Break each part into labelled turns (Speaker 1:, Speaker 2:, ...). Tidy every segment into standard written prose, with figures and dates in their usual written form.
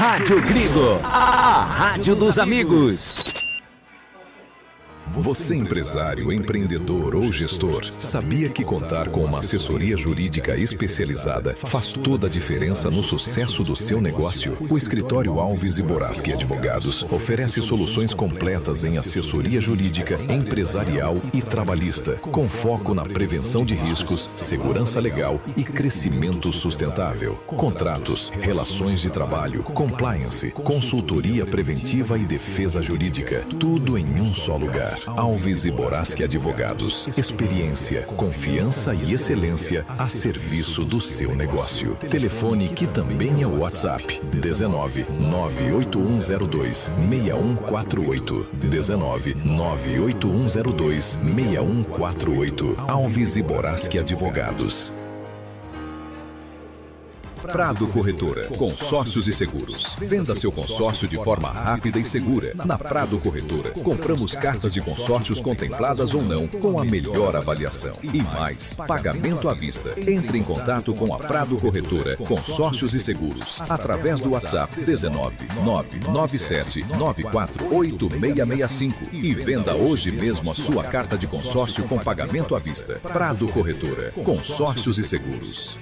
Speaker 1: Rádio Gringo, a rádio dos amigos.
Speaker 2: Você empresário, empreendedor ou gestor, sabia que contar com uma assessoria jurídica especializada faz toda a diferença no sucesso do seu negócio? O escritório Alves e Boraski Advogados oferece soluções completas em assessoria jurídica, empresarial e trabalhista, com foco na prevenção de riscos, segurança legal e crescimento sustentável. Contratos, relações de trabalho, compliance, consultoria preventiva e defesa jurídica, tudo em um só lugar. Alves e Boraski Advogados. Experiência, confiança e excelência a serviço do seu negócio. Telefone que também é o WhatsApp. 19 98102 6148. 19 98102 6148. Alves e Boraski Advogados. Prado Corretora, consórcios e seguros. Venda seu consórcio de forma rápida e segura. Na Prado Corretora, compramos cartas de consórcios contempladas ou não, com a melhor avaliação. E mais, pagamento à vista. Entre em contato com a Prado Corretora, consórcios e seguros, através do WhatsApp 19 997 94 8665 e venda hoje mesmo a sua carta de consórcio com pagamento à vista. Prado Corretora, consórcios e seguros.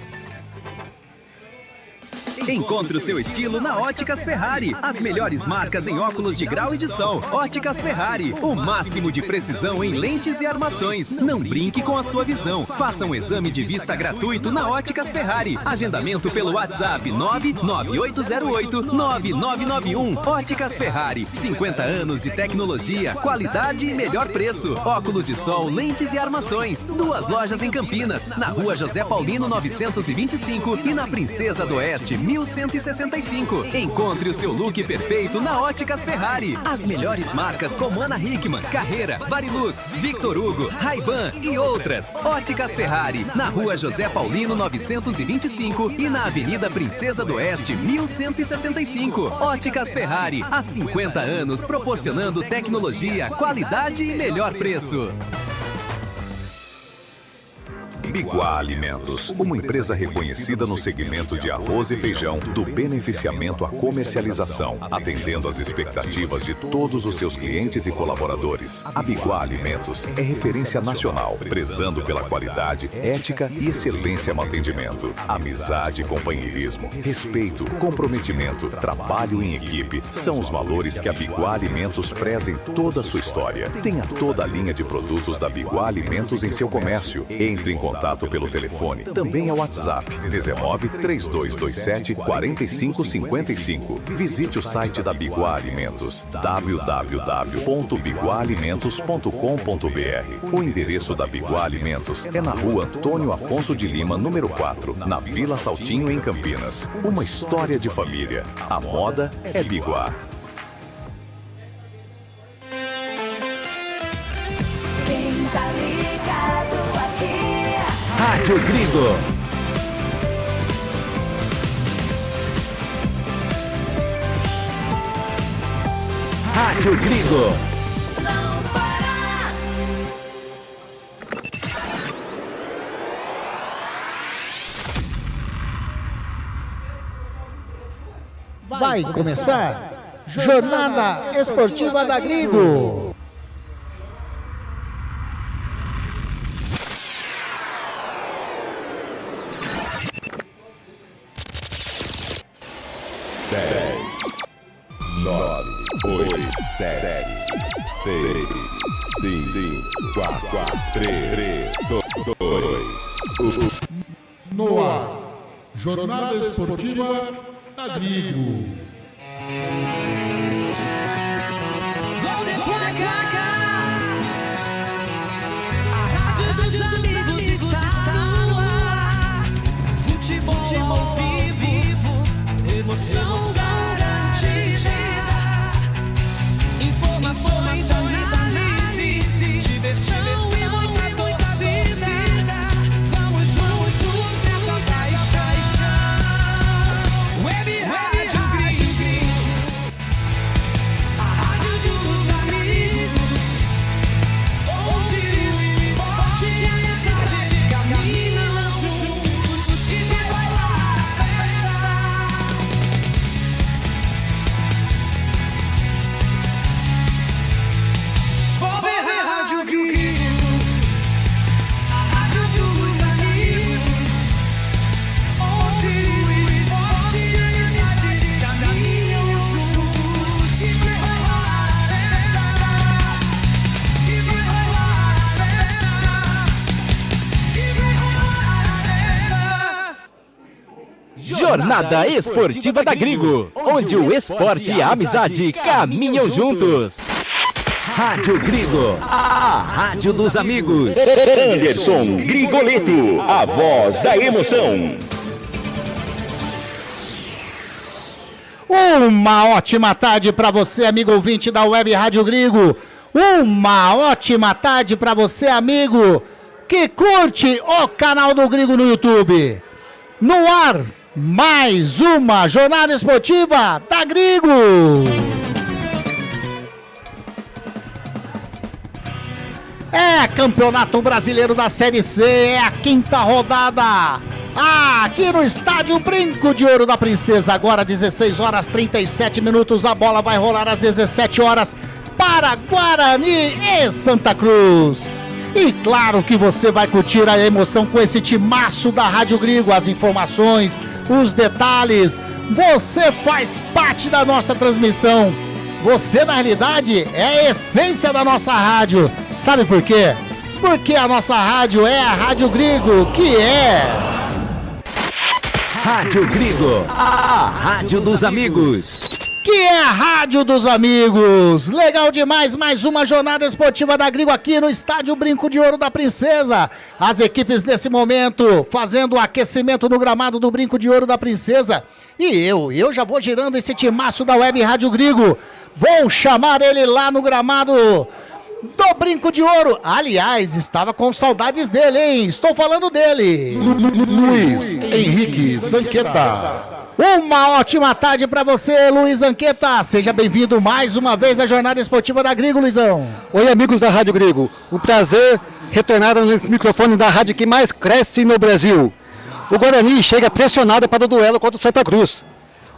Speaker 3: Encontre o seu estilo na Óticas Ferrari. As melhores marcas em óculos de grau e de sol. Óticas Ferrari, o máximo de precisão em lentes e armações. Não brinque com a sua visão. Faça um exame de vista gratuito na Óticas Ferrari. Agendamento pelo WhatsApp 99808-9991. Óticas Ferrari, 50 anos de tecnologia, qualidade e melhor preço. Óculos de sol, lentes e armações. 2 lojas em Campinas, na Rua José Paulino 925 e na Princesa do Oeste 1165. Encontre o seu look perfeito na Óticas Ferrari. As melhores marcas como Ana Hickman, Carreira, Varilux, Victor Hugo, Ray-Ban e outras. Óticas Ferrari, na Rua José Paulino 925 e na Avenida Princesa do Oeste 1165. Óticas Ferrari, há 50 anos proporcionando tecnologia, qualidade e melhor preço.
Speaker 2: Biguá Alimentos, uma empresa reconhecida no segmento de arroz e feijão, do beneficiamento à comercialização, atendendo às expectativas de todos os seus clientes e colaboradores. A Biguá Alimentos é referência nacional, prezando pela qualidade, ética e excelência no atendimento. Amizade, companheirismo, respeito, comprometimento, trabalho em equipe são os valores que a Biguá Alimentos preza em toda a sua história. Tenha toda a linha de produtos da Biguá Alimentos em seu comércio. Entre em contato pelo telefone, também ao WhatsApp 19 3227 4555. Visite o site da Biguá Alimentos, www.bigualimentos.com.br. O endereço da Biguá Alimentos é na Rua Antônio Afonso de Lima, número 4, na Vila Saltinho, em Campinas. Uma história de família. A moda é Biguá.
Speaker 1: Rádio Gringo. Rádio Gringo.
Speaker 4: Não para.
Speaker 5: Vai começar Jornada Esportiva da Gringo.
Speaker 2: Nove, 8, 7, 6, 5, 4, 3, 2, 1.
Speaker 5: No ar, Jornada Esportiva da Gringo.
Speaker 4: Gol de placa. A rádio dos amigos está no ar. Futebol ao vivo, emoção garantida. Informações, análise, diversão e muita torcida. Vamos juntos nessa paixão. Web Rádio Gringo, a rádio dos amigos, onde o esporte e a amizade caminham juntos e vai lá a festa.
Speaker 1: Jornada Esportiva da Grigo, onde o esporte e a amizade caminham juntos. Rádio Grigo, a rádio dos amigos.
Speaker 6: Anderson Grigoleto, a voz da emoção.
Speaker 5: Uma ótima tarde para você, amigo ouvinte da Web Rádio Grigo. Uma ótima tarde para você, amigo que curte o canal do Grigo no YouTube. No ar, mais uma jornada esportiva da Grigo. É Campeonato Brasileiro da Série C, é a 5ª rodada. Aqui no estádio Brinco de Ouro da Princesa, agora 16 horas 37 minutos, a bola vai rolar às 17 horas para Guarani e Santa Cruz. E claro que você vai curtir a emoção com esse timaço da Rádio Grigo, as informações, os detalhes. Você faz parte da nossa transmissão. Você, na realidade, é a essência da nossa rádio. Sabe por quê? Porque a nossa rádio é a Rádio Grigo, que é...
Speaker 1: Rádio Grigo, a rádio dos amigos.
Speaker 5: Que é a Rádio dos Amigos. Legal demais, mais uma jornada esportiva da Grigo aqui no estádio Brinco de Ouro da Princesa. As equipes nesse momento fazendo o aquecimento no gramado do Brinco de Ouro da Princesa. E eu já vou girando esse timaço da Web Rádio Grigo. Vou chamar ele lá no gramado do Brinco de Ouro. Aliás, estava com saudades dele, hein? Estou falando dele. Luiz Henrique Zanqueta. Uma ótima tarde para você, Luiz Zanqueta. Seja bem-vindo mais uma vez à Jornada Esportiva da Grigo, Luizão.
Speaker 7: Oi, amigos da Rádio Grigo. Um prazer retornar nesse microfone da rádio que mais cresce no Brasil. O Guarani chega pressionado para o duelo contra o Santa Cruz.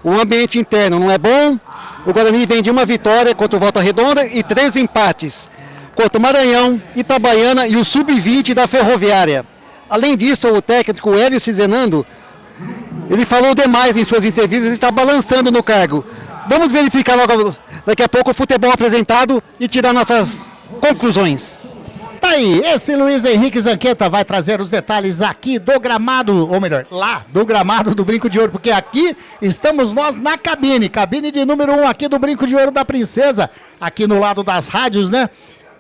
Speaker 7: O ambiente interno não é bom. O Guarani vem de uma vitória contra o Volta Redonda e 3 empates contra o Maranhão, Itabaiana e o Sub-20 da Ferroviária. Além disso, o técnico Hélio Cizenando, ele falou demais em suas entrevistas e está balançando no cargo. Vamos verificar logo, daqui a pouco, o futebol apresentado e tirar nossas conclusões.
Speaker 5: Tá aí, esse Luiz Henrique Zanqueta vai trazer os detalhes aqui do gramado, ou melhor, lá do gramado do Brinco de Ouro, porque aqui estamos nós na cabine de número 1 aqui do Brinco de Ouro da Princesa, aqui no lado das rádios, né?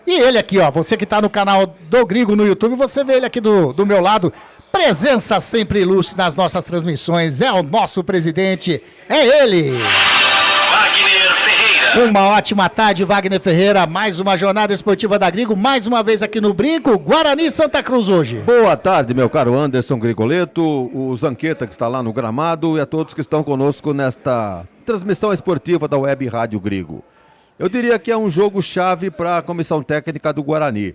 Speaker 5: E ele aqui, ó, você que está no canal do Grigo no YouTube, você vê ele aqui do meu lado. Presença sempre ilustre nas nossas transmissões, é o nosso presidente, é ele.
Speaker 6: Wagner Ferreira.
Speaker 5: Uma ótima tarde, Wagner Ferreira, mais uma jornada esportiva da Grigo, mais uma vez aqui no Brinco, Guarani e Santa Cruz hoje.
Speaker 8: Boa tarde, meu caro Anderson Grigoleto, o Zanqueta que está lá no gramado e a todos que estão conosco nesta transmissão esportiva da Web Rádio Grigo. Eu diria que é um jogo-chave para a comissão técnica do Guarani,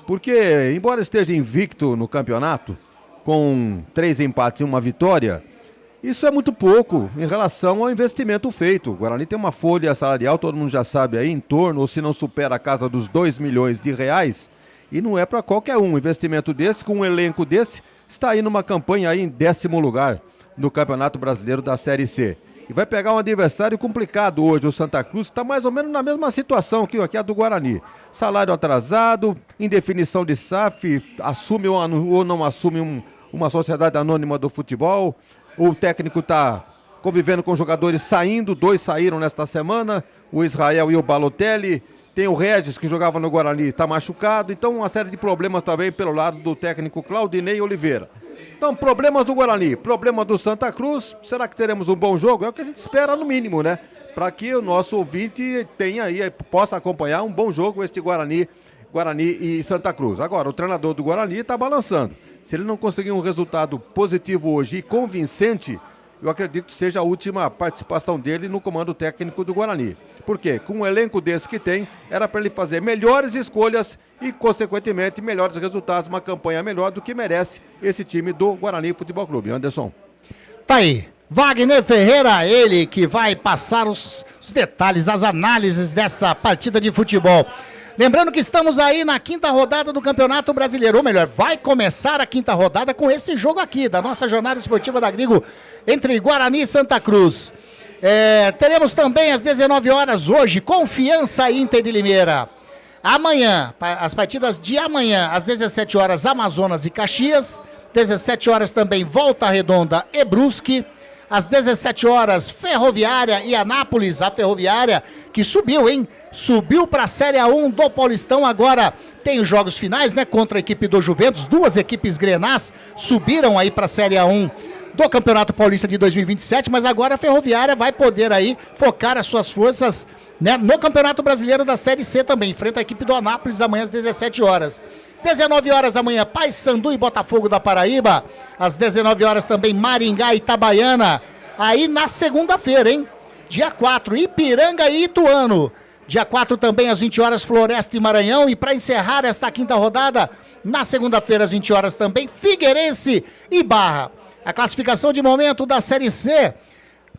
Speaker 8: porque, embora esteja invicto no campeonato, com 3 empates e 1 vitória, isso é muito pouco em relação ao investimento feito. O Guarani tem uma folha salarial, todo mundo já sabe aí, em torno, ou se não supera a casa dos 2 milhões de reais, e não é para qualquer um. Investimento desse, com um elenco desse, está aí numa campanha aí em 10º lugar no Campeonato Brasileiro da Série C. E vai pegar um adversário complicado hoje, o Santa Cruz, está mais ou menos na mesma situação que aqui a do Guarani. Salário atrasado, indefinição de SAF, assume ou não assume uma sociedade anônima do futebol. O técnico está convivendo com jogadores saindo, 2 saíram nesta semana, o Israel e o Balotelli. Tem o Regis, que jogava no Guarani, está machucado. Então, uma série de problemas também pelo lado do técnico Claudinei Oliveira. Então, problemas do Guarani, problema do Santa Cruz. Será que teremos um bom jogo? É o que a gente espera, no mínimo, né? Para que o nosso ouvinte tenha aí, possa acompanhar um bom jogo, este Guarani e Santa Cruz. Agora, o treinador do Guarani está balançando. Se ele não conseguir um resultado positivo hoje e convincente, eu acredito que seja a última participação dele no comando técnico do Guarani. Por quê? Com um elenco desse que tem, era para ele fazer melhores escolhas e, consequentemente, melhores resultados, uma campanha melhor do que merece esse time do Guarani Futebol Clube. Anderson.
Speaker 5: Tá aí, Wagner Ferreira, ele que vai passar os detalhes, as análises dessa partida de futebol. Lembrando que estamos aí na 5ª rodada do Campeonato Brasileiro, ou melhor, vai começar a 5ª rodada com esse jogo aqui, da nossa jornada esportiva da Grigo, entre Guarani e Santa Cruz. Teremos também às 19 horas hoje, Confiança e Inter de Limeira. Amanhã, as partidas de amanhã, às 17 horas, Amazonas e Caxias. 17 horas também, Volta Redonda e Brusque. às 17 horas, Ferroviária e Anápolis. A Ferroviária que subiu, hein? Subiu para a Série A1 do Paulistão. Agora tem os jogos finais, né? Contra a equipe do Juventus. Duas equipes grenás subiram aí para a Série A1 do Campeonato Paulista de 2027. Mas agora a Ferroviária vai poder aí focar as suas forças, né, no Campeonato Brasileiro da Série C também. Enfrenta a equipe do Anápolis amanhã às 17 horas. 19 horas amanhã, Paysandu e Botafogo da Paraíba. Às 19 horas também, Maringá e Itabaiana. Aí na segunda-feira, hein? Dia 4, Ipiranga e Ituano. Dia 4 também, às 20 horas, Floresta e Maranhão. E para encerrar esta quinta rodada, na segunda-feira, às 20 horas também, Figueirense e Barra. A classificação de momento da Série C.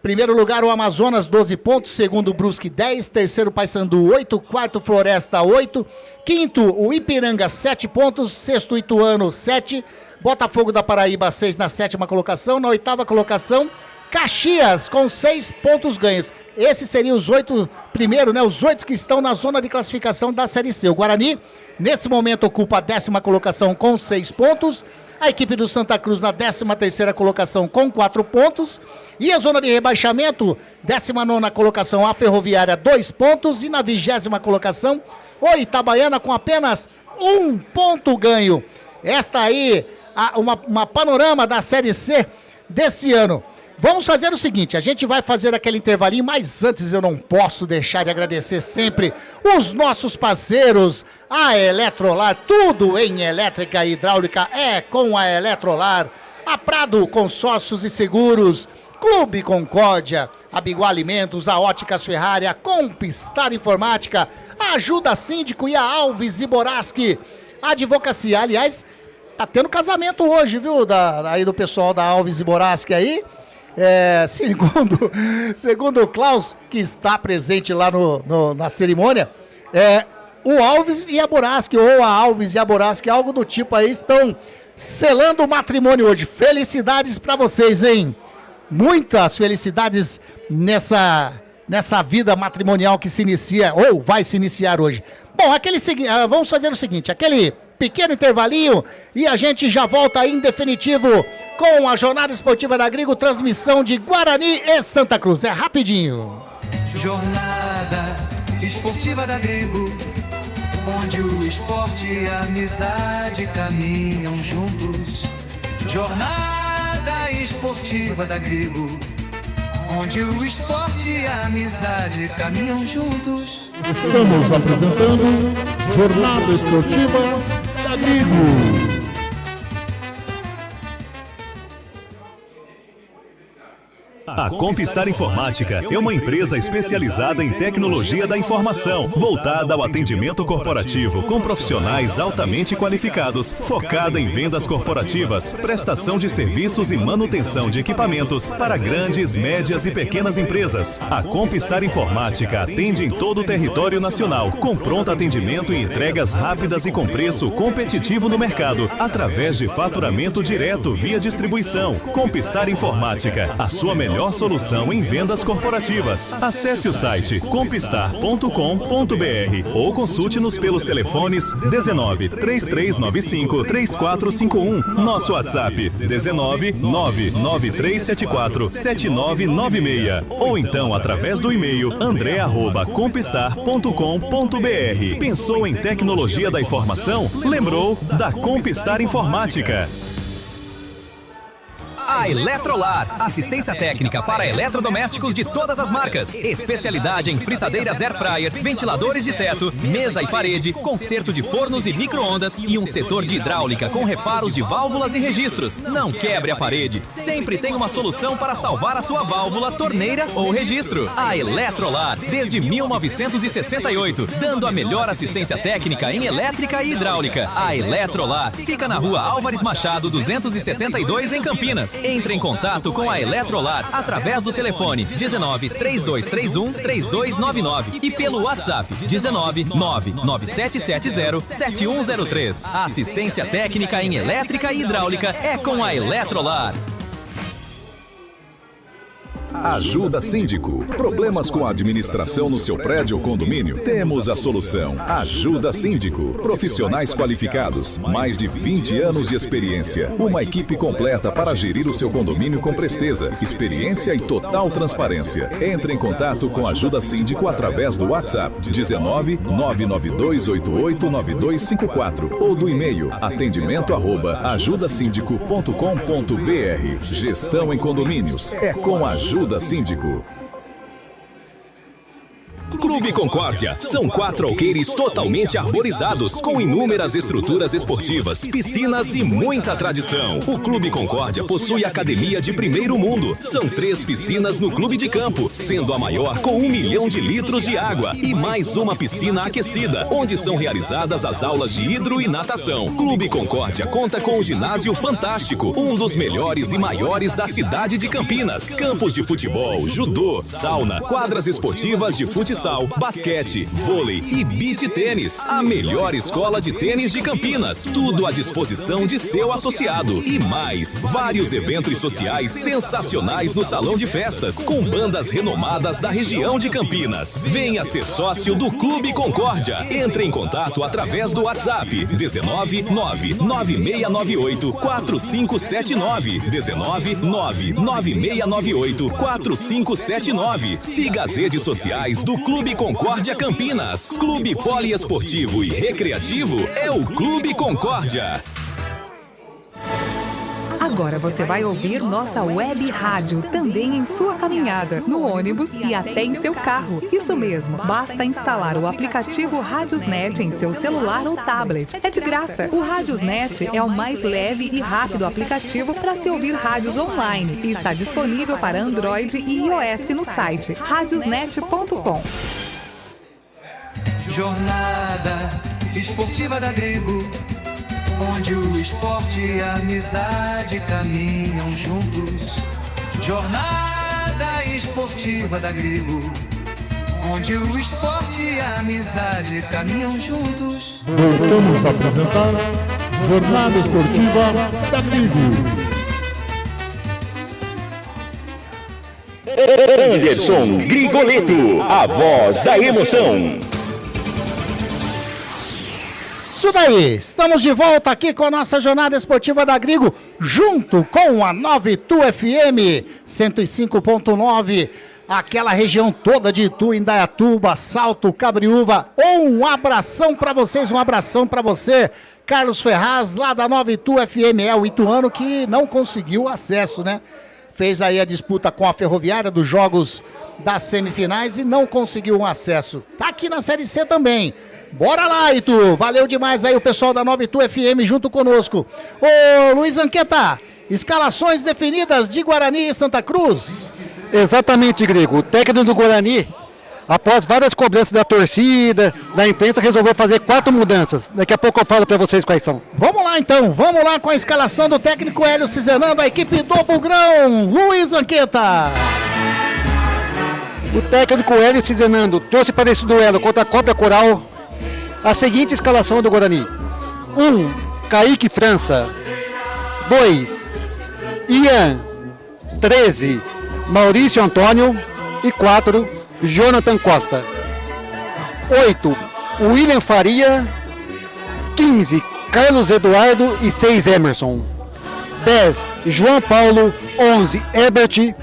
Speaker 5: Primeiro lugar, o Amazonas, 12 pontos. Segundo, o Brusque, 10. Terceiro, Paysandu, 8. Quarto, Floresta, 8. Quinto, o Ipiranga, 7 pontos. Sexto, Ituano, 7. Botafogo da Paraíba, 6 na 7ª colocação. Na 8ª colocação, Caxias, com 6 pontos ganhos. Esses seriam os 8 primeiros, né? Os 8 que estão na zona de classificação da Série C. O Guarani, nesse momento, ocupa a 10ª colocação com 6 pontos. A equipe do Santa Cruz na 13ª colocação com 4 pontos. E a zona de rebaixamento, 19ª colocação, a Ferroviária, 2 pontos. E na 20ª colocação, o Itabaiana com apenas 1 ponto ganho. Esta aí, uma panorama da Série C desse ano. Vamos fazer o seguinte, a gente vai fazer aquele intervalinho, mas antes eu não posso deixar de agradecer sempre os nossos parceiros, a Eletrolar, tudo em elétrica e hidráulica é com a Eletrolar, a Prado Consórcios e Seguros, Clube Concórdia, a Biguá Alimentos, a Óticas Ferrari, a Compistar Informática, a Ajuda Síndico e a Alves e Boraski, a Advocacia. Aliás, tá tendo casamento hoje, viu, aí do pessoal da Alves e Boraski aí. Segundo o Klaus, que está presente lá na cerimônia, o Alves e a Boraski, ou a Alves e a Boraski, algo do tipo aí, estão selando o matrimônio hoje. Felicidades para vocês, hein? Muitas felicidades nessa vida matrimonial que se inicia, ou vai se iniciar hoje. Bom, vamos fazer o seguinte, aquele pequeno intervalinho e a gente já volta aí em definitivo com a Jornada Esportiva da Grigo, transmissão de Guarani e Santa Cruz. É rapidinho.
Speaker 4: Jornada Esportiva da Grigo, onde o esporte e a amizade caminham juntos. Jornada Esportiva da Grigo, onde o esporte e a amizade caminham juntos.
Speaker 5: Estamos apresentando Jornada Esportiva da Grigo.
Speaker 9: A Compistar Informática é uma empresa especializada em tecnologia da informação, voltada ao atendimento corporativo com profissionais altamente qualificados, focada em vendas corporativas, prestação de serviços e manutenção de equipamentos para grandes, médias e pequenas empresas. A Compistar Informática atende em todo o território nacional, com pronto atendimento e entregas rápidas e com preço competitivo no mercado, através de faturamento direto via distribuição. Compistar Informática, a sua melhor solução em vendas corporativas. Acesse o site compistar.com.br ou consulte-nos pelos telefones 19 3395 3451, nosso WhatsApp 19 99374 7996 ou então através do e-mail andre@compistar.com.br. Pensou em tecnologia da informação? Lembrou da Compistar Informática.
Speaker 3: A Eletrolar, assistência técnica para eletrodomésticos de todas as marcas. Especialidade em fritadeiras air fryer, ventiladores de teto, mesa e parede, conserto de fornos e micro-ondas e um setor de hidráulica com reparos de válvulas e registros. Não quebre a parede, sempre tem uma solução para salvar a sua válvula, torneira ou registro. A Eletrolar, desde 1968, dando a melhor assistência técnica em elétrica e hidráulica. A Eletrolar fica na rua Álvares Machado, 272 em Campinas. Entre em contato com a Eletrolar através do telefone 19 3231 3299 e pelo WhatsApp 19 99770 7103. A assistência técnica em elétrica e hidráulica é com a Eletrolar.
Speaker 2: Ajuda Síndico. Problemas com a administração no seu prédio ou condomínio? Temos a solução. Ajuda Síndico. Profissionais qualificados, mais de 20 anos de experiência. Uma equipe completa para gerir o seu condomínio com presteza, experiência e total transparência. Entre em contato com a Ajuda Síndico através do WhatsApp 19 99288 9254 ou do e-mail atendimento@ajudasindico.com.br. Gestão em condomínios é com Ajuda Síndico.
Speaker 10: Clube Concórdia. São 4 alqueires totalmente arborizados, com inúmeras estruturas esportivas, piscinas e muita tradição. O Clube Concórdia possui academia de primeiro mundo. São 3 piscinas no clube de campo, sendo a maior com 1 milhão de litros de água e mais uma piscina aquecida, onde são realizadas as aulas de hidro e natação. Clube Concórdia conta com um ginásio fantástico, um dos melhores e maiores da cidade de Campinas. Campos de futebol, judô, sauna, quadras esportivas de futsal, basquete, vôlei e beach tênis. A melhor escola de tênis de Campinas. Tudo à disposição de seu associado. E mais, vários eventos sociais sensacionais no salão de festas, com bandas renomadas da região de Campinas. Venha ser sócio do Clube Concórdia. Entre em contato através do WhatsApp 19 99698 4579. 19 99698 4579. Siga as redes sociais do Clube Concórdia Campinas. Clube poliesportivo e recreativo é o Clube Concórdia.
Speaker 11: Agora você vai ouvir nossa web rádio também em sua caminhada, no ônibus e até em seu carro. Isso mesmo, basta instalar o aplicativo Radiosnet em seu celular ou tablet. É de graça. O Radiosnet é o mais leve e rápido aplicativo para se ouvir rádios online e está disponível para Android e iOS no site radiosnet.com.
Speaker 4: Jornada esportiva da Grego, onde o esporte e a amizade caminham juntos. Jornada esportiva da Grego, onde o esporte e a amizade caminham juntos.
Speaker 5: Voltamos a apresentar Jornada Esportiva da Grego.
Speaker 6: Anderson Grigoleto, a voz da emoção.
Speaker 5: Isso daí, estamos de volta aqui com a nossa Jornada Esportiva da Grigo, junto com a 92 FM 105.9, aquela região toda de Itu, Indaiatuba, Salto, Cabriúva. Um abração para vocês, um abração para você, Carlos Ferraz, lá da 92 FM, é o ituano que não conseguiu acesso, né? Fez aí a disputa com a Ferroviária dos jogos das semifinais e não conseguiu um acesso. Tá aqui na Série C também. Bora lá, Itu! Valeu demais aí o pessoal da 92 FM junto conosco. Ô, Luiz Anqueta, escalações definidas de Guarani e Santa Cruz?
Speaker 7: Exatamente, Grego. O técnico do Guarani, após várias cobranças da torcida, da imprensa, resolveu fazer 4 mudanças. Daqui a pouco eu falo para vocês quais são.
Speaker 5: Vamos lá então, vamos lá com a escalação do técnico Hélio Cizenando, a equipe do Bugrão. Luiz Anqueta.
Speaker 7: O técnico Hélio Cizenando trouxe para esse duelo contra a Cobra Coral a seguinte escalação do Guarani: 1. Kaique França. 2. Ian. 13. Maurício Antônio. E 4. Jonathan Costa. 8. William Faria. 15. Carlos Eduardo. E 6. Emerson. 10. João Paulo. 11. Herbert.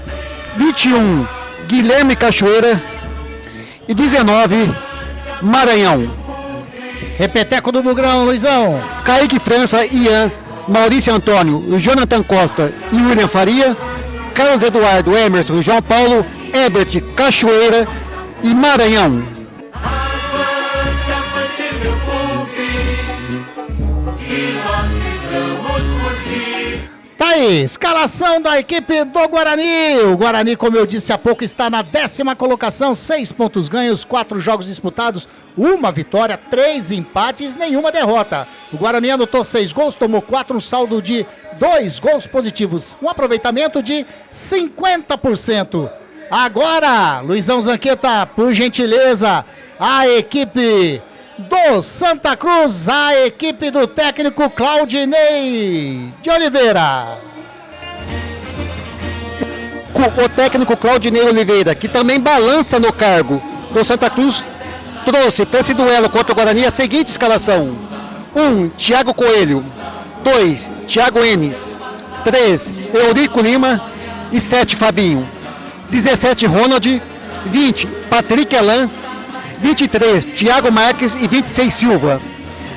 Speaker 7: 21. Guilherme Cachoeira. E 19. Maranhão.
Speaker 5: Repeteco do Bugrão, Luizão.
Speaker 7: Kaique França, Ian, Maurício Antônio, Jonathan Costa e William Faria. Carlos Eduardo, Emerson, João Paulo, Herbert, Cachoeira e Maranhão.
Speaker 5: Tá aí, escalação da equipe do Guarani. O Guarani, como eu disse há pouco, está na 10ª colocação, 6 pontos ganhos, 4 jogos disputados, 1 vitória, 3 empates, nenhuma derrota. O Guarani anotou 6 gols, tomou 4, um saldo de 2 gols positivos, um aproveitamento de 50%. Agora, Luizão Zanqueta, por gentileza, a equipe do Santa Cruz, a equipe do técnico Claudinei de Oliveira.
Speaker 7: O técnico Claudinei Oliveira, que também balança no cargo do Santa Cruz, trouxe para esse duelo contra o Guarani a seguinte escalação: 1. Thiago Coelho, 2. Thiago Enes, 3. Eurico Lima e 7. Fabinho, 17. Ronald, 20. Patrick Alain, 23. Thiago Marques e 26. Silva,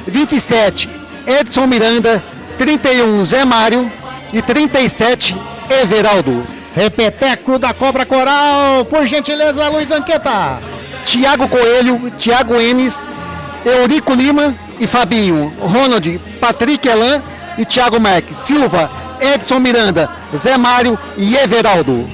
Speaker 7: 27. Edson Miranda, 31. Zé Mário e 37. Everaldo.
Speaker 5: Repeteco da Cobra Coral, por gentileza, Luiz Anqueta.
Speaker 7: Thiago Coelho, Thiago Enes, Eurico Lima e Fabinho, Ronald, Patrick Alain e Thiago Marques, Silva, Edson Miranda, Zé Mário e Everaldo.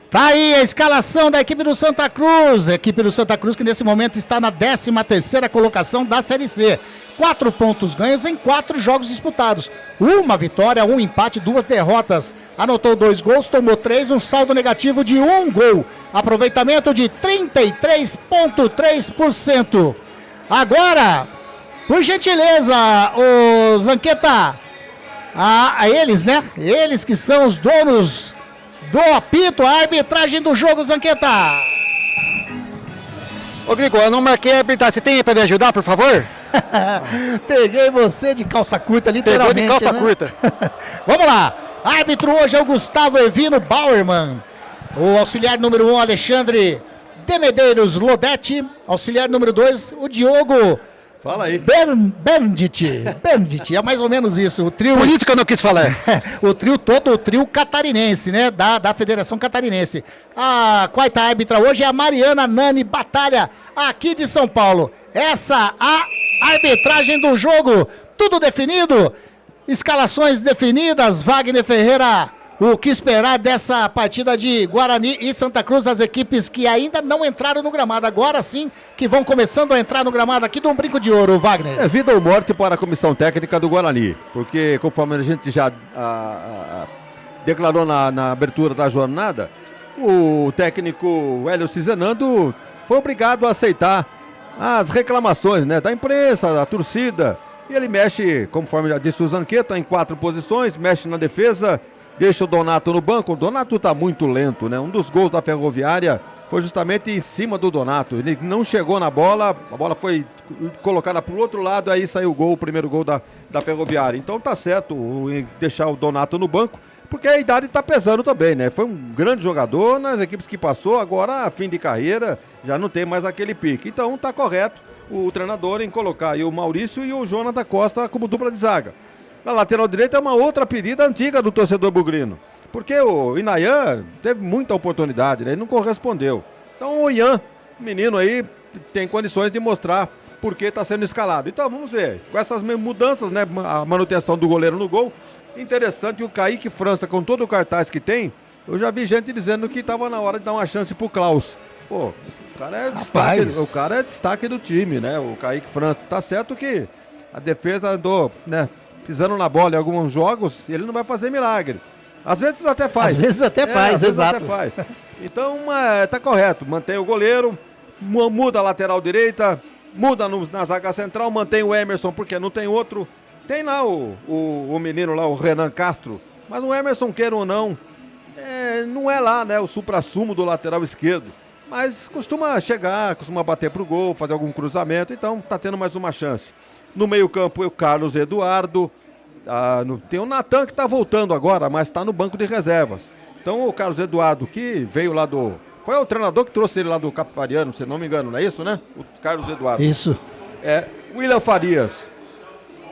Speaker 5: Tá aí a escalação da equipe do Santa Cruz. A equipe do Santa Cruz que nesse momento está na 13ª colocação da Série C. 4 pontos ganhos em 4 jogos disputados. 1 vitória, 1 empate, 2 derrotas. Anotou 2 gols, tomou 3, um saldo negativo de 1 gol. Aproveitamento de 33,3%. Agora, por gentileza, o Zanqueta, a eles, né? Eles que são os donos do apito, a arbitragem do jogo, Zanqueta.
Speaker 7: Ô Grigol, eu não marquei a arbitragem. Você tem aí pra me ajudar, por favor?
Speaker 5: Peguei você de calça curta, literalmente.
Speaker 7: Pegou de calça, né? Curta.
Speaker 5: Vamos lá. Árbitro hoje é o Gustavo Evino Bauerman. O auxiliar número 1, Alexandre de Medeiros Lodete. Auxiliar número 2, o Diogo.
Speaker 8: Fala aí.
Speaker 5: Berndt, é mais ou menos isso. O trio,
Speaker 7: por isso que eu não quis falar.
Speaker 5: o trio todo, o trio catarinense, né? Da Federação Catarinense. A quarta árbitra hoje é a Mariana Nani Batalha, aqui de São Paulo. Essa a arbitragem do jogo. Tudo definido. Escalações definidas. Wagner Ferreira, o que esperar dessa partida de Guarani e Santa Cruz, as equipes que ainda não entraram no gramado, agora sim que vão começando a entrar no gramado aqui do Brinco de Ouro, Wagner.
Speaker 8: É vida ou morte para a comissão técnica do Guarani, porque conforme a gente já declarou na abertura da jornada, o técnico Hélio Cizenando foi obrigado a aceitar as reclamações, né, da imprensa, da torcida, e ele mexe, conforme já disse o Zanqueta, em 4 posições, mexe na defesa, deixa o Donato no banco. O Donato tá muito lento, né? Um dos gols da Ferroviária foi justamente em cima do Donato. Ele não chegou na bola, a bola foi colocada pro outro lado, aí saiu o gol, o primeiro gol da Ferroviária. Então tá certo deixar o Donato no banco, porque a idade tá pesando também, né? Foi um grande jogador nas equipes que passou, agora a fim de carreira já não tem mais aquele pique. Então tá correto o treinador em colocar aí o Maurício e o Jonathan Costa como dupla de zaga. Na lateral direita é uma outra pedida antiga do torcedor bugrino, porque o Inayan teve muita oportunidade, né? Ele não correspondeu. Então o Ian, menino aí, tem condições de mostrar por que está sendo escalado. Então vamos ver, com essas mudanças, né? A manutenção do goleiro no gol. Interessante o Kaique França, com todo o cartaz que tem, eu já vi gente dizendo que estava na hora de dar uma chance pro Klaus. Pô, o cara é destaque do time, né? O Kaique França. Tá certo que a defesa andou, né, pisando na bola em alguns jogos, ele não vai fazer milagre. Às vezes até faz.
Speaker 5: Às vezes até faz, exato.
Speaker 8: Até faz. Então, tá correto. Mantém o goleiro, muda a lateral direita, muda na zaga central, mantém o Emerson, porque não tem outro. Tem lá o menino lá, o Renan Castro. Mas o Emerson, queira ou não, não é lá, né, o supra-sumo do lateral esquerdo. Mas costuma chegar, costuma bater pro gol, fazer algum cruzamento. Então, tá tendo mais uma chance. No meio-campo, o Carlos Eduardo. Tem o Natan que está voltando agora, mas está no banco de reservas. Então, o Carlos Eduardo, que veio lá do... Foi o treinador que trouxe ele lá do Capivariano, se não me engano, não é isso, né? O Carlos Eduardo.
Speaker 5: Isso.
Speaker 8: William Farias.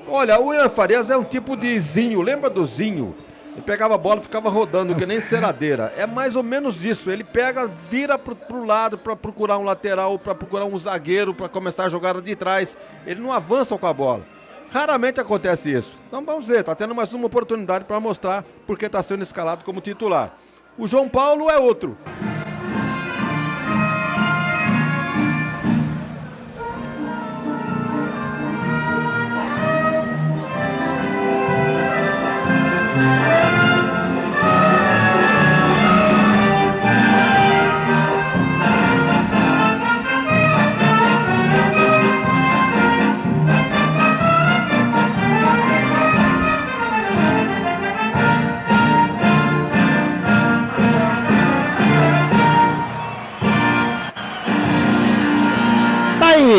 Speaker 8: Olha, o William Farias é um tipo de Zinho. Lembra do Zinho? Ele pegava a bola e ficava rodando, que nem ceradeira. É mais ou menos isso. Ele pega, vira pro lado para procurar um lateral, para procurar um zagueiro, para começar a jogada de trás. Ele não avança com a bola. Raramente acontece isso. Então vamos ver, tá tendo mais uma oportunidade para mostrar porque está sendo escalado como titular. O João Paulo é outro.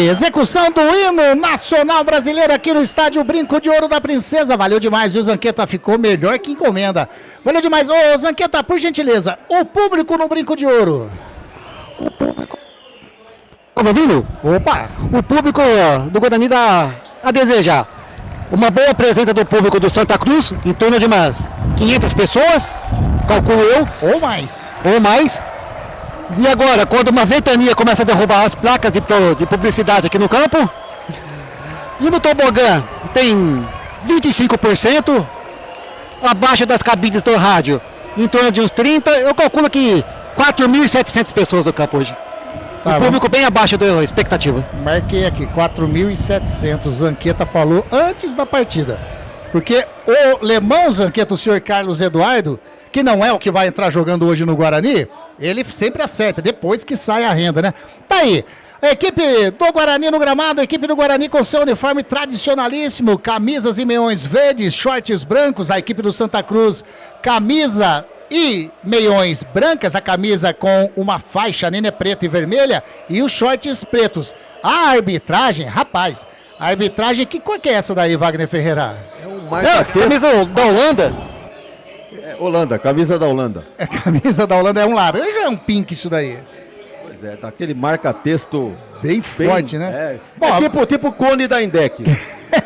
Speaker 5: aí, execução do hino nacional brasileiro aqui no estádio Brinco de Ouro da Princesa. Valeu demais, e o Zanqueta ficou melhor que encomenda. Valeu demais. Ô, Zanqueta, por gentileza, o público no Brinco de Ouro.
Speaker 7: Tá me ouvindo?
Speaker 5: Opa!
Speaker 7: O público do Guarani dá a desejar uma boa presença do público do Santa Cruz, em torno de umas 500 pessoas, calculo eu.
Speaker 5: Ou mais.
Speaker 7: Ou mais. E agora, quando uma ventania começa a derrubar as placas de publicidade aqui no campo, e no tobogã tem 25%, abaixo das cabines do rádio, em torno de uns 30%, eu calculo que 4.700 pessoas no campo hoje.
Speaker 5: Tá,
Speaker 7: o público bem abaixo da expectativa.
Speaker 5: Marquei aqui, 4.700, Zanqueta falou antes da partida. Porque o Lemão Zanqueta, o senhor Carlos Eduardo, que não é o que vai entrar jogando hoje no Guarani, ele sempre acerta, depois que sai a renda, né? Tá aí, a equipe do Guarani no gramado, a equipe do Guarani com seu uniforme tradicionalíssimo, camisas e meiões verdes, shorts brancos, a equipe do Santa Cruz, camisa e meiões brancas, a camisa com uma faixa nene preta e vermelha e os shorts pretos. A arbitragem, rapaz, a arbitragem, que cor que é essa daí, Wagner Ferreira?
Speaker 8: É um marca-texto.
Speaker 7: Camisa da Holanda?
Speaker 8: Holanda, camisa da Holanda.
Speaker 5: É, camisa da Holanda, é um laranja ou é um pink isso daí?
Speaker 8: Pois é, tá aquele marca-texto
Speaker 5: bem forte, né?
Speaker 8: Bom, tipo cone da Indec.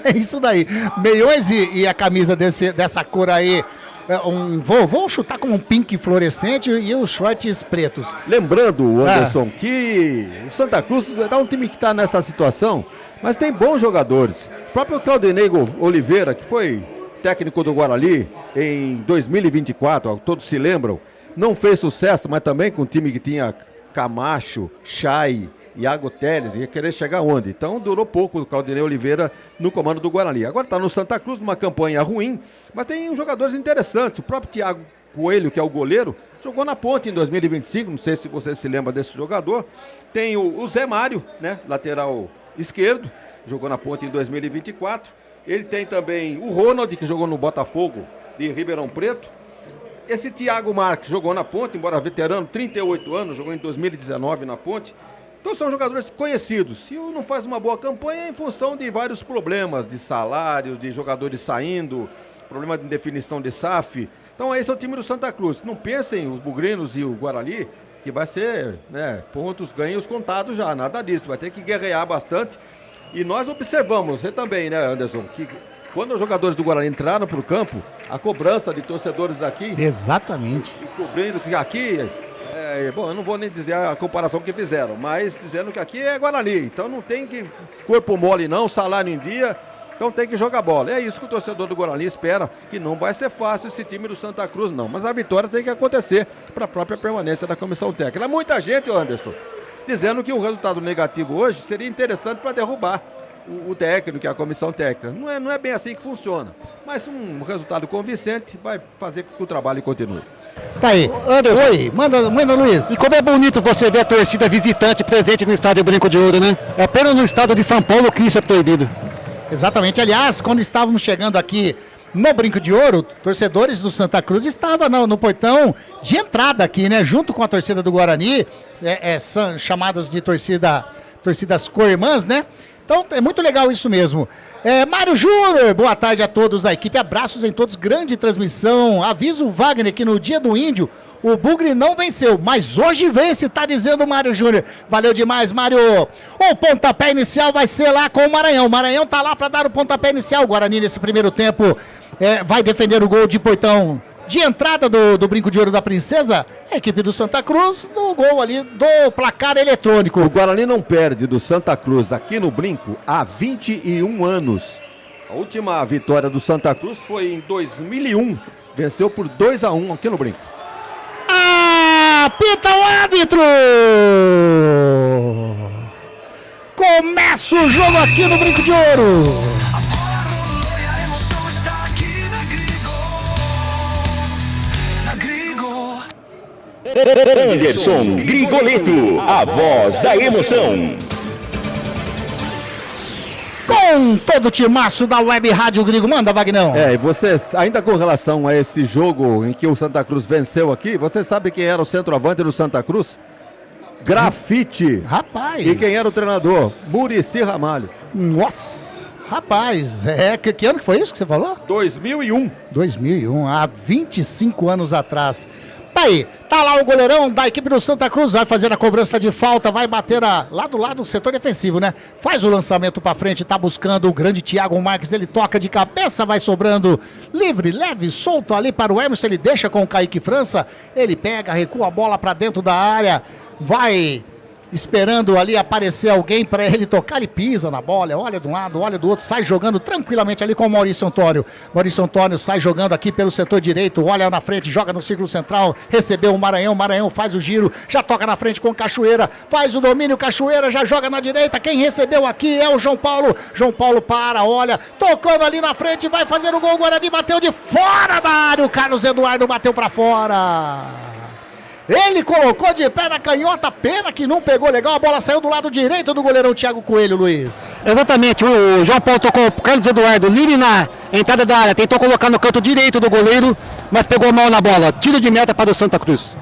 Speaker 5: É isso daí. Meiões e a camisa dessa cor aí, vou chutar como um pink fluorescente e os shorts pretos.
Speaker 8: Lembrando, Anderson, que o Santa Cruz é um time que está nessa situação, mas tem bons jogadores. O próprio Claudinei Oliveira, que foi técnico do Guarani em 2024, todos se lembram, não fez sucesso, mas também com um time que tinha Camacho, Chay, Iago Teles, ia querer chegar onde? Então durou pouco o Claudinei Oliveira no comando do Guarani. Agora está no Santa Cruz, numa campanha ruim, mas tem jogadores interessantes. O próprio Thiago Coelho, que é o goleiro, jogou na Ponte em 2025, não sei se você se lembra desse jogador. Tem o Zé Mário, né, lateral esquerdo, jogou na Ponte em 2024. Ele tem também o Ronald, que jogou no Botafogo de Ribeirão Preto. Esse Thiago Marques jogou na Ponte, embora veterano, 38 anos, jogou em 2019 na Ponte. Então são jogadores conhecidos. E não faz uma boa campanha em função de vários problemas, de salários, de jogadores saindo, problema de definição de SAF. Então esse é o time do Santa Cruz. Não pensem os bugrinos e o Guarani, que vai ser, né, pontos ganhos contados já, nada disso. Vai ter que guerrear bastante. E nós observamos, você também, né, Anderson, que quando os jogadores do Guarani entraram para o campo, a cobrança de torcedores daqui...
Speaker 5: Exatamente.
Speaker 8: Cobrindo que aqui... bom, eu não vou nem dizer a comparação que fizeram, mas dizendo que aqui é Guarani. Então não tem que corpo mole não, salário em dia, então tem que jogar bola. É isso que o torcedor do Guarani espera, que não vai ser fácil esse time do Santa Cruz não. Mas a vitória tem que acontecer para a própria permanência da comissão técnica. Muita gente, Anderson, dizendo que um resultado negativo hoje seria interessante para derrubar o técnico, que é a comissão técnica. Não é bem assim que funciona. Mas um resultado convincente vai fazer com que o trabalho continue.
Speaker 5: Tá aí.
Speaker 7: Anderson.
Speaker 5: Oi, manda Luiz.
Speaker 7: E como é bonito você ver a torcida visitante presente no estádio Brinco de Ouro, né? É apenas no estado de São Paulo que isso é proibido.
Speaker 5: Exatamente. Aliás, quando estávamos chegando aqui no Brinco de Ouro, torcedores do Santa Cruz estavam no portão de entrada aqui, né? Junto com a torcida do Guarani, são chamadas de torcidas co-irmãs, né? Então é muito legal isso mesmo. Mário Júnior, boa tarde a todos da equipe, abraços em todos, grande transmissão. Aviso o Wagner que no dia do Índio o Bugre não venceu, mas hoje vence, tá dizendo o Mário Júnior. Valeu demais, Mário. O pontapé inicial vai ser lá com o Maranhão. O Maranhão tá lá para dar o pontapé inicial. O Guarani nesse primeiro tempo vai defender o gol de portão de entrada do Brinco de Ouro da Princesa, a equipe do Santa Cruz no gol ali do placar eletrônico.
Speaker 8: O Guarani não perde do Santa Cruz aqui no Brinco há 21 anos. A última vitória do Santa Cruz foi em 2001. Venceu por 2-1 aqui no Brinco.
Speaker 5: Apita o árbitro! Começa o jogo aqui no Brinco de Ouro.
Speaker 6: Anderson Grigoleto, a voz da emoção.
Speaker 5: Com todo o timaço da Web Rádio Grigo. Manda, Vagnão.
Speaker 8: E você, ainda com relação a esse jogo em que o Santa Cruz venceu aqui, você sabe quem era o centroavante do Santa Cruz? Grafite.
Speaker 5: Rapaz.
Speaker 8: E quem era o treinador? Muricy Ramalho.
Speaker 5: Nossa, rapaz, que ano que foi isso que você falou?
Speaker 8: 2001.
Speaker 5: 2001, há 25 anos atrás. Tá aí, tá lá o goleirão da equipe do Santa Cruz, vai fazer a cobrança de falta, vai bater lá do lado do setor defensivo, né? Faz o lançamento pra frente, tá buscando o grande Thiago Marques, ele toca de cabeça, vai sobrando livre, leve, solto ali para o Emerson, ele deixa com o Kaique França, ele pega, recua a bola pra dentro da área, vai esperando ali aparecer alguém para ele tocar, ele pisa na bola, olha de um lado, olha do outro, sai jogando tranquilamente ali com o Maurício Antônio. Maurício Antônio sai jogando aqui pelo setor direito, olha na frente, joga no círculo central, recebeu o Maranhão faz o giro, já toca na frente com o Cachoeira, faz o domínio, Cachoeira já joga na direita, quem recebeu aqui é o João Paulo para, olha, tocando ali na frente, vai fazer o gol, o Guarani bateu de fora da área, o Carlos Eduardo bateu para fora. Ele colocou de pé na canhota, pena que não pegou legal, a bola saiu do lado direito do goleirão Thiago Coelho, Luiz.
Speaker 7: Exatamente, o João Paulo tocou o Carlos Eduardo livre na entrada da área, tentou colocar no canto direito do goleiro, mas pegou mal na bola, tiro de meta para o Santa Cruz.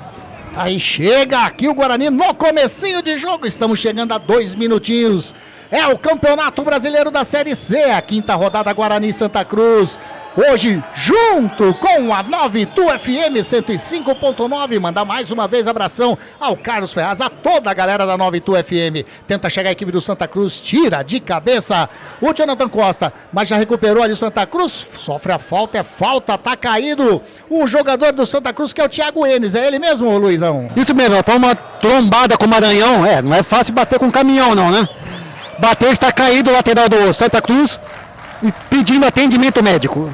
Speaker 5: Aí chega aqui o Guarani no comecinho de jogo, estamos chegando a 2 minutinhos. É o Campeonato Brasileiro da Série C, a 5ª rodada Guarani Santa Cruz. Hoje, junto com a 9Tu FM 105.9, mandar mais uma vez abração ao Carlos Ferraz, a toda a galera da 9Tu FM. Tenta chegar a equipe do Santa Cruz, tira de cabeça o Jonathan Costa, mas já recuperou ali o Santa Cruz, sofre a falta, é falta, tá caído o jogador do Santa Cruz, que é o Thiago Enes, é ele mesmo, Luizão?
Speaker 7: Isso mesmo, foi uma trombada com o Maranhão, não é fácil bater com um caminhão não, né? Bateu, está caído o lateral do Santa Cruz e pedindo atendimento médico.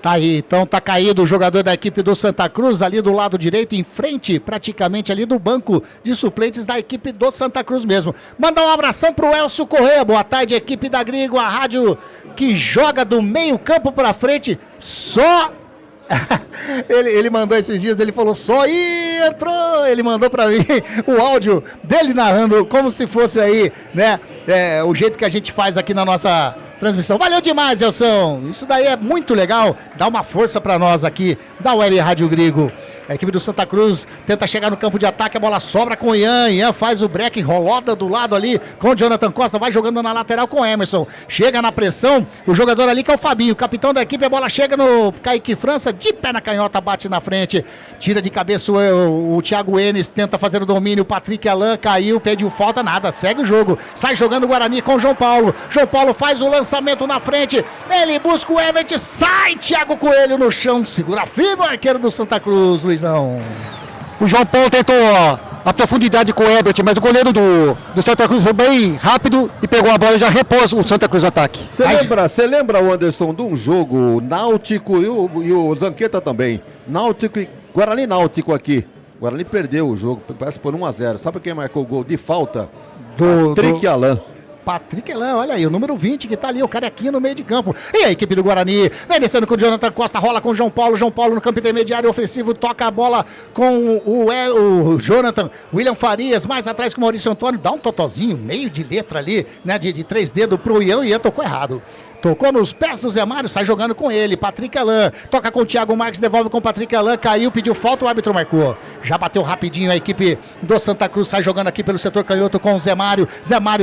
Speaker 5: Tá aí, então tá caído o jogador da equipe do Santa Cruz, ali do lado direito, em frente, praticamente ali do banco de suplentes da equipe do Santa Cruz mesmo. Mandar um abração pro Elcio Corrêa, boa tarde, equipe da Grigo, a rádio que joga do meio campo pra frente, só... ele mandou esses dias, ele falou só e entrou, ele mandou pra mim o áudio dele narrando como se fosse aí, né, o jeito que a gente faz aqui na nossa transmissão. Valeu demais, Elson, isso daí é muito legal, dá uma força pra nós aqui da Web Rádio Grigo. A equipe do Santa Cruz tenta chegar no campo de ataque, a bola sobra com o Ian faz o break, roda do lado ali com o Jonathan Costa, vai jogando na lateral com o Emerson, chega na pressão, o jogador ali que é o Fabinho, capitão da equipe, a bola chega no Kaique França, de pé na canhota, bate na frente, tira de cabeça o Thiago Enes, tenta fazer o domínio, o Patrick Alain caiu, pediu falta, nada, segue o jogo, sai jogando o Guarani com o João Paulo faz o lançamento na frente, ele busca o Everett, sai Thiago Coelho no chão, segura firme o arqueiro do Santa Cruz, Luizão.
Speaker 7: O João Paulo tentou a profundidade com o Everett, mas o goleiro do Santa Cruz foi bem rápido e pegou a bola e já repôs o Santa Cruz no ataque.
Speaker 8: Você lembra, Anderson, de um jogo Náutico e o Zanqueta também? Náutico e Guarani Náutico aqui. O Guarani perdeu o jogo, parece por 1-0. Sabe quem marcou o gol de falta? Patrick Alain.
Speaker 5: Patrick Alain, olha aí, o número 20 que tá ali, o carequinha no meio de campo. E a equipe do Guarani vem descendo com o Jonathan Costa, rola com o João Paulo no campo intermediário ofensivo, toca a bola com o Jonathan, William Farias, mais atrás com o Maurício Antônio, dá um totozinho, meio de letra ali, né, de 3 dedos pro Ian tocou errado. Tocou nos pés do Zé Mário, sai jogando com ele, Patrick Alain, toca com o Thiago Marques, devolve com o Patrick Alain, caiu, pediu falta, o árbitro marcou. Já bateu rapidinho a equipe do Santa Cruz, sai jogando aqui pelo setor canhoto com o Zé Mário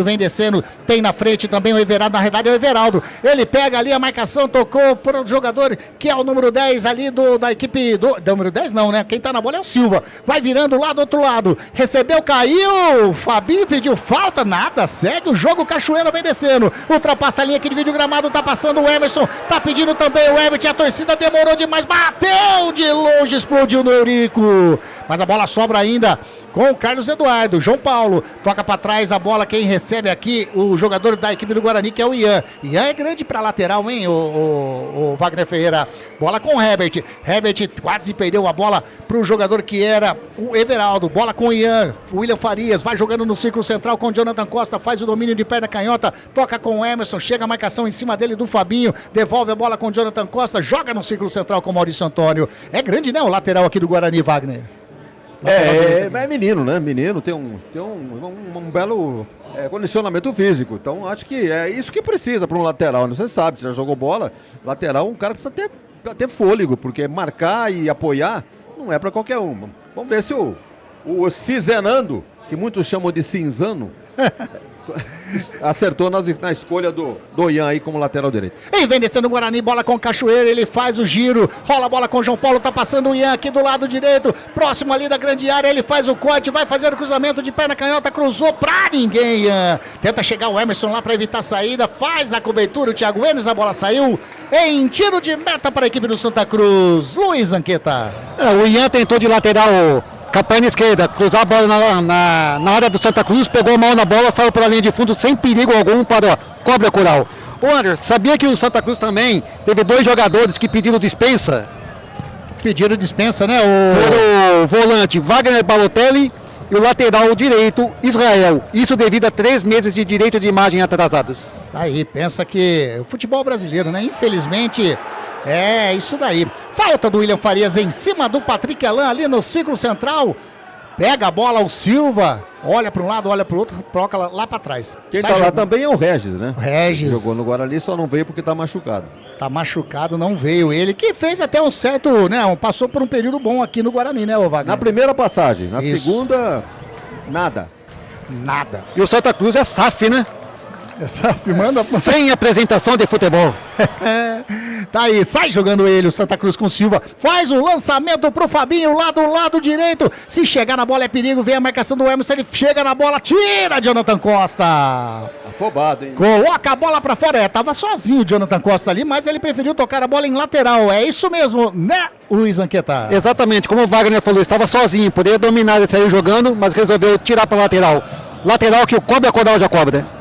Speaker 5: vem descendo, tem na frente também o Everaldo, na verdade é o Everaldo, ele pega ali a marcação, tocou para o jogador que é o número 10 ali da equipe do número 10 não, né, quem tá na bola é o Silva, vai virando lá do outro lado, recebeu, caiu, Fabinho pediu falta, nada, segue o jogo, Cachoeira vem descendo, ultrapassa a linha aqui de vídeo gramado, tá passando o Emerson, tá pedindo também o Everett, a torcida demorou demais, bateu de longe, explodiu no Eurico, mas a bola sobra ainda com o Carlos Eduardo, João Paulo, toca pra trás a bola, quem recebe aqui, o jogador da equipe do Guarani, que é o Ian é grande pra lateral, hein, o Wagner Ferreira, bola com o Herbert quase perdeu a bola pro jogador que era o Everaldo, bola com o Ian, o William Farias, vai jogando no círculo central com o Jonathan Costa, faz o domínio de perna canhota, toca com o Emerson, chega a marcação em cima dele do Fabinho, devolve a bola com o Jonathan Costa, joga no círculo central com o Maurício Antônio, é grande, né, o lateral aqui do Guarani, Wagner?
Speaker 8: É menino, né? Menino tem um belo condicionamento físico. Então acho que é isso que precisa para um lateral. Você sabe, você já jogou bola. Lateral, um cara precisa ter fôlego, porque marcar e apoiar não é para qualquer um. Vamos ver se o O Cizenando, que muitos chamam de Cinzano, acertou na escolha do Ian aí como lateral direito.
Speaker 5: E vem descendo o Guarani, bola com o Cachoeira, ele faz o giro, rola a bola com o João Paulo, tá passando o Ian aqui do lado direito, próximo ali da grande área, ele faz o corte, vai fazer o cruzamento de perna canhota, cruzou pra ninguém, Ian. Tenta chegar o Emerson lá pra evitar a saída, faz a cobertura, o Thiago Enes, a bola saiu em tiro de meta para a equipe do Santa Cruz. Luiz Anqueta.
Speaker 7: O Ian tentou de lateral com a perna esquerda, cruzar a bola na área do Santa Cruz, pegou a mão na bola, saiu pela linha de fundo sem perigo algum para o Cobra Coral. Ô Anderson, sabia que o Santa Cruz também teve 2 jogadores que pediram dispensa?
Speaker 5: Pediram dispensa, né?
Speaker 7: Foram o volante Wagner Balotelli e o lateral direito Israel. Isso devido a 3 meses de direito de imagem atrasados.
Speaker 5: Aí, pensa que o futebol brasileiro, né? Infelizmente... É, isso daí. Falta do William Farias em cima do Patrick Alain ali no círculo central. Pega a bola o Silva. Olha para um lado, olha para o outro, troca lá para trás.
Speaker 8: Quem tá lá também é o Regis, né?
Speaker 5: O Regis.
Speaker 8: Jogou no Guarani, só não veio porque tá machucado.
Speaker 5: Tá machucado, não veio ele. Que fez até um certo, né? Passou por um período bom aqui no Guarani, né, ô Wagner?
Speaker 8: Na primeira passagem. Na
Speaker 5: Isso.
Speaker 8: Segunda, nada.
Speaker 5: Nada.
Speaker 7: E o Santa Cruz é SAF, né?
Speaker 5: Manda...
Speaker 7: Sem apresentação de futebol.
Speaker 5: Tá aí, sai jogando ele, o Santa Cruz com o Silva. Faz o lançamento pro Fabinho lá do lado direito. Se chegar na bola é perigo, vem a marcação do Emerson, ele chega na bola, tira Jonathan Costa.
Speaker 8: Afobado, hein?
Speaker 5: Coloca a bola pra fora. Tava sozinho o Jonathan Costa ali, mas ele preferiu tocar a bola em lateral. É isso mesmo, né, Luiz Anqueta?
Speaker 7: Exatamente, como o Wagner falou, estava sozinho, poderia dominar e sair jogando, mas resolveu tirar pra lateral. Lateral que o Cobra Coral já cobra.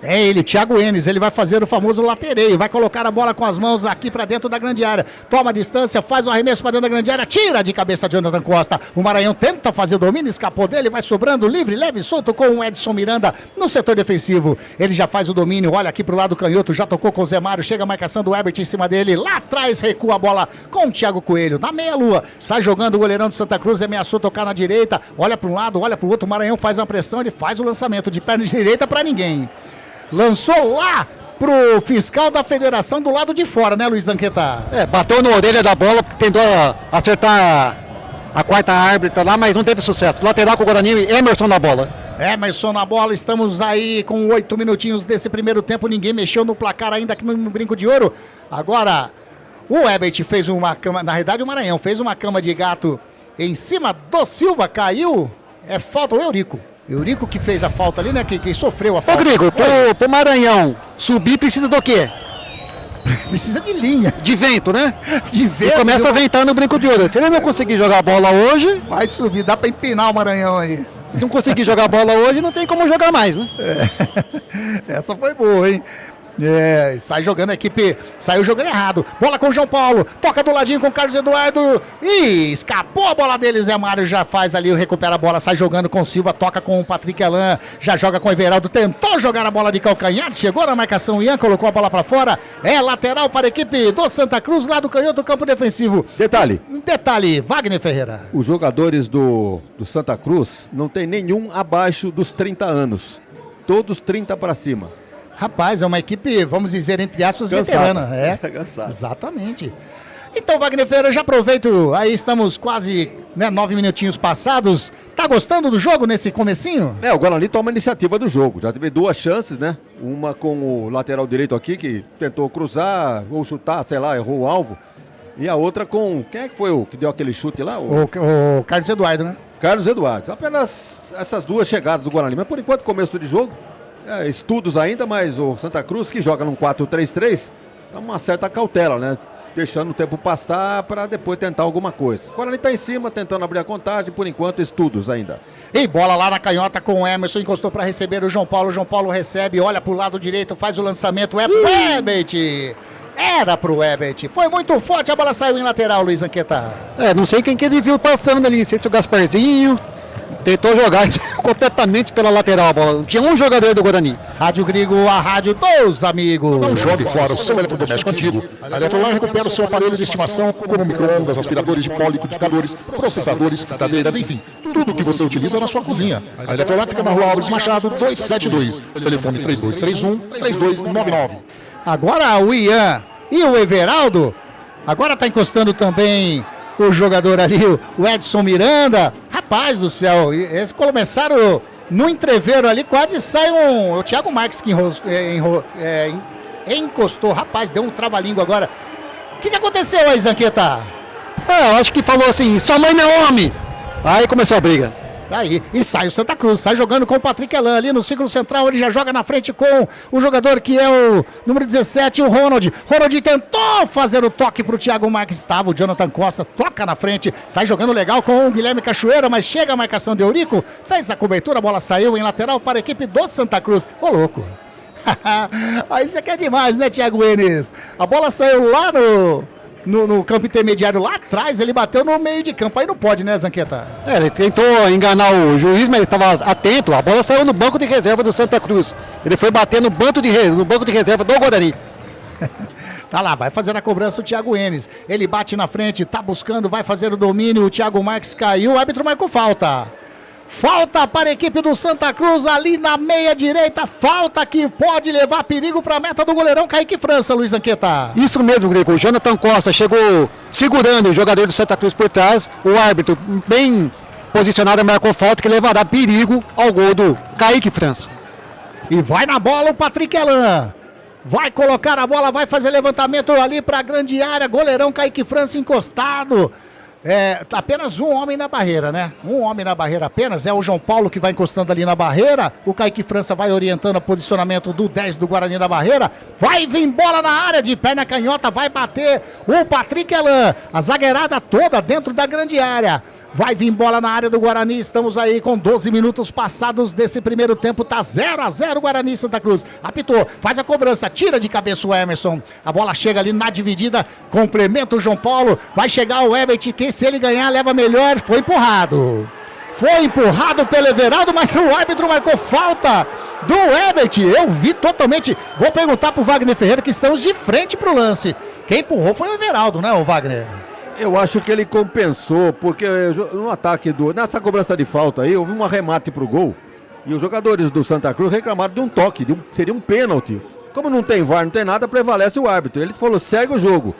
Speaker 5: É ele, o Thiago Enes, ele vai fazer o famoso latereio, vai colocar a bola com as mãos aqui pra dentro da grande área, toma a distância, faz o arremesso pra dentro da grande área, tira de cabeça Jonathan Costa, o Maranhão tenta fazer o domínio, escapou dele, vai sobrando livre, leve e solto com o Edson Miranda no setor defensivo, ele já faz o domínio, olha aqui pro lado canhoto, já tocou com o Zé Mário, chega a marcação do Herbert em cima dele, lá atrás recua a bola com o Thiago Coelho, na meia-lua, sai jogando o goleirão do Santa Cruz, ameaçou tocar na direita, olha pra um lado, olha pro outro, o Maranhão faz uma pressão, ele faz o lançamento de perna direita pra ninguém. Lançou lá pro fiscal da federação do lado de fora, né, Luiz Anqueta?
Speaker 7: Bateu na orelha da bola, tentou acertar a quarta árbitra lá, mas não teve sucesso. Lateral com o Guarani, Emerson na bola.
Speaker 5: Emerson na bola, estamos aí com 8 minutinhos desse primeiro tempo, ninguém mexeu no placar ainda aqui no Brinco de Ouro. Agora, o Herbert fez uma cama, na realidade o Maranhão fez uma cama de gato em cima do Silva, caiu, é falta o Eurico que fez a falta ali, né? Que sofreu a falta.
Speaker 7: Ô, Grigo, pro Maranhão subir precisa do quê?
Speaker 5: Precisa de linha.
Speaker 7: De vento, né?
Speaker 5: De vento.
Speaker 7: E começa a ventar no Brinco de Ouro. Se ele não conseguir jogar a bola hoje...
Speaker 5: Vai subir, dá pra empinar o Maranhão aí.
Speaker 7: Se não conseguir jogar a bola hoje, não tem como jogar mais, né?
Speaker 5: Essa foi boa, hein? Sai jogando a equipe, saiu jogando errado, bola com o João Paulo, toca do ladinho com o Carlos Eduardo, e escapou a bola dele, Zé Mário já faz ali, recupera a bola, sai jogando com o Silva, toca com o Patrick Alain, já joga com o Everaldo, tentou jogar a bola de calcanhar, chegou na marcação, Ian colocou a bola pra fora, é lateral para a equipe do Santa Cruz, lá do canhoto do campo defensivo.
Speaker 8: Detalhe,
Speaker 5: Wagner Ferreira.
Speaker 8: Os jogadores do Santa Cruz não tem nenhum abaixo dos 30 anos, todos 30 para cima.
Speaker 5: Rapaz, é uma equipe, vamos dizer, entre aspas,
Speaker 8: cansada.
Speaker 5: veterana.
Speaker 8: Cansada.
Speaker 5: Exatamente. Então, Wagner Ferreira, já aproveito, aí estamos quase 9 minutinhos passados. Tá gostando do jogo nesse comecinho?
Speaker 8: O Guarani toma a iniciativa do jogo. Já teve 2 chances, né? Uma com o lateral direito aqui, que tentou cruzar ou chutar, sei lá, errou o alvo. E a outra com... Quem é que foi o que deu aquele chute lá?
Speaker 5: O Carlos Eduardo, né?
Speaker 8: Carlos Eduardo. Apenas essas 2 chegadas do Guarani. Mas por enquanto, começo de jogo... estudos ainda, mas o Santa Cruz, que joga num 4-3-3, dá uma certa cautela, né? Deixando o tempo passar para depois tentar alguma coisa. O Guarani tá em cima, tentando abrir a contagem, por enquanto, estudos ainda.
Speaker 5: E bola lá na canhota com o Emerson, encostou para receber o João Paulo recebe, olha pro lado direito, faz o lançamento, é pro Herbert! Era pro Herbert, foi muito forte, a bola saiu em lateral, Luiz Anqueta.
Speaker 7: Não sei quem que ele viu passando ali, não sei se o Gasparzinho... Tentou jogar completamente pela lateral a bola. Não tinha um jogador do Guarani.
Speaker 5: Rádio Grigo, a rádio dos amigos.
Speaker 12: Não jogue fora o seu eletrodoméstico antigo. A Eletrolar recupera o seu aparelho de estimação, como micro-ondas, aspiradores de pó, liquidificadores, processadores, cadeiras, enfim. Tudo o que você utiliza na sua cozinha. A Eletrolar fica na Rua Alves Machado, 272. Telefone 3231-3299.
Speaker 5: Agora o Ian e o Everaldo. Agora tá encostando também o jogador ali, o Edson Miranda. Rapaz do céu, eles começaram no entreveiro ali, quase sai o Thiago Marques que encostou. Rapaz, deu um trava-língua agora. O que aconteceu aí, Zanqueta?
Speaker 7: Eu acho que falou assim, sua mãe não é homem. Aí começou a briga.
Speaker 5: Aí, e sai o Santa Cruz, sai jogando com o Patrick Elan ali no círculo central, ele já joga na frente com o jogador que é o número 17, o Ronald. Ronald tentou fazer o toque pro Thiago Marques, estava o Jonathan Costa, toca na frente, sai jogando legal com o Guilherme Cachoeira, mas chega a marcação de Eurico, fez a cobertura, a bola saiu em lateral para a equipe do Santa Cruz. Ô louco! Aí você quer demais, né, Thiago Enes? A bola saiu lá no campo intermediário, lá atrás, ele bateu no meio de campo. Aí não pode, né, Zanqueta?
Speaker 7: Ele tentou enganar o juiz, mas ele estava atento. A bola saiu no banco de reserva do Santa Cruz. Ele foi bater no banco de reserva do Guarani.
Speaker 5: Tá lá, vai fazer a cobrança o Thiago Enes. Ele bate na frente, tá buscando, vai fazer o domínio. O Thiago Marques caiu, o árbitro marcou falta. Falta para a equipe do Santa Cruz ali na meia direita. Falta que pode levar perigo para a meta do goleirão Kaique França, Luiz Zanqueta.
Speaker 7: Isso mesmo, Greco. O Jonathan Costa chegou segurando o jogador do Santa Cruz por trás. O árbitro, bem posicionado, marcou falta que levará perigo ao gol do Kaique França.
Speaker 5: E vai na bola o Patrick Elan. Vai colocar a bola, vai fazer levantamento ali para a grande área. Goleirão Kaique França encostado. Apenas um homem na barreira, né? Um homem na barreira apenas, é o João Paulo que vai encostando ali na barreira, o Kaique França vai orientando o posicionamento do 10 do Guarani na barreira, vai vir bola na área de perna canhota, vai bater o Patrick Elan, a zagueirada toda dentro da grande área. Vai vir bola na área do Guarani, estamos aí com 12 minutos passados desse primeiro tempo, tá 0-0 Guarani Santa Cruz. Apitou, faz a cobrança, tira de cabeça o Emerson. A bola chega ali na dividida, complementa o João Paulo, vai chegar o Ebert, que se ele ganhar leva melhor, foi empurrado. Foi empurrado pelo Everaldo, mas o árbitro marcou falta do Ebert. Eu vi totalmente, vou perguntar pro Wagner Ferreira, que estamos de frente pro lance. Quem empurrou foi o Everaldo, né, o Wagner?
Speaker 8: Eu acho que ele compensou, porque no ataque nessa cobrança de falta aí, houve um arremate pro gol, e os jogadores do Santa Cruz reclamaram de um toque, seria um pênalti. Como não tem VAR, não tem nada, prevalece o árbitro. Ele falou, segue o jogo.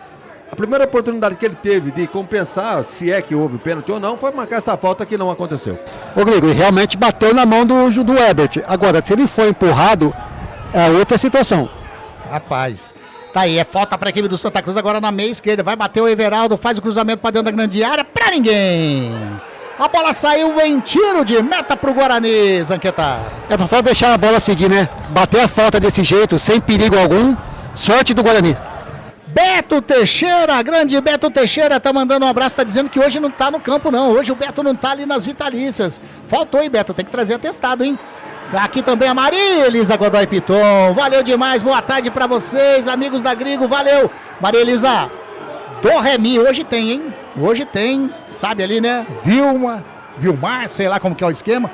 Speaker 8: A primeira oportunidade que ele teve de compensar, se é que houve pênalti ou não, foi marcar essa falta que não aconteceu.
Speaker 7: Ô Grego, ele realmente bateu na mão do Ebert. Agora, se ele for empurrado, é outra situação.
Speaker 5: Rapaz... Tá aí, é falta para a equipe do Santa Cruz agora na meia esquerda. Vai bater o Everaldo, faz o cruzamento para dentro da grande área, para ninguém. A bola saiu em tiro de meta pro Guarani, Zanqueta.
Speaker 7: É só deixar a bola seguir, né? Bater a falta desse jeito, sem perigo algum. Sorte do Guarani.
Speaker 5: Beto Teixeira, grande Beto Teixeira, tá mandando um abraço, tá dizendo que hoje não tá no campo não. Hoje o Beto não tá ali nas vitalícias. Faltou, hein, Beto? Tem que trazer atestado, hein? Aqui também a Maria Elisa Godoy Piton. Valeu demais, boa tarde pra vocês, amigos da Grigo, valeu. Maria Elisa, do Remi, hoje tem, hein? Hoje tem, sabe ali, né? Vilmar, sei lá como que é o esquema.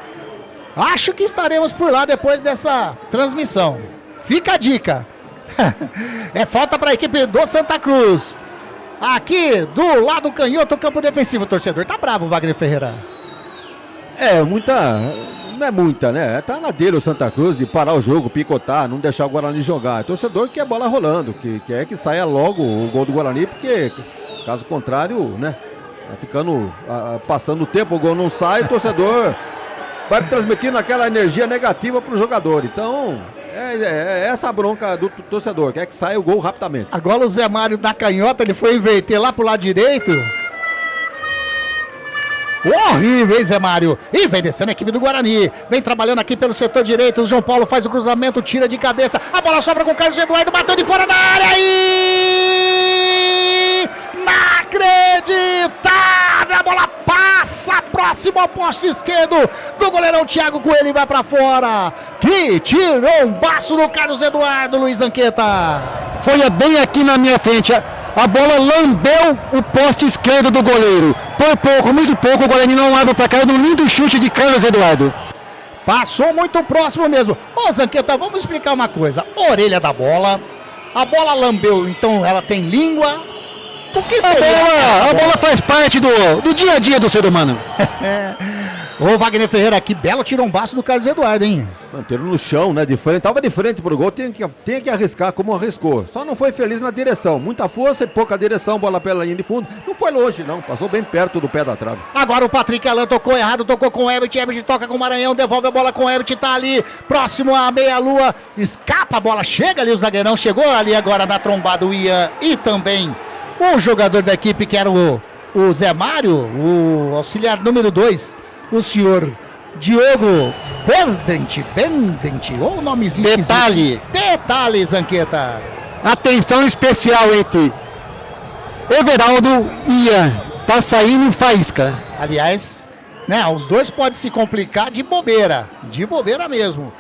Speaker 5: Acho que estaremos por lá depois dessa transmissão. Fica a dica. É falta pra equipe do Santa Cruz. Aqui, do lado canhoto, campo defensivo. O torcedor tá bravo, Wagner Ferreira.
Speaker 8: Não é muita, né? Tá na dele o Santa Cruz de parar o jogo, picotar, não deixar o Guarani jogar. O torcedor quer a bola rolando, que quer que saia logo o gol do Guarani, porque caso contrário, né? Passando o tempo, o gol não sai, o torcedor vai transmitindo aquela energia negativa pro jogador. Então, é essa bronca do torcedor, quer que saia o gol rapidamente.
Speaker 5: Agora o Zé Mário da canhota, ele foi inverter lá pro lado direito. Horrível, hein, Zé Mário? E vem descendo a equipe do Guarani. Vem trabalhando aqui pelo setor direito. O João Paulo faz o cruzamento, tira de cabeça. A bola sobra com o Carlos Eduardo, bateu de fora da área e... inacreditável! A bola passa próximo ao poste esquerdo do goleirão Thiago Coelho e vai pra fora. Que tirou um baço do Carlos Eduardo, Luiz Zanqueta.
Speaker 7: Foi bem aqui na minha frente. A bola lambeu o poste esquerdo do goleiro. Por pouco, muito pouco, o Guarani não abre pra cá no lindo chute de Carlos Eduardo.
Speaker 5: Passou muito próximo mesmo. Ô Zanqueta, vamos explicar uma coisa. Orelha da bola. A bola lambeu, então ela tem língua. O que seria?
Speaker 7: A bola faz parte do dia a dia do ser humano.
Speaker 5: Ô, Wagner Ferreira, que belo tirombaço do Carlos Eduardo, hein?
Speaker 8: Manteram no chão, né? De frente, tava de frente pro gol, tem que arriscar como arriscou. Só não foi feliz na direção. Muita força e pouca direção, bola pela linha de fundo. Não foi longe, não. Passou bem perto do pé da trave.
Speaker 5: Agora o Patrick Alain tocou errado, tocou com o Herbert. Herbert toca com o Maranhão, devolve a bola com o Herbert, tá ali, próximo à meia-lua. Escapa a bola, chega ali o zagueirão, chegou ali agora na trombada o Ian e também o jogador da equipe que era o Zé Mário, o auxiliar número 2. O senhor Diogo Bendente, ou o nomezinho Detalhe, Zanqueta.
Speaker 7: Atenção especial entre Everaldo e Ian. Tá saindo faísca.
Speaker 5: Aliás, né, os dois podem se complicar de bobeira mesmo.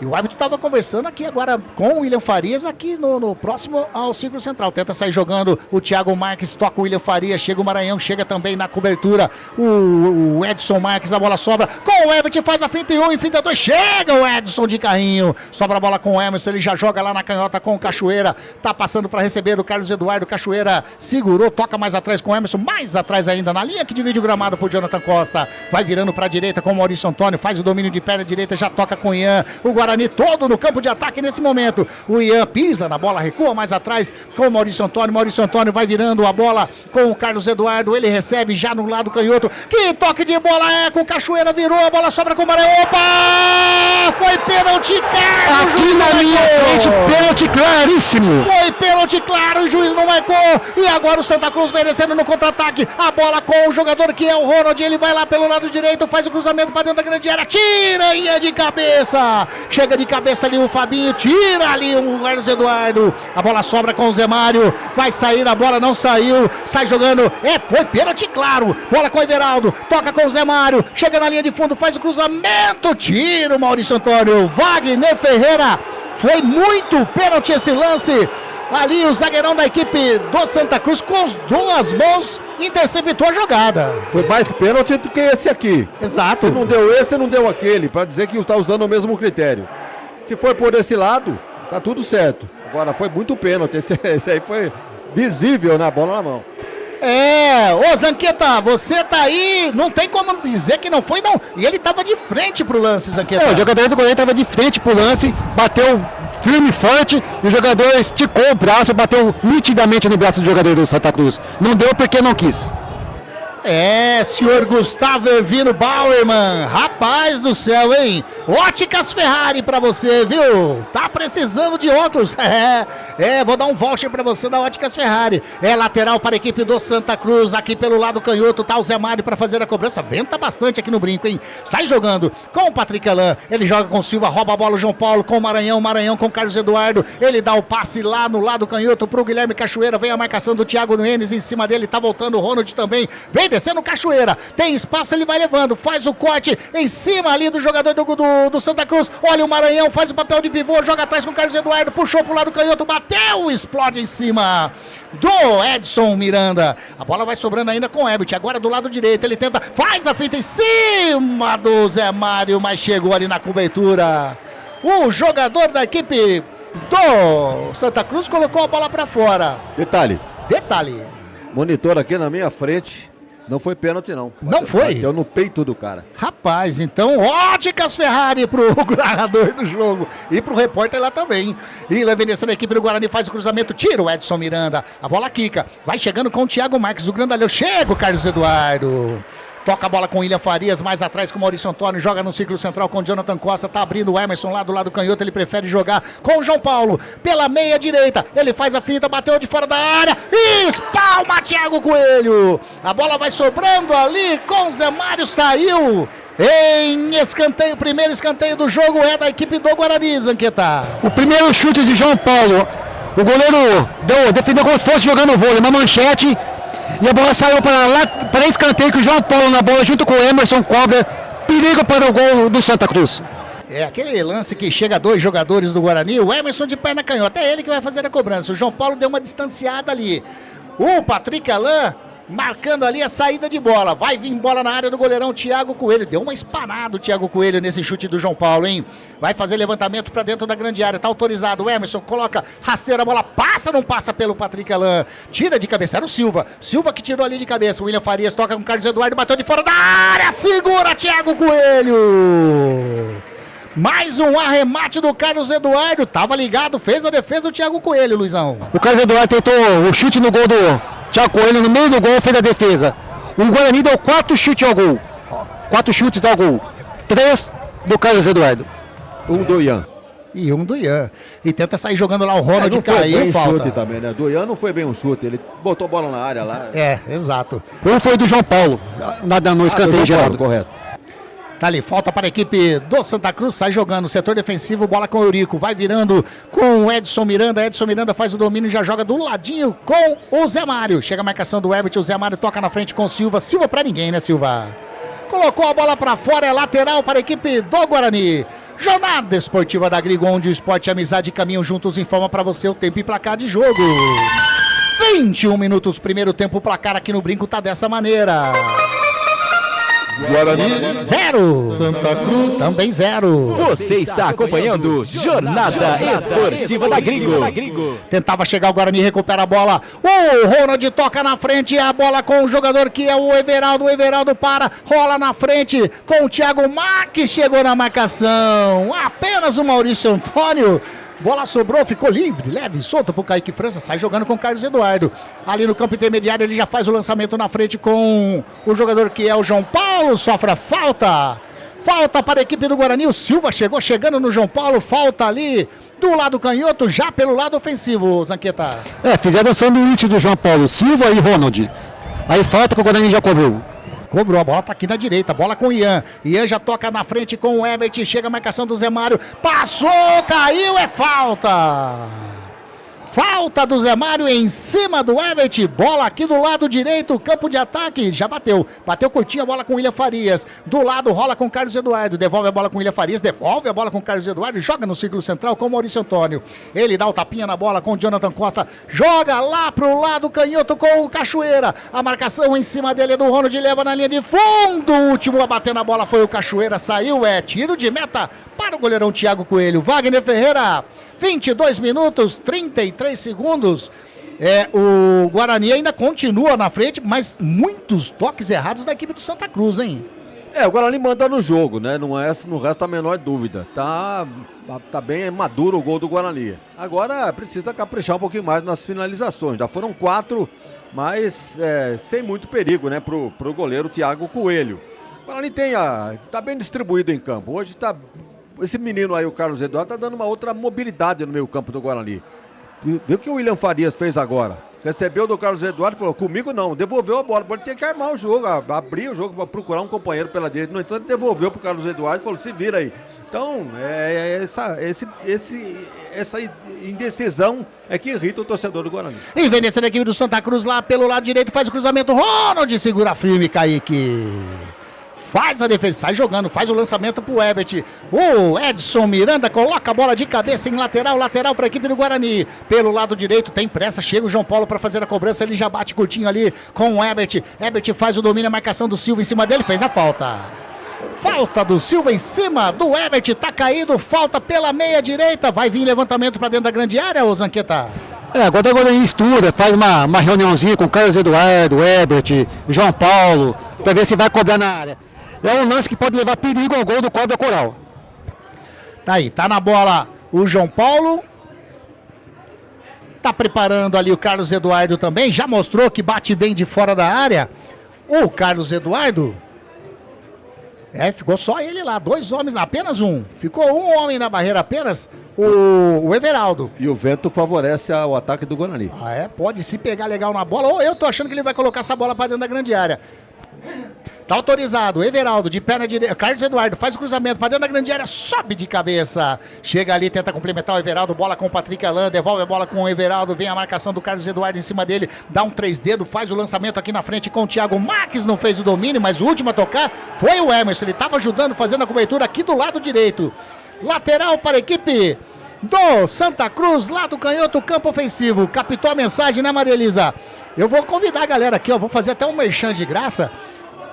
Speaker 5: E o árbitro estava conversando aqui agora com o William Farias, aqui no próximo ao círculo central. Tenta sair jogando o Thiago Marques, toca o William Farias, chega o Maranhão, chega também na cobertura o Edson Marques, a bola sobra com o Herbert, faz a finta em 1, em finta 2, chega o Edson de carrinho, sobra a bola com o Emerson, ele já joga lá na canhota com o Cachoeira, tá passando para receber do Carlos Eduardo, Cachoeira segurou, toca mais atrás com o Emerson, mais atrás ainda na linha que divide o gramado pro Jonathan Costa, vai virando para a direita com o Maurício Antônio, faz o domínio de perna direita, já toca com o Ian, o Guarani todo no campo de ataque nesse momento. O Ian pisa na bola, recua mais atrás com o Maurício Antônio. Maurício Antônio vai virando a bola com o Carlos Eduardo. Ele recebe já no lado canhoto. Que toque de bola com o Cachoeira, virou, a bola sobra com o Maranhão. Opa! Foi pênalti, claro!
Speaker 7: Aqui na minha frente, pênalti claríssimo.
Speaker 5: Foi pênalti, claro, o juiz não marcou. E agora o Santa Cruz vai descendo no contra-ataque. A bola com o jogador que é o Ronald. Ele vai lá pelo lado direito, faz o cruzamento para dentro da grande área. Tira Ian de cabeça. Chega de cabeça ali o Fabinho, tira ali o Carlos Eduardo, a bola sobra com o Zé Mário, vai sair, a bola não saiu, sai jogando, foi pênalti claro, bola com o Everaldo, toca com o Zé Mário, chega na linha de fundo, faz o cruzamento, tira o Maurício Antônio, Wagner Ferreira, foi muito pênalti esse lance, ali o zagueirão da equipe do Santa Cruz com as duas mãos interceptou a jogada.
Speaker 8: Foi mais pênalti do que esse aqui.
Speaker 5: Exato.
Speaker 8: Se não deu esse, não deu aquele, para dizer que está usando o mesmo critério. Se for por esse lado, tá tudo certo. Agora foi muito pênalti, esse aí foi visível na bola na mão.
Speaker 5: Ô Zanqueta, você tá aí, não tem como dizer que não foi não. E ele tava de frente pro lance, Zanqueta.
Speaker 7: O jogador do Goiás tava de frente pro lance, bateu firme e forte, e o jogador esticou o braço, bateu nitidamente no braço do jogador do Santa Cruz. Não deu porque não quis.
Speaker 5: Senhor Gustavo Ervino Bauerman, rapaz do céu, hein? Óticas Ferrari pra você, viu? Tá precisando de óculos? Vou dar um voucher pra você da Óticas Ferrari. Lateral para a equipe do Santa Cruz, aqui pelo lado canhoto, tá o Zé Mário pra fazer a cobrança, venta bastante aqui no brinco, hein? Sai jogando com o Patrick Alain, ele joga com o Silva, rouba a bola o João Paulo com o Maranhão com o Carlos Eduardo, ele dá o passe lá no lado canhoto pro Guilherme Cachoeira, vem a marcação do Thiago Nunes em cima dele, tá voltando o Ronald também, vem descendo Cachoeira, tem espaço, ele vai levando, faz o corte em cima ali do jogador do Santa Cruz, olha o Maranhão, faz o papel de pivô, joga atrás com o Carlos Eduardo, puxou pro lado canhoto, bateu, explode em cima do Edson Miranda, a bola vai sobrando ainda com o Herbert, agora do lado direito, ele tenta, faz a fita em cima do Zé Mário, mas chegou ali na cobertura, o jogador da equipe do Santa Cruz colocou a bola pra fora.
Speaker 8: Detalhe, monitor aqui na minha frente, não foi pênalti, não.
Speaker 5: Não foi?
Speaker 8: Bateu no peito do cara.
Speaker 5: Rapaz, então Óticas Ferrari pro narrador do jogo e pro repórter lá também. E lá vem descendo a equipe do Guarani, faz o cruzamento, tira o Edson Miranda. A bola quica, vai chegando com o Thiago Marques, o grandalhão. Chega o Carlos Eduardo. Toca a bola com o William Farias, mais atrás com o Maurício Antônio, joga no círculo central com o Jonathan Costa, tá abrindo o Emerson lá do lado canhoto, ele prefere jogar com o João Paulo, pela meia direita, ele faz a finta, bateu de fora da área, espalma Thiago Coelho, a bola vai sobrando ali com o Zé Mário, saiu em escanteio, primeiro escanteio do jogo é da equipe do Guarani, Zanqueta.
Speaker 7: O primeiro chute de João Paulo, o goleiro defendeu como se fosse jogando vôlei, uma manchete, e a bola saiu para escanteio, que o João Paulo na bola junto com o Emerson cobra, perigo para o gol do Santa Cruz.
Speaker 5: Aquele lance que chega dois jogadores do Guarani, o Emerson de perna canhota, é ele que vai fazer a cobrança, o João Paulo deu uma distanciada ali, o Patrick Alain marcando ali a saída de bola. Vai vir bola na área do goleirão Thiago Coelho. Deu uma espanada o Thiago Coelho nesse chute do João Paulo, hein? Vai fazer levantamento para dentro da grande área. Tá autorizado. O Emerson coloca rasteira, a bola passa, não passa pelo Patrick Alain. Tira de cabeça. Era o Silva. Silva que tirou ali de cabeça. O William Farias toca com o Carlos Eduardo. Bateu de fora da área. Segura Thiago Coelho. Mais um arremate do Carlos Eduardo. Tava ligado, fez a defesa do Thiago Coelho, Luizão.
Speaker 7: O Carlos Eduardo tentou o chute no gol do Thiago Coelho, no meio do gol, fez a defesa. O Guarani deu 4 chutes ao gol. 4 chutes ao gol. 3 do Carlos Eduardo.
Speaker 8: 1 do Ian.
Speaker 5: E 1 do Ian. E tenta sair jogando lá o Ronald
Speaker 8: não
Speaker 5: caiu.
Speaker 8: Foi bem
Speaker 5: falta.
Speaker 8: chute também, né? Do Ian não foi bem um chute. Ele botou bola na área lá.
Speaker 5: É, exato.
Speaker 7: Um foi do João Paulo, no escanteio gerado.
Speaker 8: Correto.
Speaker 5: Tá ali, falta para a equipe do Santa Cruz, sai jogando, setor defensivo, bola com o Eurico, vai virando com o Edson Miranda faz o domínio e já joga do ladinho com o Zé Mário, chega a marcação do Everton, o Zé Mário toca na frente com o Silva para ninguém, né, Silva? Colocou a bola para fora, é lateral para a equipe do Guarani. Jornada Esportiva da Grigo, onde o esporte e a amizade caminham juntos, informa para você o tempo e placar de jogo. 21 minutos, primeiro tempo, o placar aqui no Brinco tá dessa maneira.
Speaker 12: Guarani
Speaker 5: 0,
Speaker 12: Santa Cruz
Speaker 5: também 0.
Speaker 1: Você está acompanhando Jornada Esportiva da Gringo.
Speaker 5: Tentava chegar o Guarani, recupera a bola. O Ronald toca na frente, a bola com o jogador que é o Everaldo. O Everaldo para, rola na frente com o Thiago Marques, chegou na marcação. Apenas o Maurício Antônio. Bola sobrou, ficou livre, leve, solto pro Kaique França, sai jogando com o Carlos Eduardo. Ali no campo intermediário ele já faz o lançamento na frente com o jogador que é o João Paulo, sofre a falta. Falta para a equipe do Guarani, o Silva chegando no João Paulo, falta ali do lado canhoto, já pelo lado ofensivo, Zanqueta.
Speaker 7: Fizeram o sanduíche do João Paulo, Silva e Ronald. Aí falta que o Guarani já cobrou.
Speaker 5: Cobrou, a bola tá aqui na direita, bola com o Ian. Ian já toca na frente com o Everton, chega a marcação do Zé Mário. Passou, caiu, é falta. Falta do Zé Mário em cima do Everton. Bola aqui do lado direito, campo de ataque. Já bateu. Bateu curtinho a bola com o William Farias. Do lado rola com o Carlos Eduardo. Devolve a bola com o William Farias. Devolve a bola com o Carlos Eduardo. Joga no círculo central com o Maurício Antônio. Ele dá o tapinha na bola com o Jonathan Costa. Joga lá pro lado canhoto com o Cachoeira. A marcação em cima dele é do Ronald. Leva na linha de fundo. O último a bater na bola foi o Cachoeira. Saiu, tiro de meta para o goleirão Thiago Coelho. Wagner Ferreira. 22 minutos, 33 segundos. O Guarani ainda continua na frente, mas muitos toques errados da equipe do Santa Cruz, hein?
Speaker 8: O Guarani manda no jogo, né? Não resta a menor dúvida. Tá bem maduro o gol do Guarani. Agora precisa caprichar um pouquinho mais nas finalizações. Já foram 4, mas sem muito perigo, né? Pro goleiro Thiago Coelho. O Guarani tá bem distribuído em campo. Hoje tá... Esse menino aí, o Carlos Eduardo, tá dando uma outra mobilidade no meio campo do Guarani. Viu o que o William Farias fez agora? Recebeu do Carlos Eduardo e falou, comigo não, devolveu a bola. Ele tem que armar o jogo, abrir o jogo para procurar um companheiro pela direita. No entanto, devolveu pro Carlos Eduardo e falou, se vira aí. Então, essa indecisão é que irrita o torcedor do Guarani.
Speaker 5: E vem descendo a equipe do Santa Cruz lá pelo lado direito, faz o cruzamento. Ronald segura firme, Kaique. Faz a defesa, sai jogando, faz o lançamento pro Everton. O Edson Miranda coloca a bola de cabeça em lateral para a equipe do Guarani. Pelo lado direito, tem pressa, chega o João Paulo para fazer a cobrança, ele já bate curtinho ali com o Everton. Everton faz o domínio, a marcação do Silva em cima dele, fez a falta. Falta do Silva em cima do Everton, tá caído, falta pela meia direita. Vai vir levantamento para dentro da grande área, ô Zanqueta?
Speaker 7: Agora o Guarani estuda, faz uma reuniãozinha com o Carlos Eduardo, Everton, João Paulo, para ver se vai cobrar na área. É um lance que pode levar perigo ao gol do Cobra Coral.
Speaker 5: Tá aí, tá na bola o João Paulo. Tá preparando ali o Carlos Eduardo também. Já mostrou que bate bem de fora da área. O Carlos Eduardo. Ficou só ele lá. 2 homens, apenas um. Ficou um homem na barreira apenas. O Everaldo.
Speaker 8: E o vento favorece o ataque do Guarani.
Speaker 5: Pode se pegar legal na bola. Ou eu tô achando que ele vai colocar essa bola para dentro da grande área. Tá autorizado, Everaldo de perna direita, Carlos Eduardo faz o cruzamento para dentro da grande área, sobe de cabeça, chega ali, tenta complementar o Everaldo, bola com o Patrick Alain, devolve a bola com o Everaldo, vem a marcação do Carlos Eduardo em cima dele, dá um 3 dedos, faz o lançamento aqui na frente com o Thiago Marques, não fez o domínio, mas o último a tocar foi o Emerson, ele estava ajudando, fazendo a cobertura aqui do lado direito. Lateral para a equipe do Santa Cruz, lado canhoto, campo ofensivo. Captou a mensagem, né, Maria Elisa? Eu vou convidar a galera aqui, ó, vou fazer até um merchan de graça.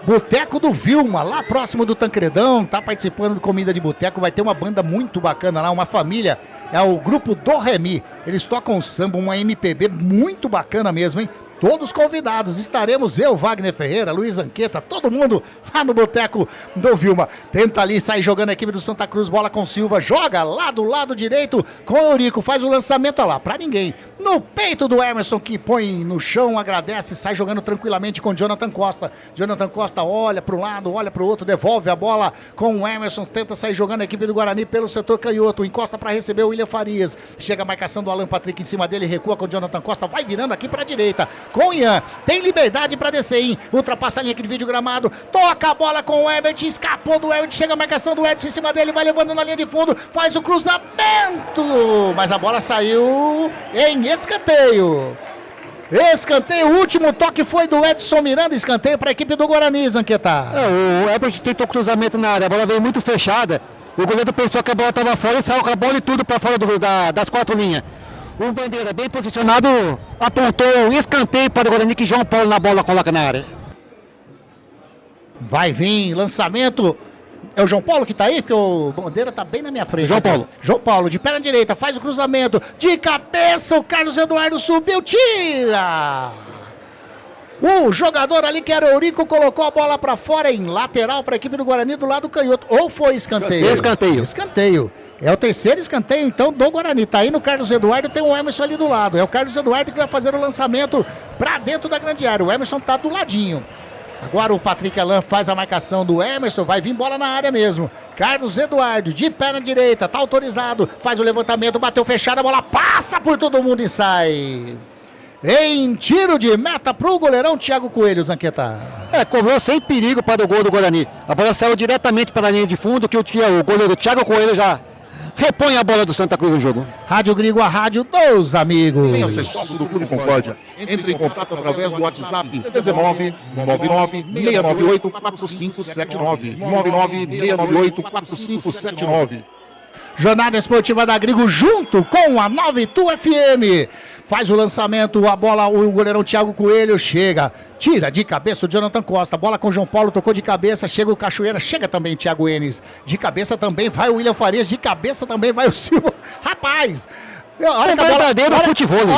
Speaker 5: Boteco do Vilma, lá próximo do Tancredão, tá participando do Comida de Boteco, vai ter uma banda muito bacana lá, uma família, é o grupo Do Remi, eles tocam samba, uma MPB muito bacana mesmo, hein? Todos convidados, estaremos eu, Wagner Ferreira, Luiz Anqueta, todo mundo lá no Boteco do Vilma. Tenta ali, sai jogando a equipe do Santa Cruz, bola com Silva, joga lá do lado direito com o Eurico, faz o lançamento, olha lá, pra ninguém. No peito do Emerson, que põe no chão, agradece, sai jogando tranquilamente com Jonathan Costa. Jonathan Costa olha para um lado, olha para o outro, devolve a bola com o Emerson, tenta sair jogando a equipe do Guarani pelo setor canhoto, encosta para receber o William Farias. Chega a marcação do Alan Patrick em cima dele, recua com o Jonathan Costa, vai virando aqui para a direita com o Ian. Tem liberdade para descer, hein? Ultrapassa a linha aqui de vídeo gramado, toca a bola com o Herbert, escapou do Herbert, chega a marcação do Edson em cima dele, vai levando na linha de fundo, faz o cruzamento, mas a bola saiu em escanteio. Escanteio, o último toque foi do Edson Miranda, escanteio para a equipe do Guarani, Zanqueta.
Speaker 7: O Herbert tentou cruzamento na área, a bola veio muito fechada. O goleiro pensou que a bola estava fora e saiu com a bola e tudo para fora das 4 linhas. O Bandeira, bem posicionado, apontou um escanteio para o Guarani, que João Paulo na bola coloca na área.
Speaker 5: Vai vir, lançamento. É o João Paulo que tá aí? Porque o Bandeira tá bem na minha frente.
Speaker 7: João Paulo.
Speaker 5: João Paulo, de perna direita, faz o cruzamento. De cabeça, o Carlos Eduardo subiu, tira! O jogador ali, que era o Eurico, colocou a bola pra fora em lateral para a equipe do Guarani do lado canhoto. Ou foi escanteio?
Speaker 7: Escanteio.
Speaker 5: Escanteio. É o terceiro escanteio, então, do Guarani. Tá aí no Carlos Eduardo, tem o Emerson ali do lado. É o Carlos Eduardo que vai fazer o lançamento pra dentro da grande área. O Emerson tá do ladinho. Agora o Patrick Alain faz a marcação do Emerson, vai vir bola na área mesmo. Carlos Eduardo, de perna direita, tá autorizado, faz o levantamento, bateu fechado, a bola passa por todo mundo e sai. Em tiro de meta pro goleirão Thiago Coelho, Zanqueta.
Speaker 7: Cobrou sem perigo para o gol do Guarani. A bola saiu diretamente para a linha de fundo, que o goleiro Thiago Coelho já repõe a bola do Santa Cruz no jogo.
Speaker 5: Rádio Grigo, a rádio dos amigos.
Speaker 12: Venha ser sócio do Clube Concórdia. Entre em contato através do WhatsApp 19 99 698 4579. 99 698 4579.
Speaker 5: Jornada Esportiva da Grigo junto com a 92 FM. Faz o lançamento, a bola, o goleirão Thiago Coelho chega, tira de cabeça o Jonathan Costa, bola com o João Paulo, tocou de cabeça, chega o Cachoeira, chega também o Thiago Enes, de cabeça também vai o William Farias, de cabeça também vai o Silva. Rapaz, a hora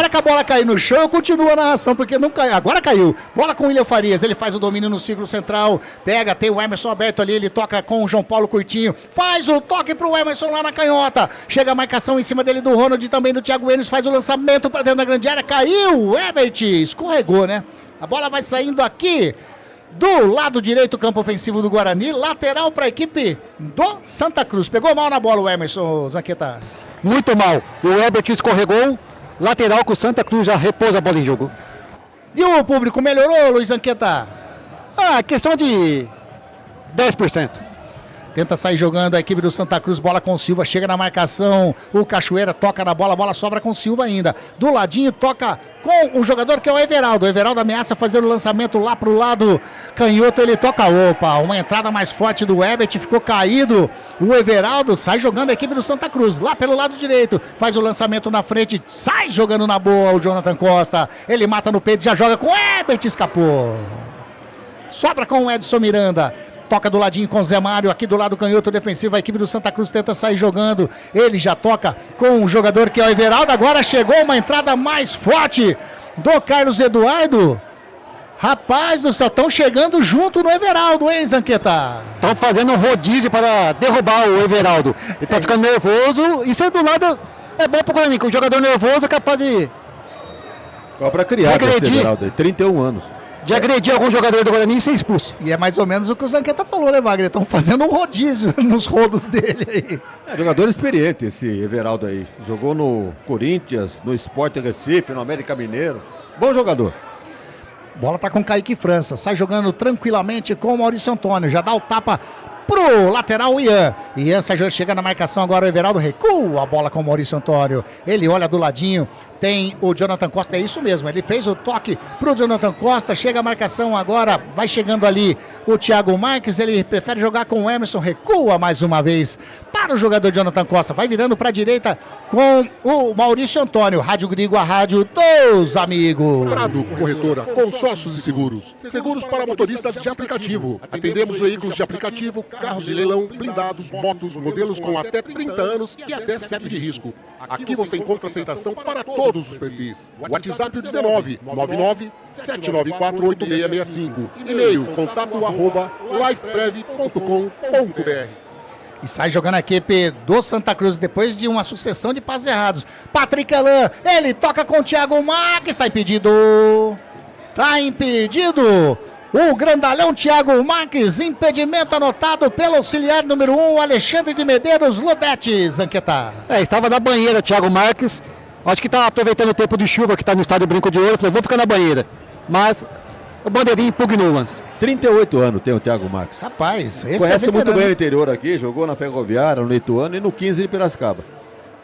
Speaker 5: que a bola cair no chão, eu continuo a narração, porque não caiu. Agora caiu. Bola com o William Farias, ele faz o domínio no círculo central, pega, tem o Emerson aberto ali, ele toca com o João Paulo Curtinho, faz o toque pro Emerson lá na canhota, chega a marcação em cima dele do Ronald, também do Thiago Enes, faz o lançamento para dentro da grande área, caiu, o Herbert escorregou, né? A bola vai saindo aqui do lado direito, campo ofensivo do Guarani, lateral para a equipe do Santa Cruz. Pegou mal na bola o Emerson, Zanqueta.
Speaker 7: Muito mal. O Herbert escorregou, lateral que o Santa Cruz já repôs a bola em jogo.
Speaker 5: E o público melhorou, Luiz Anqueta?
Speaker 7: Questão de 10%.
Speaker 5: Tenta sair jogando a equipe do Santa Cruz, bola com o Silva, chega na marcação, o Cachoeira toca na bola, a bola sobra com o Silva ainda. Do ladinho toca com o jogador que é o Everaldo. O Everaldo ameaça fazer o lançamento lá pro lado canhoto, ele toca, uma entrada mais forte do Herbert, ficou caído. O Everaldo sai jogando a equipe do Santa Cruz, lá pelo lado direito, faz o lançamento na frente, sai jogando na boa o Jonathan Costa. Ele mata no peito, já joga com o Herbert, escapou. Sobra com o Edson Miranda. Toca do ladinho com o Zé Mário, aqui do lado canhoto defensivo, a equipe do Santa Cruz tenta sair jogando, ele já toca com o jogador que é o Everaldo, agora chegou uma entrada mais forte do Carlos Eduardo. Rapaz do céu, estão chegando junto no Everaldo, hein, Zanqueta?
Speaker 7: Estão fazendo um rodízio para derrubar o Everaldo, ele tá ficando nervoso, e ser do lado é bom pro Guarani, que o jogador nervoso é capaz de...
Speaker 8: Cobra criada esse Everaldo, 31 anos.
Speaker 7: De agredir algum jogador do Guarani e ser expulso.
Speaker 5: E é mais ou menos o que o Zanqueta falou, né, Wagner? Estão fazendo um rodízio nos rodos dele aí.
Speaker 8: Jogador experiente esse Everaldo aí. Jogou no Corinthians, no Sport Recife, no América Mineiro. Bom jogador.
Speaker 5: Bola tá com o Kaique França. Sai jogando tranquilamente com o Maurício Antônio. Já dá o tapa pro lateral Ian. Ian chega na marcação agora, o Everaldo recua a bola com o Maurício Antônio. Ele olha do ladinho, tem o Jonathan Costa, é isso mesmo, ele fez o toque pro Jonathan Costa, chega a marcação agora, vai chegando ali o Thiago Marques, ele prefere jogar com o Emerson, recua mais uma vez para o jogador Jonathan Costa, vai virando para a direita com o Maurício Antônio, Rádio Grigo, a rádio dos amigos.
Speaker 12: Prado Corretora, consórcios e seguros. Seguros para motoristas de aplicativo. Atendemos veículos de aplicativo, carros de leilão, blindados, motos, modelos com até 30 anos e até CEP de risco. Aqui você encontra aceitação para todos os perfis. WhatsApp 19 99 794 8665. E-mail contato@lifeprev.com.br.
Speaker 5: E sai jogando a equipe do Santa Cruz depois de uma sucessão de passes errados. Patrick Elan, ele toca com o Thiago Marques, está impedido. Está impedido. O grandalhão Thiago Marques, impedimento anotado pelo auxiliar número 1, Alexandre de Medeiros Ludete, Zanqueta.
Speaker 7: Estava na banheira Thiago Marques, acho que está aproveitando o tempo de chuva que está no estádio Brinco de Ouro, falei, vou ficar na banheira. Mas o bandeirinho impugnou o lance.
Speaker 8: 38 anos tem o Thiago Marques.
Speaker 5: Rapaz, esse
Speaker 8: conhece
Speaker 5: é
Speaker 8: muito bem o interior aqui, jogou na Ferroviária, no Ituano e no 15 de Piracicaba.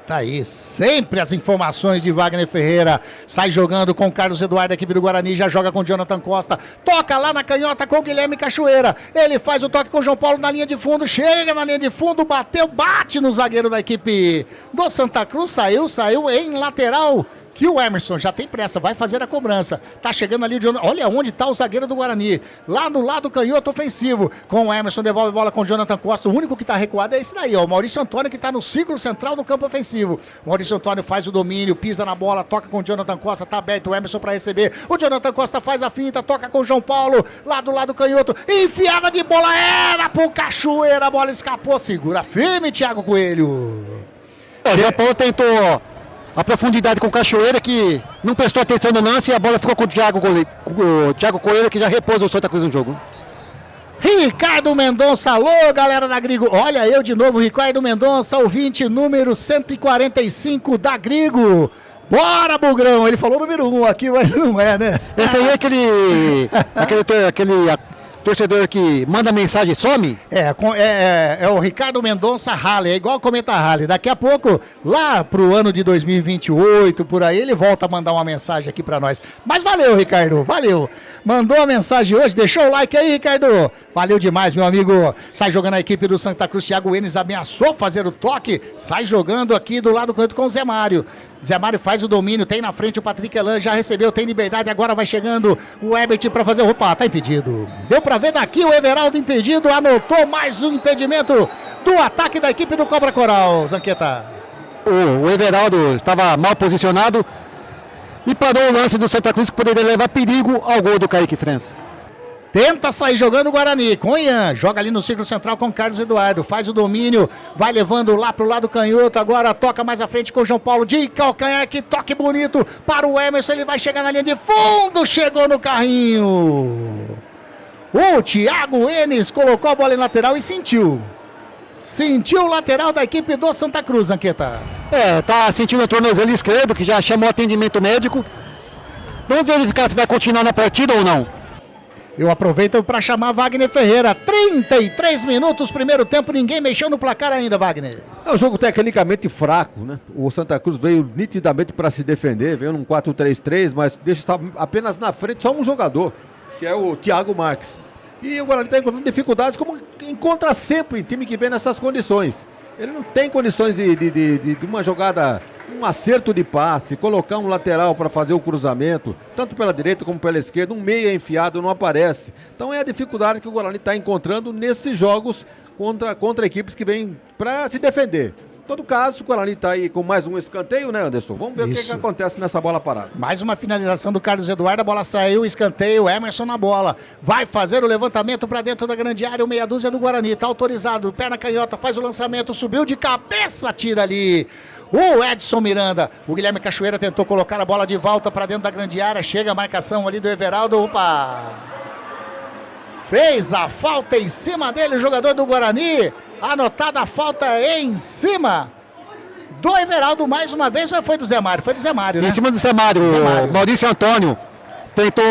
Speaker 5: Tá aí, sempre as informações de Wagner Ferreira. Sai jogando com o Carlos Eduardo, equipe do Guarani, já joga com o Jonathan Costa. Toca lá na canhota com o Guilherme Cachoeira. Ele faz o toque com o João Paulo na linha de fundo, chega na linha de fundo, bateu, bate no zagueiro da equipe do Santa Cruz, saiu em lateral. Que o Emerson já tem pressa, vai fazer a cobrança. Tá chegando ali o Jonathan. Olha onde tá o zagueiro do Guarani. Lá no lado canhoto ofensivo. Com o Emerson, devolve a bola com o Jonathan Costa. O único que tá recuado é esse daí, ó. O Maurício Antônio, que tá no círculo central no campo ofensivo. O Maurício Antônio faz o domínio, pisa na bola, toca com o Jonathan Costa, tá aberto o Emerson pra receber. O Jonathan Costa faz a finta, toca com o João Paulo. Lá do lado canhoto. Enfiada de bola, era pro Cachoeira. A bola escapou. Segura firme, Thiago Coelho.
Speaker 7: O João Paulo tentou a profundidade com o Cachoeira, que não prestou atenção no lance, e a bola ficou com o Thiago Coelho, que já repôs o Santa Cruz no jogo.
Speaker 5: Ricardo Mendonça, alô galera da Grigo, olha eu de novo, Ricardo Mendonça, ouvinte número 145 da Grigo. Bora, Bugrão, ele falou número 1 aqui, mas não é, né?
Speaker 7: Esse aí é aquele torcedor que manda mensagem e some?
Speaker 5: É o Ricardo Mendonça Halle, é igual comenta Halle. Daqui a pouco, lá pro ano de 2028, por aí, ele volta a mandar uma mensagem aqui pra nós. Mas valeu, Ricardo, valeu. Mandou a mensagem hoje, deixou o like aí, Ricardo. Valeu demais, meu amigo. Sai jogando a equipe do Santa Cruz, Thiago Enes ameaçou fazer o toque. Sai jogando aqui do lado canto com o Zé Mário. Zé Mário faz o domínio, tem na frente o Patrick Elan, já recebeu, tem liberdade, agora vai chegando o Herbert para fazer o... Opa, tá impedido. Deu para ver daqui o Everaldo impedido, anotou mais um impedimento do ataque da equipe do Cobra Coral, Zanqueta.
Speaker 7: O Everaldo estava mal posicionado e parou o lance do Santa Cruz, que poderia levar perigo ao gol do Kaique França.
Speaker 5: Tenta sair jogando o Guarani, com o Ian, joga ali no círculo central com o Carlos Eduardo, faz o domínio, vai levando lá pro lado canhoto, agora toca mais à frente com o João Paulo de calcanhar, que toque bonito para o Emerson, ele vai chegar na linha de fundo, chegou no carrinho. O Thiago Enes colocou a bola em lateral e sentiu o lateral da equipe do Santa Cruz, Anqueta.
Speaker 7: Tá sentindo o tornozelo esquerdo, que já chamou atendimento médico. Vamos verificar se vai continuar na partida ou não.
Speaker 5: Eu aproveito para chamar Wagner Ferreira. 33 minutos, primeiro tempo, ninguém mexeu no placar ainda, Wagner.
Speaker 8: É um jogo tecnicamente fraco, né? O Santa Cruz veio nitidamente para se defender, veio num 4-3-3, mas deixa estar apenas na frente só um jogador, que é o Thiago Marques. E o Guarani está encontrando dificuldades, como encontra sempre em time que vem nessas condições. Ele não tem condições de uma jogada, um acerto de passe, colocar um lateral para fazer o cruzamento, tanto pela direita como pela esquerda, um meia enfiado não aparece. Então é a dificuldade que o Guarani está encontrando nesses jogos contra equipes que vêm para se defender. Em todo caso, o Guarani está aí com mais um escanteio, né, Anderson? Vamos ver o que acontece nessa bola parada.
Speaker 5: Mais uma finalização do Carlos Eduardo, a bola saiu, escanteio, Emerson na bola. Vai fazer o levantamento para dentro da grande área, o meia dúzia do Guarani, tá autorizado, perna canhota, faz o lançamento, subiu de cabeça, tira ali o Edson Miranda. O Guilherme Cachoeira tentou colocar a bola de volta para dentro da grande área, chega a marcação ali do Everaldo, opa! Fez a falta em cima dele, o jogador do Guarani. Anotada a falta em cima do Everaldo mais uma vez, ou foi do Zé Mário? Foi do Zé Mário, né?
Speaker 7: Em cima do Zé Mário, o Maurício Antônio tentou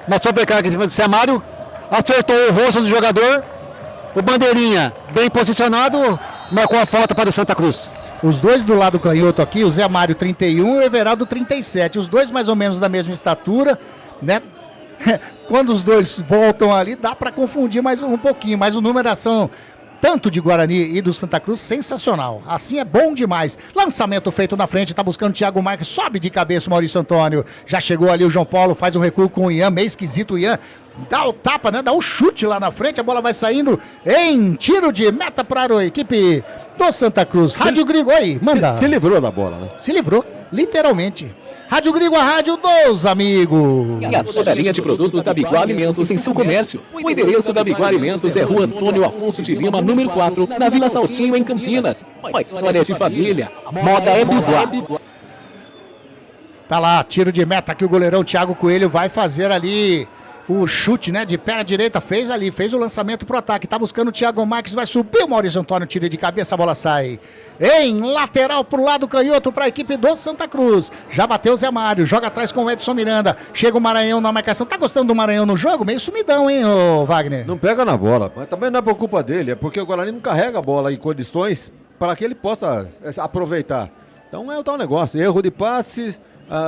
Speaker 7: uma sobrecarga em cima do Zé Mário, acertou o rosto do jogador, o bandeirinha bem posicionado, marcou a falta para o Santa Cruz.
Speaker 5: Os dois do lado canhoto aqui, o Zé Mário 31 e o Everaldo 37. Os dois mais ou menos da mesma estatura, né? Quando os dois voltam ali, dá para confundir mais um pouquinho, mas a numeração tanto de Guarani e do Santa Cruz, sensacional. Assim é bom demais. Lançamento feito na frente, tá buscando o Thiago Marques, sobe de cabeça o Maurício Antônio. Já chegou ali o João Paulo, faz um recuo com o Ian, meio esquisito o Ian. Dá o tapa, né? Dá o chute lá na frente, a bola vai saindo em tiro de meta para a equipe do Santa Cruz. Rádio Grigo, aí, manda.
Speaker 8: Se livrou da bola, né?
Speaker 5: Se livrou, literalmente. Rádio Grigo, a rádio dos amigos.
Speaker 10: E a toda a linha de produtos da Biguá Alimentos em seu comércio. O endereço da Biguá Alimentos é Rua Antônio Afonso de Lima, número 4, na Vila Saltinho, em Campinas. Uma história de família. Moda é Biguá.
Speaker 5: Tá lá, tiro de meta que o goleirão Thiago Coelho vai fazer ali. O chute, né, de perna direita, fez o lançamento pro ataque, tá buscando o Thiago Marques, vai subir o Maurício Antônio, tira de cabeça, a bola sai em lateral pro lado canhoto pra equipe do Santa Cruz, já bateu o Zé Mário, joga atrás com o Edson Miranda, chega o Maranhão na marcação, tá gostando do Maranhão no jogo? Meio sumidão, hein, ô Wagner?
Speaker 8: Não pega na bola, mas também não é por culpa dele, é porque o Guarani não carrega a bola em condições para que ele possa aproveitar, então é o tal negócio, erro de passes,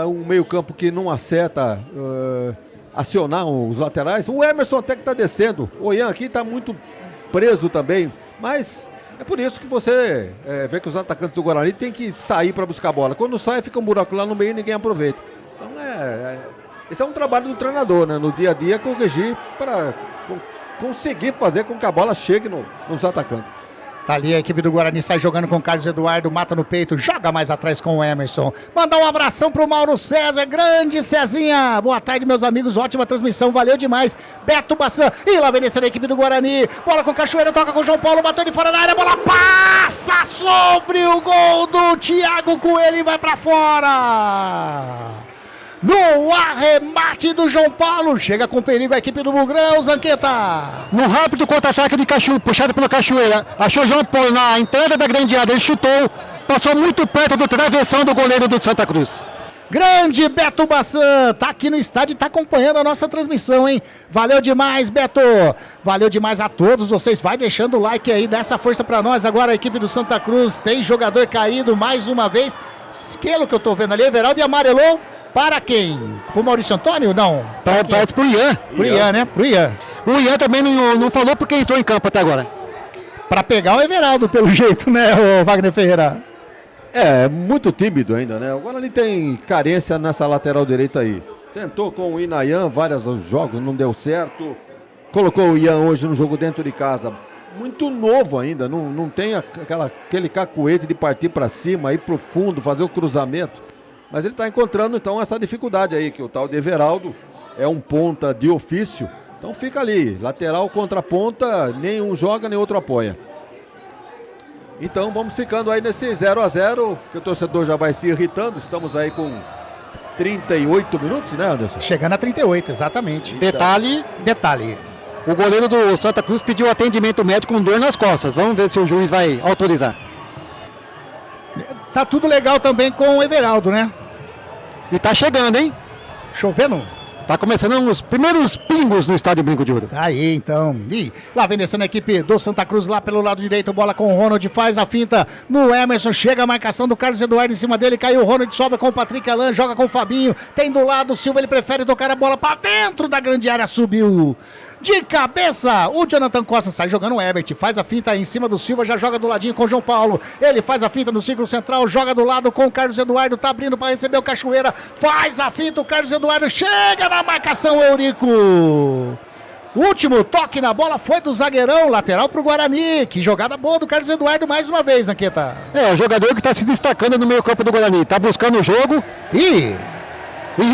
Speaker 8: um meio campo que não acerta, acionar os laterais. O Emerson até que está descendo. O Ian aqui está muito preso também. Mas é por isso que você vê que os atacantes do Guarani tem que sair para buscar a bola. Quando sai, fica um buraco lá no meio e ninguém aproveita. Então esse é um trabalho do treinador, né? No dia a dia, corrigir para conseguir fazer com que a bola chegue nos atacantes.
Speaker 5: Tá ali a equipe do Guarani, sai jogando com o Carlos Eduardo, mata no peito, joga mais atrás com o Emerson. Mandar um abração pro Mauro César, grande Cezinha. Boa tarde, meus amigos, ótima transmissão, valeu demais. Beto Bassan, e lá vem descendo a equipe do Guarani. Bola com Cachoeira, toca com o João Paulo, bateu de fora da área, bola passa sobre o gol do Thiago Coelho e vai pra fora. No arremate do João Paulo, chega com perigo a equipe do Bugrão, Zanqueta.
Speaker 7: No rápido contra-ataque de Cachoeira, puxado pelo Cachoeira, achou João Paulo na entrada da grande área, ele chutou, passou muito perto do travessão do goleiro do Santa Cruz.
Speaker 5: Grande Beto Bassan, tá aqui no estádio e tá acompanhando a nossa transmissão, hein? Valeu demais, Beto. Valeu demais a todos vocês. Vai deixando o like aí, dá essa força pra nós. Agora a equipe do Santa Cruz tem jogador caído mais uma vez. Esquelo que eu tô vendo ali, Everaldo, e amarelou. Para quem? Pro Maurício Antônio? Não.
Speaker 7: Pro Ian.
Speaker 5: Pro Ian, né? Pro Ian.
Speaker 7: O Ian também não falou porque entrou em campo até agora.
Speaker 5: Pra pegar o Everaldo, pelo jeito, né, o Wagner Ferreira?
Speaker 8: É, muito tímido ainda, né? Agora ele tem carência nessa lateral direita aí. Tentou com o Inayan vários jogos, não deu certo. Colocou o Ian hoje no jogo dentro de casa. Muito novo ainda, não tem aquele cacuete de partir para cima, ir pro fundo, fazer o cruzamento. Mas ele está encontrando, então, essa dificuldade aí, que o tal de Everaldo é um ponta de ofício. Então fica ali, lateral contra ponta, nenhum joga, nem outro apoia. Então vamos ficando aí nesse 0-0, que o torcedor já vai se irritando. Estamos aí com 38 minutos, né, Anderson?
Speaker 5: Chegando a 38, exatamente.
Speaker 7: Detalhe, o goleiro do Santa Cruz pediu atendimento médico com dor nas costas. Vamos ver se o juiz vai autorizar.
Speaker 5: Tá tudo legal também com o Everaldo, né?
Speaker 7: E tá chegando, hein?
Speaker 5: Chovendo?
Speaker 7: Tá começando os primeiros pingos no estádio Brinco de Ouro.
Speaker 5: Aí, então. E lá vem descendo a equipe do Santa Cruz lá pelo lado direito. Bola com o Ronald, faz a finta no Emerson. Chega a marcação do Carlos Eduardo em cima dele. Caiu o Ronald, sobra com o Patrick Alan, joga com o Fabinho. Tem do lado o Silva, ele prefere tocar a bola pra dentro da grande área. Subiu de cabeça. O Jonathan Costa sai jogando o Herbert. Faz a finta em cima do Silva, já joga do ladinho com o João Paulo. Ele faz a finta no círculo central, joga do lado com o Carlos Eduardo. Tá abrindo para receber o Cachoeira. Faz a finta, o Carlos Eduardo chega na marcação, Eurico. O último toque na bola foi do zagueirão, lateral pro Guarani. Que jogada boa do Carlos Eduardo mais uma vez, Anqueta.
Speaker 7: É, o jogador que tá se destacando no meio campo do Guarani. Tá buscando o jogo e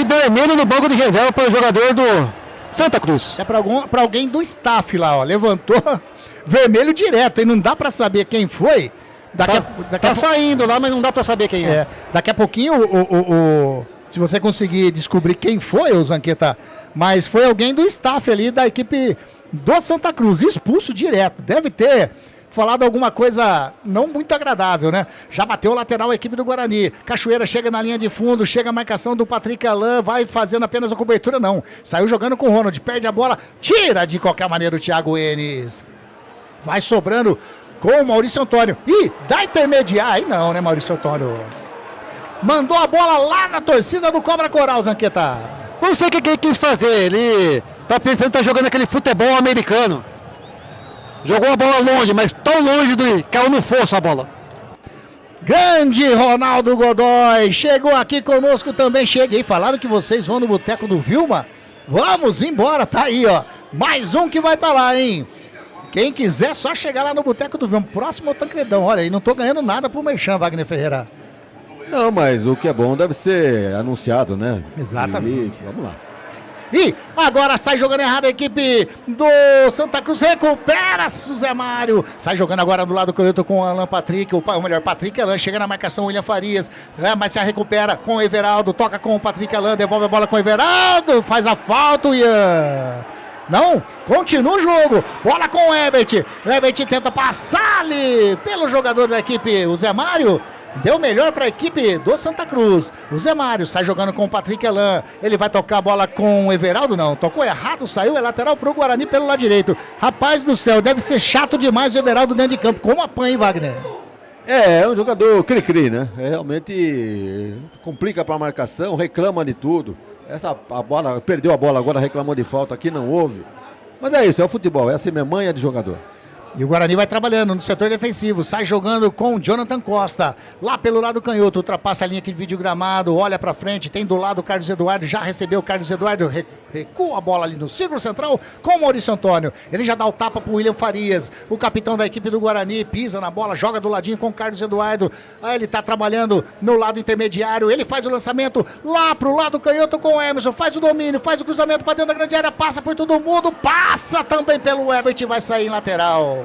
Speaker 7: vermelho no banco de reserva para o jogador do Santa Cruz.
Speaker 5: É pra alguém do staff lá, ó. Levantou vermelho direto, e não dá pra saber quem foi.
Speaker 7: Tá saindo lá, mas não dá pra saber quem é.
Speaker 5: Daqui a pouquinho, se você conseguir descobrir quem foi, o Zanqueta, mas foi alguém do staff ali da equipe do Santa Cruz, expulso direto. Deve ter falado alguma coisa não muito agradável, né? Já bateu o lateral a equipe do Guarani. Cachoeira chega na linha de fundo, chega a marcação do Patrick Alan, vai fazendo apenas a cobertura, não. Saiu jogando com o Ronald, perde a bola, tira de qualquer maneira o Thiago Enes. Vai sobrando com o Maurício Antônio. E da intermediária, aí não, né, Maurício Antônio? Mandou a bola lá na torcida do Cobra Coral, Zanqueta.
Speaker 7: Não sei o que ele quis fazer, ele tá pensando que tá jogando aquele futebol americano. Jogou a bola longe, mas tão longe do caiu no fosso a bola.
Speaker 5: Grande Ronaldo Godoy, chegou aqui conosco também, cheguei, falaram que vocês vão no Boteco do Vilma? Vamos embora, tá aí, ó, mais um que vai estar lá, hein? Quem quiser, só chegar lá no Boteco do Vilma, próximo ao Tancredão, olha aí, não tô ganhando nada pro Merchan, Wagner Ferreira.
Speaker 8: Não, mas o que é bom deve ser anunciado, né?
Speaker 5: Exatamente.
Speaker 8: Vamos lá.
Speaker 5: E agora sai jogando errado a equipe do Santa Cruz, recupera o Zé Mário, sai jogando agora do lado canhoto com o Alan Patrick, ou melhor, Patrick Alan, chega na marcação William Farias, mas se recupera com o Everaldo, toca com o Patrick Alan, devolve a bola com o Everaldo, faz a falta, Ian. Não, continua o jogo, bola com o Herbert tenta passar ali pelo jogador da equipe, o Zé Mário. Deu melhor para a equipe do Santa Cruz. O Zé Mário sai jogando com o Patrick Elan. Ele vai tocar a bola com o Everaldo, não. Tocou errado, saiu, é lateral pro Guarani pelo lado direito. Rapaz do céu, deve ser chato demais o Everaldo dentro de campo. Como apanha, hein, Wagner?
Speaker 8: É um jogador cri-cri, né? Realmente complica para a marcação, reclama de tudo. A bola, perdeu a bola agora, reclamou de falta aqui, não houve. Mas é isso, é o futebol, é assim mesmo, manha de jogador.
Speaker 5: E o Guarani vai trabalhando no setor defensivo, sai jogando com o Jonathan Costa, lá pelo lado canhoto, ultrapassa a linha aqui de vídeo gramado, olha pra frente, tem do lado o Carlos Eduardo, já recebeu o Carlos Eduardo, recua a bola ali no círculo central com o Maurício Antônio, ele já dá o tapa pro William Farias, o capitão da equipe do Guarani, pisa na bola, joga do ladinho com o Carlos Eduardo, aí ele tá trabalhando no lado intermediário, ele faz o lançamento lá pro lado canhoto com o Emerson, faz o domínio, faz o cruzamento pra dentro da grande área, passa por todo mundo, passa também pelo Herbert e vai sair em lateral.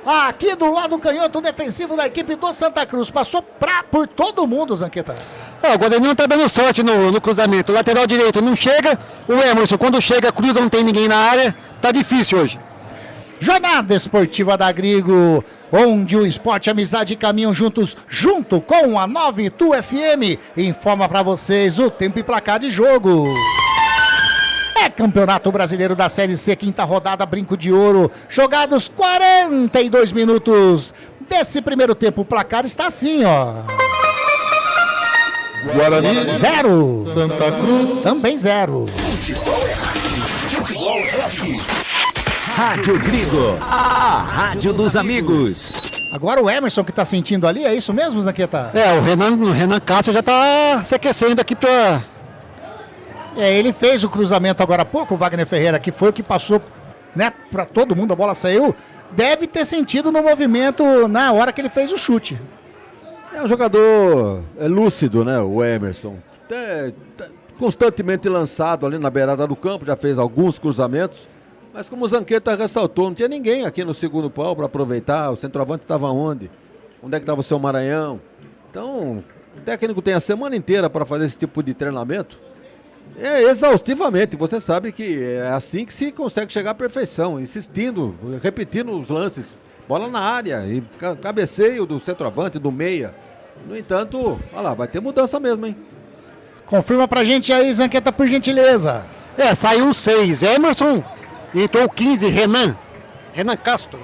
Speaker 5: Aqui do lado canhoto defensivo da equipe do Santa Cruz. Passou por todo mundo, Zanqueta.
Speaker 7: O Guarani não tá dando sorte no cruzamento. O lateral direito não chega. O Emerson, quando chega, cruza, não tem ninguém na área. Tá difícil hoje.
Speaker 5: Jornada Esportiva da Grigo, onde o esporte e a amizade caminham juntos, junto com a 9 Tu FM. Informa pra vocês o tempo e placar de jogo. É Campeonato Brasileiro da Série C, quinta rodada, Brinco de Ouro. Jogados 42 minutos desse primeiro tempo. O placar está assim, ó.
Speaker 12: Guarani
Speaker 5: 0.
Speaker 12: Santa Cruz
Speaker 5: também 0.
Speaker 1: Futebol é aqui. Rádio Grigo, a rádio dos amigos.
Speaker 5: Agora o Emerson que tá sentindo ali, é isso mesmo, Zanqueta?
Speaker 7: O Renan Castro já tá se aquecendo aqui pra...
Speaker 5: ele fez o cruzamento agora há pouco, o Wagner Ferreira, que foi o que passou, né, para todo mundo, a bola saiu. Deve ter sentido no movimento na hora que ele fez o chute.
Speaker 8: É um jogador lúcido, né, o Emerson. Constantemente lançado ali na beirada do campo, já fez alguns cruzamentos. Mas como o Zanqueta ressaltou, não tinha ninguém aqui no segundo pau para aproveitar. O centroavante estava onde? Onde é que estava o seu Maranhão? Então, o técnico tem a semana inteira para fazer esse tipo de treinamento. Exaustivamente, você sabe que é assim que se consegue chegar à perfeição, insistindo, repetindo os lances, bola na área, e cabeceio do centroavante, do meia. No entanto, olha lá, vai ter mudança mesmo, hein?
Speaker 5: Confirma pra gente aí, Zanqueta, por gentileza.
Speaker 7: Saiu 6, Emerson, e entrou 15, Renan Castro.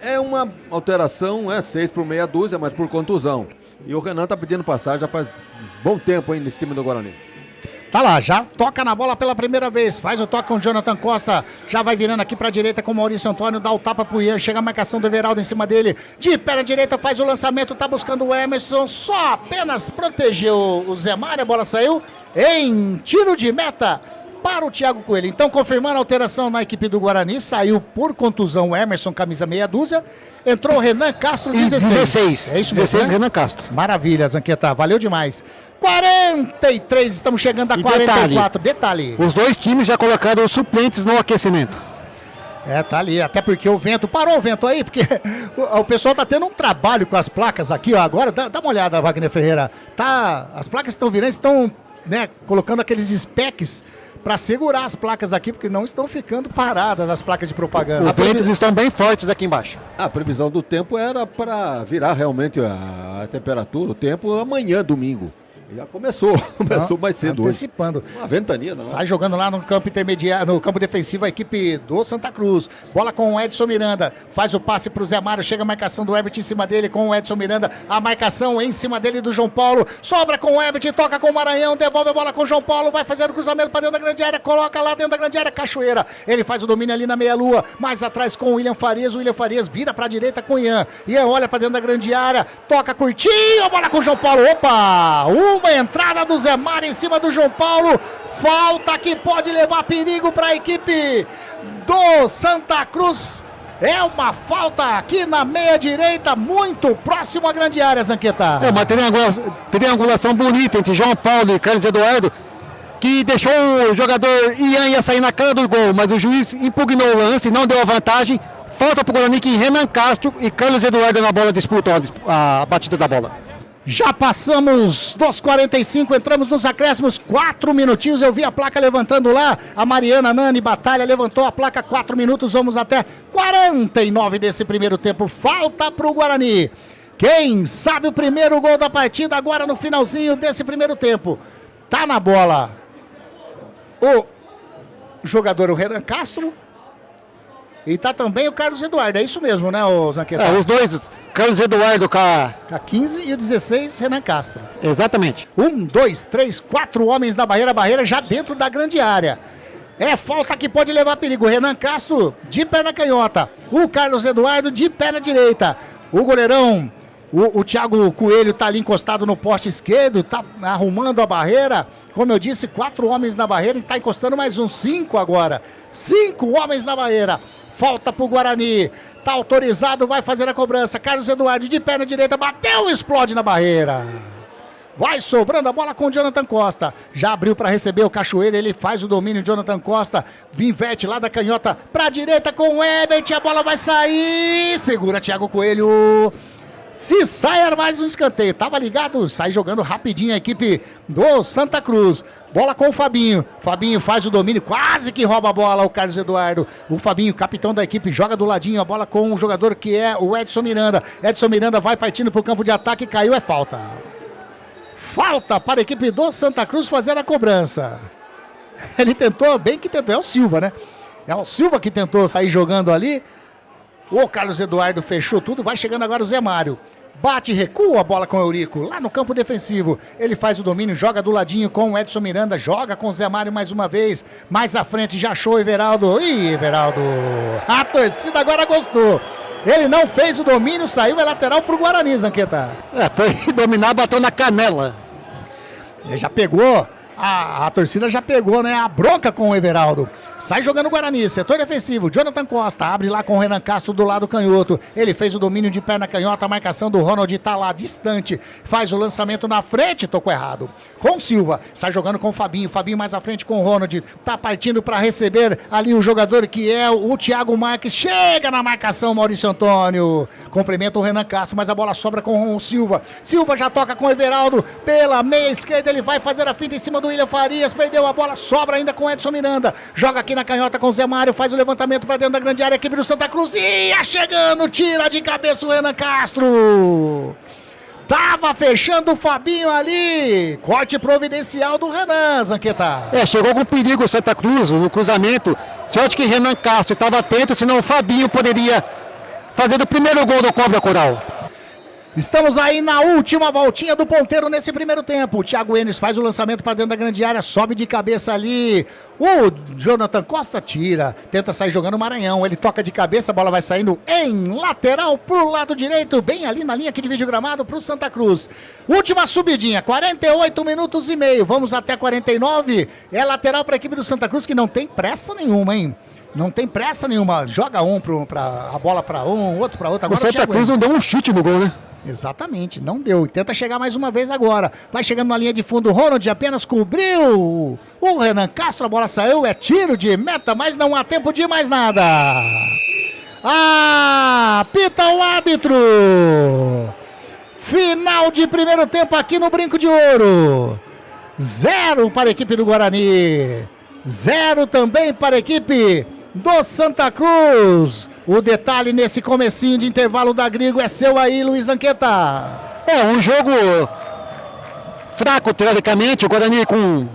Speaker 8: É uma alteração, 6 por meia dúzia, mas por contusão. E o Renan tá pedindo passagem já faz bom tempo aí nesse time do Guarani.
Speaker 5: Tá lá, já toca na bola pela primeira vez, faz o toque com o Jonathan Costa, já vai virando aqui pra direita com o Maurício Antônio, dá o tapa pro Ian, chega a marcação do Everaldo em cima dele, de perna direita faz o lançamento, tá buscando o Emerson, só apenas protegeu o Zé Mário, a bola saiu em tiro de meta para o Thiago Coelho. Então, confirmando a alteração na equipe do Guarani, saiu por contusão o Emerson, camisa meia dúzia, entrou o Renan Castro, 16.
Speaker 7: É isso mesmo, 16, Renan Castro.
Speaker 5: Maravilha, Zanqueta, valeu demais. 43, estamos chegando a 44. Detalhe.
Speaker 7: Os dois times já colocaram os suplentes no aquecimento.
Speaker 5: Tá ali, até porque o vento, parou o vento aí, porque o pessoal tá tendo um trabalho com as placas aqui, ó, agora, dá uma olhada, Wagner Ferreira, as placas estão virando, estão, né, colocando aqueles specs para segurar as placas aqui, porque não estão ficando paradas as placas de propaganda.
Speaker 7: Os ventos estão bem fortes aqui embaixo.
Speaker 8: A previsão do tempo era para virar realmente a temperatura, o tempo amanhã, domingo. Já começou mais cedo
Speaker 5: antecipando.
Speaker 8: hoje. Uma ventania, não.
Speaker 5: Sai jogando lá no campo intermediário, no campo defensivo, a equipe do Santa Cruz. Bola com o Edson Miranda. Faz o passe pro Zé Mário. Chega a marcação do Everton em cima dele com o Edson Miranda. A marcação em cima dele do João Paulo. Sobra com o Everton, toca com o Maranhão. Devolve a bola com o João Paulo. Vai fazer o cruzamento para dentro da grande área. Coloca lá dentro da grande área. Cachoeira. Ele faz o domínio ali na meia-lua. Mais atrás com o William Farias. O William Farias vira para a direita com o Ian. Ian olha para dentro da grande área. Toca curtinho. A bola com o João Paulo. Opa! Uma entrada do Zé Mário em cima do João Paulo. Falta que pode levar perigo para a equipe do Santa Cruz. É uma falta aqui na meia direita, muito próximo à grande área, Zanqueta.
Speaker 7: É uma triangulação bonita entre João Paulo e Carlos Eduardo, que deixou o jogador Ian ia sair na cara do gol, mas o juiz impugnou o lance, não deu a vantagem. Falta para o Guarani que Renan Castro e Carlos Eduardo na bola disputam a batida da bola.
Speaker 5: Já passamos dos 45, entramos nos acréscimos, 4 minutinhos, eu vi a placa levantando lá, a Mariana Nani Batalha levantou a placa, 4 minutos, vamos até 49 desse primeiro tempo, falta para o Guarani. Quem sabe o primeiro gol da partida agora no finalzinho desse primeiro tempo. Tá na bola o jogador, o Renan Castro. E tá também o Carlos Eduardo, é isso mesmo, né, o Zanqueta?
Speaker 7: Os dois, Carlos Eduardo com a
Speaker 5: 15 e o 16, Renan Castro.
Speaker 7: Exatamente.
Speaker 5: 1, 2, 3, 4 homens na barreira já dentro da grande área. É falta que pode levar perigo. Renan Castro de pé na canhota, o Carlos Eduardo de pé na direita. O goleirão, o Thiago Coelho tá ali encostado no poste esquerdo, tá arrumando a barreira. Como eu disse, 4 homens na barreira e tá encostando mais uns 5 agora. 5 homens na barreira. Falta pro Guarani. Tá autorizado, vai fazer a cobrança. Carlos Eduardo de pé na direita, bateu, explode na barreira. Vai sobrando a bola com o Jonathan Costa. Já abriu para receber o Cachoeira, ele faz o domínio, Jonathan Costa. Inverte lá da canhota pra direita com o Ebert, a bola vai sair. Segura Thiago Coelho. Se sai, mais um escanteio. Tava ligado, sai jogando rapidinho a equipe do Santa Cruz. Bola com o Fabinho. Fabinho faz o domínio, quase que rouba a bola o Carlos Eduardo. O Fabinho, capitão da equipe, joga do ladinho a bola com o jogador que é o Edson Miranda. Edson Miranda vai partindo pro campo de ataque, caiu, é falta. Falta para a equipe do Santa Cruz fazer a cobrança. Ele tentou, bem que tentou, é o Silva, né? É o Silva que tentou sair jogando ali. O Carlos Eduardo fechou tudo, vai chegando agora o Zé Mário. Bate, recua a bola com o Eurico, lá no campo defensivo. Ele faz o domínio, joga do ladinho com o Edson Miranda, joga com o Zé Mário mais uma vez. Mais à frente já achou o Everaldo. Ih, Everaldo, a torcida agora gostou. Ele não fez o domínio, saiu, é lateral pro Guarani, Zanqueta.
Speaker 7: Foi dominar, bateu na canela.
Speaker 5: Ele já pegou. A torcida já pegou, né? A bronca com o Everaldo. Sai jogando o Guarani, setor defensivo. Jonathan Costa abre lá com o Renan Castro do lado canhoto. Ele fez o domínio de perna canhota. A marcação do Ronald tá lá distante. Faz o lançamento na frente, tocou errado. Com o Silva, sai jogando com o Fabinho. Fabinho mais à frente com o Ronald. Tá partindo para receber ali o jogador que é o Thiago Marques. Chega na marcação, Maurício Antônio. Complementa o Renan Castro, mas a bola sobra com o Silva. Silva já toca com o Everaldo. Pela meia esquerda, ele vai fazer a finta em cima do William Farias, perdeu a bola, sobra ainda com Edson Miranda, joga aqui na canhota com o Zé Mário, faz o levantamento para dentro da grande área, equipe do Santa Cruz, ia chegando, tira de cabeça o Renan Castro, tava fechando o Fabinho ali, corte providencial do Renan, Zanqueta.
Speaker 7: Chegou com perigo o Santa Cruz no cruzamento, sorte que Renan Castro estava atento, senão o Fabinho poderia fazer o primeiro gol do Cobra Coral.
Speaker 5: Estamos aí na última voltinha do ponteiro nesse primeiro tempo. O Thiago Enes faz o lançamento para dentro da grande área, sobe de cabeça ali. O Jonathan Costa tira, tenta sair jogando o Maranhão. Ele toca de cabeça, a bola vai saindo em lateral pro lado direito, bem ali na linha que divide o gramado pro Santa Cruz. Última subidinha, 48 minutos e meio. Vamos até 49. É lateral para a equipe do Santa Cruz que não tem pressa nenhuma, hein? Não tem pressa nenhuma. Joga a bola para um, outro para outro. Agora
Speaker 7: o Santa Cruz não deu um chute no gol, né?
Speaker 5: Exatamente, não deu. Tenta chegar mais uma vez agora. Vai chegando na linha de fundo. Ronald apenas cobriu. O Renan Castro, a bola saiu. É tiro de meta, mas não há tempo de mais nada. Apita o árbitro. Final de primeiro tempo aqui no Brinco de Ouro. 0 para a equipe do Guarani. 0 também para a equipe do Santa Cruz. O detalhe nesse comecinho de intervalo da Grigo é seu aí, Luiz Zanqueta.
Speaker 7: Um jogo fraco, teoricamente. O Guarani com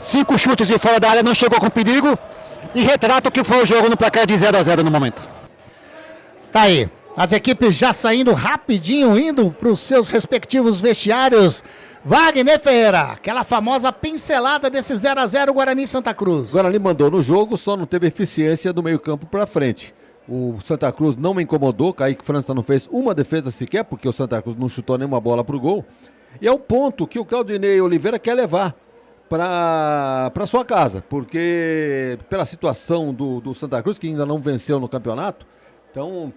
Speaker 7: 5 chutes de fora da área não chegou com perigo. E retrata o que foi o jogo no placar de 0-0 no momento.
Speaker 5: Tá aí. As equipes já saindo rapidinho, indo para os seus respectivos vestiários. Wagner Ferreira, aquela famosa pincelada desse 0-0 Guarani e Santa Cruz.
Speaker 8: O Guarani mandou no jogo, só não teve eficiência do meio campo para frente. O Santa Cruz não me incomodou, Kaique França não fez uma defesa sequer, porque o Santa Cruz não chutou nenhuma bola pro gol. E é o ponto que o Claudinei Oliveira quer levar para sua casa, porque pela situação do Santa Cruz, que ainda não venceu no campeonato, então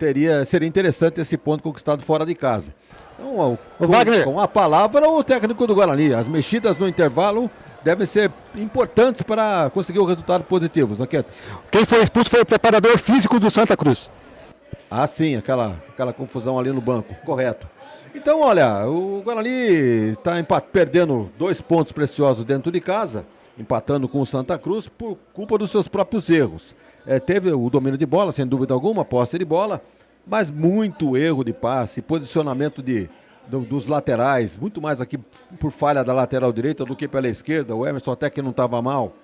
Speaker 8: seria interessante esse ponto conquistado fora de casa. Então,
Speaker 7: Wagner,
Speaker 8: com a palavra, o técnico do Guarani, as mexidas no intervalo devem ser importantes para conseguir o resultado positivo, Zanqueta.
Speaker 7: Quem foi expulso foi o preparador físico do Santa Cruz.
Speaker 8: Ah, sim, aquela confusão ali no banco, correto. Então, olha, o Guarani está perdendo 2 pontos preciosos dentro de casa, empatando com o Santa Cruz por culpa dos seus próprios erros. Teve o domínio de bola, sem dúvida alguma, posse de bola, mas muito erro de passe, posicionamento dos laterais, muito mais aqui por falha da lateral direita do que pela esquerda. O Emerson até que não estava mal,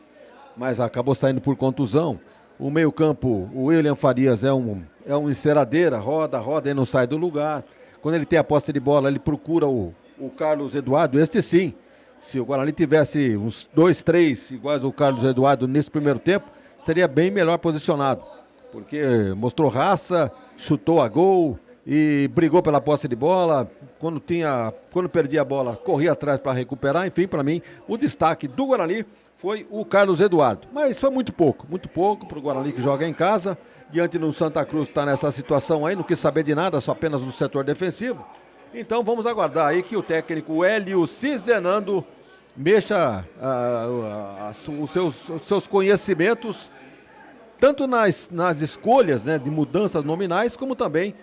Speaker 8: mas acabou saindo por contusão. O meio campo, o William Farias é um enceradeira, roda e não sai do lugar. Quando ele tem a posse de bola, ele procura o Carlos Eduardo, este sim. Se o Guarani tivesse uns 2, 3 iguais ao Carlos Eduardo nesse primeiro tempo, estaria bem melhor posicionado, porque mostrou raça, chutou a gol e brigou pela posse de bola. Quando perdia a bola, corria atrás para recuperar. Enfim, para mim, o destaque do Guarani foi o Carlos Eduardo. Mas foi muito pouco para o Guarani que joga em casa. Diante do Santa Cruz, está nessa situação aí, não quis saber de nada, só apenas no setor defensivo. Então vamos aguardar aí que o técnico Hélio Cizenando mexa os seus conhecimentos, tanto nas escolhas, né, de mudanças nominais, como também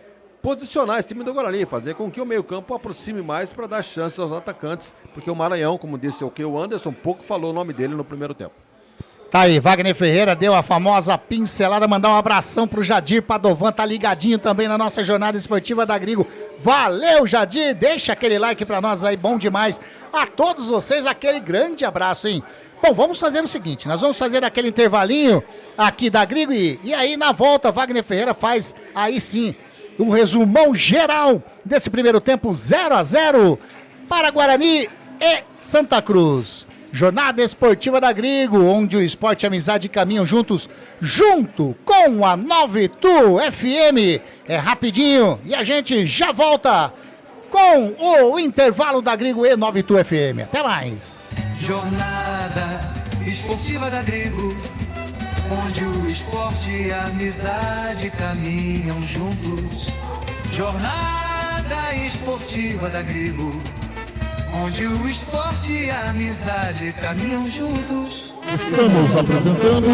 Speaker 8: posicionar esse time do Guarani, fazer com que o meio-campo aproxime mais para dar chance aos atacantes, porque o Maranhão, como disse o Anderson, pouco falou o nome dele no primeiro tempo.
Speaker 5: Tá aí, Wagner Ferreira deu a famosa pincelada, mandar um abração pro Jadir Padovan, tá ligadinho também na nossa jornada esportiva da Grigo. Valeu, Jadir, deixa aquele like pra nós aí, bom demais. A todos vocês, aquele grande abraço, hein? Bom, vamos fazer o seguinte, nós vamos fazer aquele intervalinho aqui da Grigo e aí na volta Wagner Ferreira faz aí sim um resumão geral desse primeiro tempo 0-0 para Guarani e Santa Cruz. Jornada esportiva da Grigo, onde o esporte e a amizade caminham juntos, junto com a 92 FM. É rapidinho e a gente já volta com o intervalo da Grigo e 92 FM. Até mais.
Speaker 4: Jornada esportiva da Grigo, onde o esporte e a amizade caminham juntos. Jornada esportiva da Grigo, onde o esporte e a amizade caminham juntos.
Speaker 5: Estamos apresentando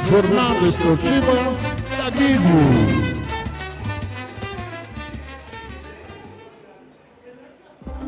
Speaker 5: Jornada Esportiva da Grigo.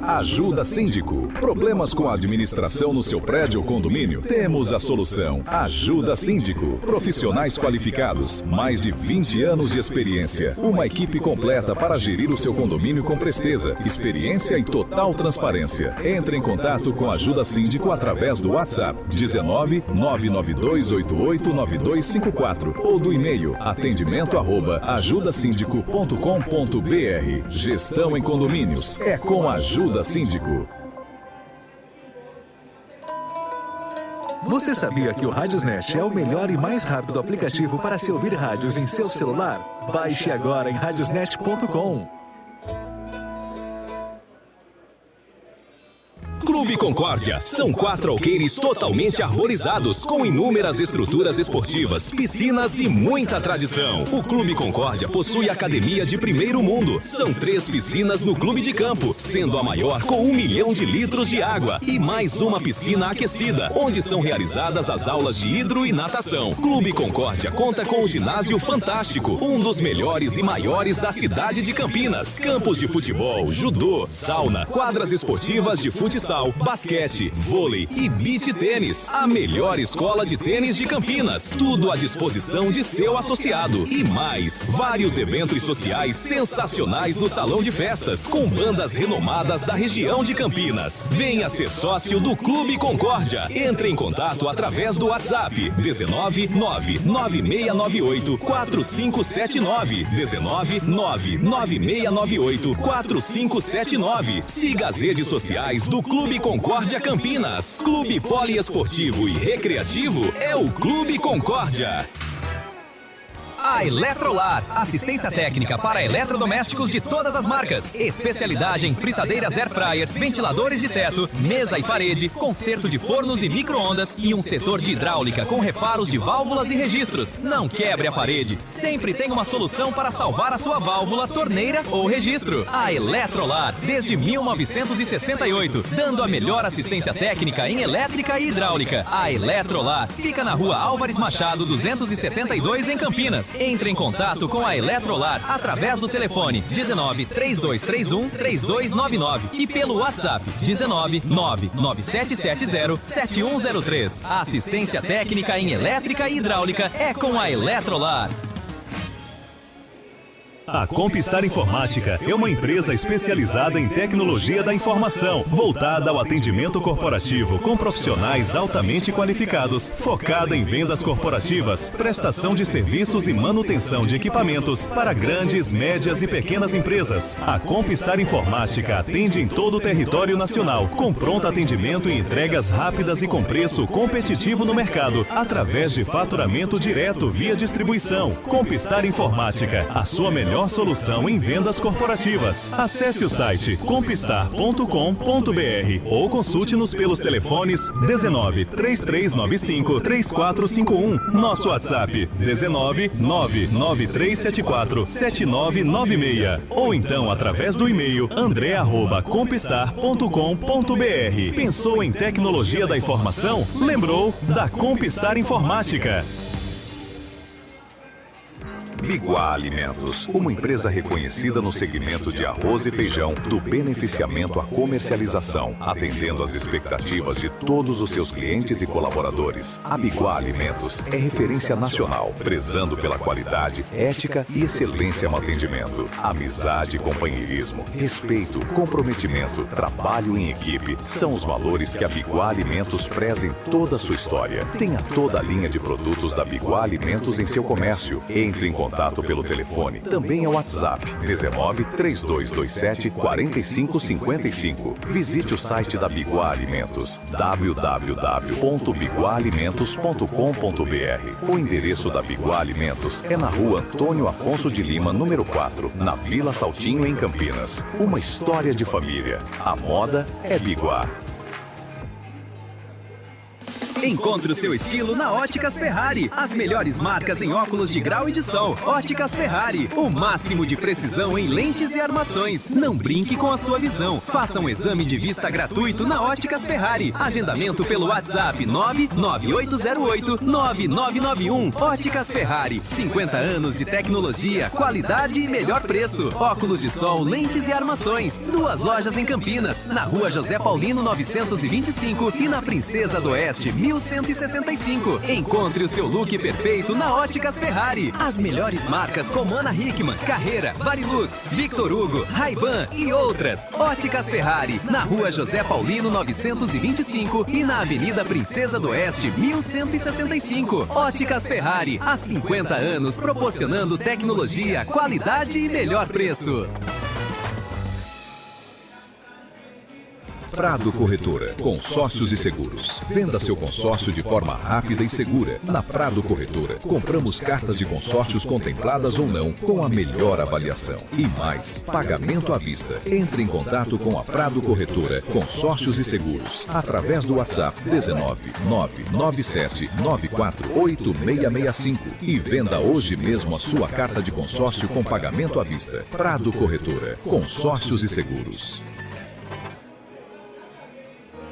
Speaker 10: Ajuda Síndico. Problemas com a administração no seu prédio ou condomínio? Temos a solução. Ajuda Síndico. Profissionais qualificados, mais de 20 anos de experiência. Uma equipe completa para gerir o seu condomínio com presteza, experiência e total transparência. Entre em contato com a Ajuda Síndico através do WhatsApp 19 992889254 ou do e-mail atendimento@ajudasindico.com.br. Gestão em condomínios é com a Ajuda Síndico.
Speaker 13: Você sabia que o Radiosnet é o melhor e mais rápido aplicativo para se ouvir rádios em seu celular? Baixe agora em radiosnet.com.
Speaker 10: Clube Concórdia. São 4 alqueires totalmente arborizados, com inúmeras estruturas esportivas, piscinas e muita tradição. O Clube Concórdia possui academia de primeiro mundo. São 3 piscinas no clube de campo, sendo a maior com 1 milhão de litros de água e mais uma piscina aquecida, onde são realizadas as aulas de hidro e natação. Clube Concórdia conta com o ginásio fantástico, um dos melhores e maiores da cidade de Campinas. Campos de futebol, judô, sauna, quadras esportivas de futsal, basquete, vôlei e beach tênis. A melhor escola de tênis de Campinas. Tudo à disposição de seu associado. E mais, vários eventos sociais sensacionais no salão de festas, com bandas renomadas da região de Campinas. Venha ser sócio do Clube Concórdia. Entre em contato através do WhatsApp 19 99698 4579. 19 99698 4579. Siga as redes sociais do Clube Concórdia Campinas. Clube Poliesportivo e Recreativo é o Clube Concórdia. A Eletrolar, assistência técnica para eletrodomésticos de todas as marcas. Especialidade em fritadeiras air fryer, ventiladores de teto, mesa e parede, conserto de fornos e micro-ondas e um setor de hidráulica com reparos de válvulas e registros. Não quebre a parede, sempre tem uma solução para salvar a sua válvula, torneira ou registro. A Eletrolar, desde 1968, dando a melhor assistência técnica em elétrica e hidráulica. A Eletrolar fica na Rua Álvares Machado, 272 em Campinas. Entre em contato com a Eletrolar através do telefone 19 3231 3299 e pelo WhatsApp 19 99770 7103. A assistência técnica em elétrica e hidráulica é com a Eletrolar.
Speaker 9: A Compistar Informática é uma empresa especializada em tecnologia da informação, voltada ao atendimento corporativo com profissionais altamente qualificados, focada em vendas corporativas, prestação de serviços e manutenção de equipamentos para grandes, médias e pequenas empresas. A Compistar Informática atende em todo o território nacional, com pronto atendimento e entregas rápidas e com preço competitivo no mercado, através de faturamento direto via distribuição. Compistar Informática, a sua melhor solução em vendas corporativas. Acesse o site compistar.com.br ou consulte-nos pelos telefones 19 3395 3451, nosso WhatsApp 19 99374 7996 ou então através do e-mail andre@compistar.com.br. Pensou em tecnologia da informação? Lembrou da Compistar Informática.
Speaker 2: Biguá Alimentos, uma empresa reconhecida no segmento de arroz e feijão, do beneficiamento à comercialização, atendendo às expectativas de todos os seus clientes e colaboradores. A Biguá Alimentos é referência nacional, prezando pela qualidade, ética e excelência no atendimento. Amizade, companheirismo, respeito, comprometimento, trabalho em equipe são os valores que a Biguá Alimentos preza em toda a sua história. Tenha toda a linha de produtos da Biguá Alimentos em seu comércio. Entre em contato pelo telefone, também é o WhatsApp 19 3227 4555. Visite o site da Biguá Alimentos, www.biguaalimentos.com.br. O endereço da Biguá Alimentos é na Rua Antônio Afonso de Lima, número 4, na Vila Saltinho, em Campinas. Uma história de família. A moda é Biguá.
Speaker 3: Encontre o seu estilo na Óticas Ferrari. As melhores marcas em óculos de grau e de sol. Óticas Ferrari. O máximo de precisão em lentes e armações. Não brinque com a sua visão. Faça um exame de vista gratuito na Óticas Ferrari. Agendamento pelo WhatsApp 99808-9991. Óticas Ferrari. 50 anos de tecnologia, qualidade e melhor preço. Óculos de sol, lentes e armações. 2 lojas em Campinas. Na Rua José Paulino 925 e na Princesa do Oeste 1165. Encontre o seu look perfeito na Óticas Ferrari. As melhores marcas como Ana Hickman, Carreira, Varilux, Victor Hugo, Ray-Ban e outras. Óticas Ferrari, na Rua José Paulino 925 e na Avenida Princesa do Oeste 1165. Óticas Ferrari, há 50 anos proporcionando tecnologia, qualidade e melhor preço.
Speaker 2: Prado Corretora, consórcios e seguros. Venda seu consórcio de forma rápida e segura. Na Prado Corretora, compramos cartas de consórcios contempladas ou não, com a melhor avaliação. E mais, pagamento à vista. Entre em contato com a Prado Corretora, consórcios e seguros, através do WhatsApp 19 997 94 8665 e venda hoje mesmo a sua carta de consórcio com pagamento à vista. Prado Corretora, consórcios e seguros.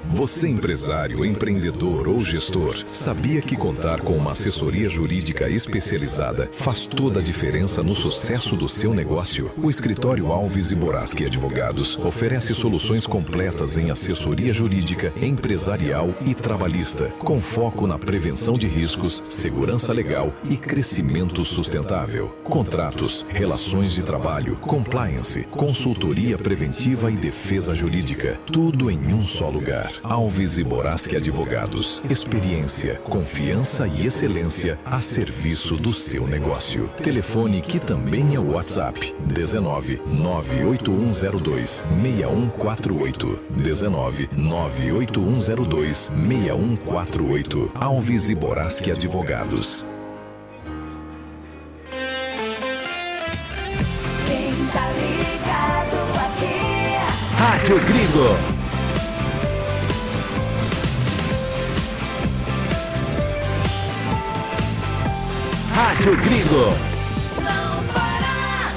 Speaker 2: Você empresário, empreendedor ou gestor, sabia que contar com uma assessoria jurídica especializada faz toda a diferença no sucesso do seu negócio? O escritório Alves e Boraski Advogados oferece soluções completas em assessoria jurídica, empresarial e trabalhista, com foco na prevenção de riscos, segurança legal e crescimento sustentável. Contratos, relações de trabalho, compliance, consultoria preventiva e defesa jurídica, tudo em um só lugar. Alves e Boraski Advogados. Experiência, confiança e excelência a serviço do seu negócio. Telefone que também é o WhatsApp. 19 98102 6148. 19 98102 6148. Alves e Boraski Advogados.
Speaker 14: Quem tá ligado aqui?
Speaker 1: Rádio Gringo. Rádio Gringo.
Speaker 4: Não para!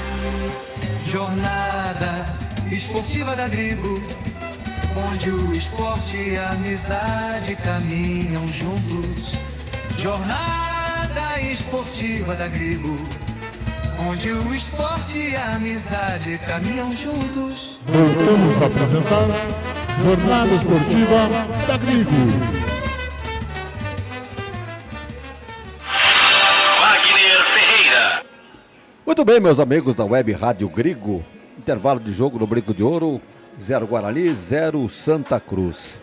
Speaker 4: Jornada esportiva da Gringo, onde o esporte e a amizade caminham juntos. Jornada esportiva da Gringo, onde o esporte e a amizade caminham juntos.
Speaker 12: Voltamos a apresentar Jornada Esportiva da Gringo.
Speaker 8: Muito bem, meus amigos da Web Rádio Gringo. Intervalo de jogo no Brinco de Ouro, 0 Guarani, 0 Santa Cruz.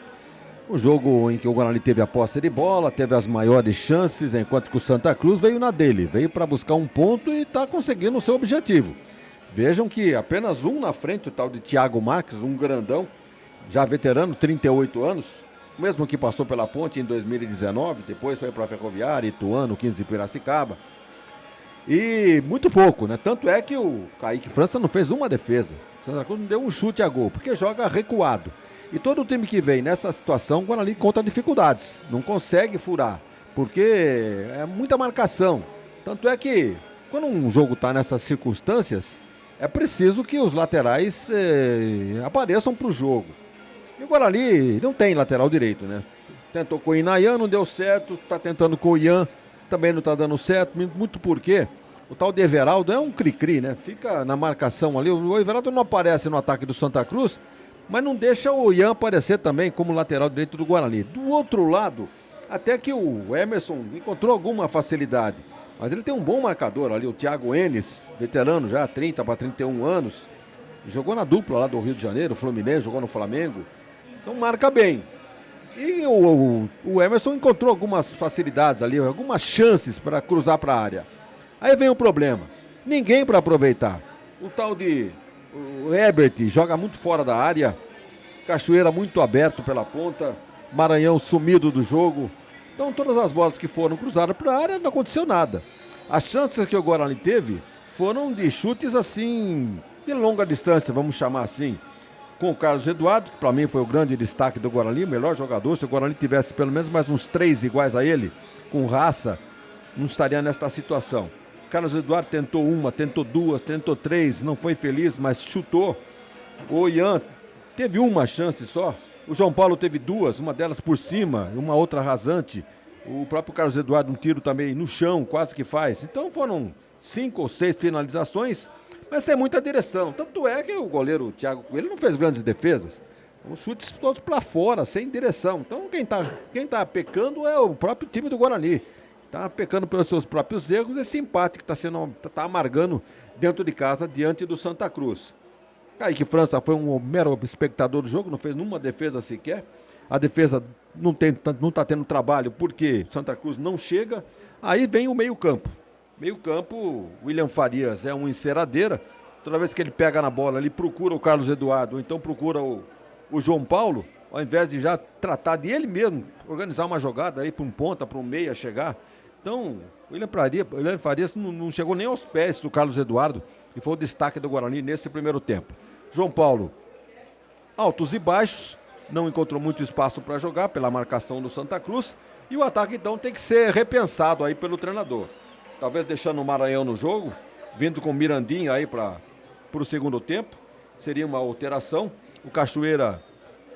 Speaker 8: Um jogo em que o Guarani teve a posse de bola, teve as maiores chances, enquanto que o Santa Cruz veio na dele. Veio para buscar um ponto e está conseguindo o seu objetivo. Vejam que apenas um na frente, o tal de Thiago Marques, um grandão, já veterano, 38 anos, mesmo que passou pela Ponte em 2019, depois foi para a Ferroviária, Ituano, 15 de Piracicaba. E muito pouco, né? Tanto é que o Kaique França não fez uma defesa. O Santa Cruz não deu um chute a gol, porque joga recuado. E todo time que vem nessa situação, o Guarani conta dificuldades. Não consegue furar, porque é muita marcação. Tanto é que, quando um jogo está nessas circunstâncias, é preciso que os laterais apareçam para o jogo. E o Guarani não tem lateral direito, né? Tentou com o Inayan, não deu certo. Está tentando com o Ian, também não está dando certo. Muito porque o tal de Everaldo é um cri-cri, né? Fica na marcação ali. O Everaldo não aparece no ataque do Santa Cruz, mas não deixa o Ian aparecer também como lateral direito do Guarani. Do outro lado, até que o Emerson encontrou alguma facilidade. Mas ele tem um bom marcador ali, o Thiago Enes, veterano já, 30 para 31 anos. Jogou na dupla lá do Rio de Janeiro, Fluminense, jogou no Flamengo. Então marca bem. E o Emerson encontrou algumas facilidades ali, algumas chances para cruzar para a área. Aí vem o problema. Ninguém para aproveitar. O tal de... O Herbert joga muito fora da área. Cachoeira muito aberto pela ponta. Maranhão sumido do jogo. Então todas as bolas que foram cruzadas para a área não aconteceu nada. As chances que o Guarani teve foram de chutes assim, de longa distância, vamos chamar assim. Com o Carlos Eduardo, que para mim foi o grande destaque do Guarani, o melhor jogador. Se o Guarani tivesse pelo menos mais uns 3 iguais a ele, com raça, não estaria nesta situação. Carlos Eduardo tentou uma, tentou duas, tentou 3, não foi feliz, mas chutou. O Ian teve uma chance só. O João Paulo teve 2, uma delas por cima, uma outra rasante. O próprio Carlos Eduardo, um tiro também no chão, quase que faz. Então foram 5 ou 6 finalizações, mas sem muita direção. Tanto é que o goleiro Thiago Coelho não fez grandes defesas. Os chutes todos para fora, sem direção. Então quem tá pecando é o próprio time do Guarani. Está pecando pelos seus próprios erros, esse empate que tá amargando dentro de casa diante do Santa Cruz. Kaique França foi um mero espectador do jogo, não fez nenhuma defesa sequer. A defesa não está tendo trabalho porque Santa Cruz não chega. Aí vem o meio-campo. Meio-campo, William Farias é uma enceradeira. Toda vez que ele pega na bola, ele procura o Carlos Eduardo, ou então procura o João Paulo, ao invés de já tratar de ele mesmo, organizar uma jogada aí para um ponta, para um meia chegar. Então, o William Farias não chegou nem aos pés do Carlos Eduardo, que foi o destaque do Guarani nesse primeiro tempo. João Paulo, altos e baixos, não encontrou muito espaço para jogar pela marcação do Santa Cruz, e o ataque então tem que ser repensado aí pelo treinador. Talvez deixando o Maranhão no jogo, vindo com o Mirandinha aí para o segundo tempo, seria uma alteração. O Cachoeira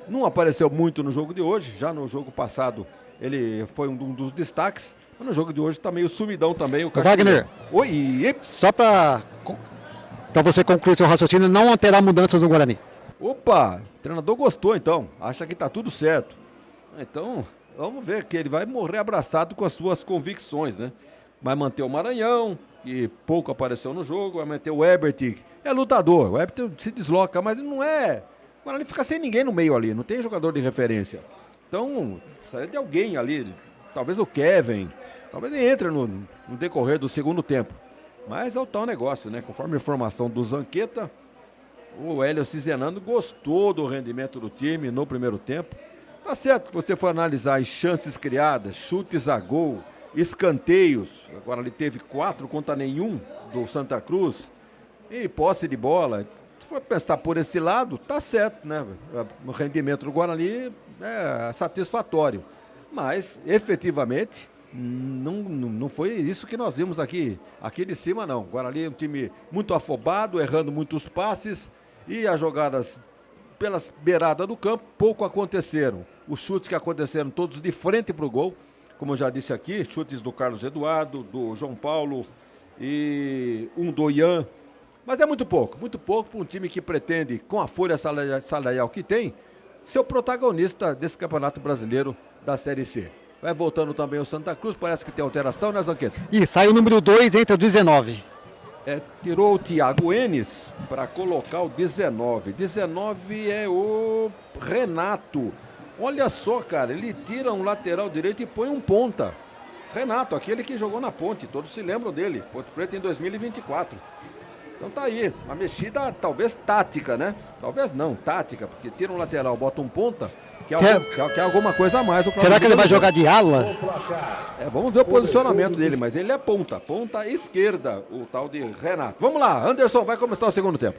Speaker 8: Não apareceu muito no jogo de hoje, já no jogo passado ele foi um dos destaques, mas no jogo de hoje tá meio sumidão também. O
Speaker 7: Wagner,
Speaker 8: oi.
Speaker 7: Só para você concluir seu raciocínio, não terá mudanças no Guarani.
Speaker 8: Opa, o treinador gostou então, acha que tá tudo certo. Então, vamos ver que ele vai morrer abraçado com as suas convicções, né? Vai manter o Maranhão, que pouco apareceu no jogo, vai manter o Herbert, é lutador, o Herbert se desloca, mas não é... Agora ele fica sem ninguém no meio ali, não tem jogador de referência. Então, precisaria de alguém ali, talvez o Kevin, talvez ele entre no decorrer do segundo tempo. Mas é o tal negócio, né? Conforme a informação do Zanqueta, o Hélio Cizenando gostou do rendimento do time no primeiro tempo. Tá certo que você for analisar as chances criadas, chutes a gol, escanteios, agora ele teve 4 contra nenhum do Santa Cruz, e posse de bola. Se for pensar por esse lado, tá certo, né? O rendimento do Guarani é satisfatório. Mas, efetivamente, não foi isso que nós vimos aqui de cima, não. O Guarani é um time muito afobado, errando muitos passes, e as jogadas pelas beiradas do campo pouco aconteceram. Os chutes que aconteceram todos de frente para o gol, como eu já disse aqui, chutes do Carlos Eduardo, do João Paulo e um do Ian. Mas é muito pouco para um time que pretende, com a folha salarial que tem, ser o protagonista desse Campeonato Brasileiro da Série C. Vai voltando também o Santa Cruz, parece que tem alteração, né, Zanqueta?
Speaker 7: E sai o número 2, entra o 19.
Speaker 8: Tirou o Thiago Enes para colocar o 19. 19 é o Renato. Olha só, cara, ele tira um lateral direito e põe um ponta. Renato, aquele que jogou na Ponte, todos se lembram dele. Ponte Preta em 2024. Então tá aí, uma mexida talvez tática, né? Talvez não, tática, porque tira um lateral, bota um ponta, que é alguma coisa a mais.
Speaker 7: Será que ele vai jogar de ala?
Speaker 8: Vamos ver o posicionamento dele, mas ele é ponta esquerda, o tal de Renato. Vamos lá, Anderson, vai começar o segundo tempo.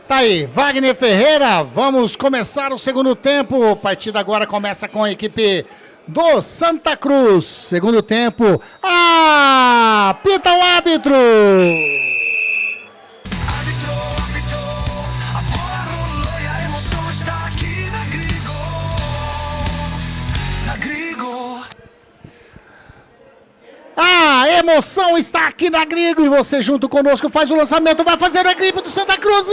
Speaker 5: Tá aí, Wagner Ferreira, vamos começar o segundo tempo. A partida agora começa com a equipe do Santa Cruz. Segundo tempo, apita o árbitro! A emoção está aqui na Grigo e você junto conosco faz o lançamento, vai fazer a equipe do Santa Cruz.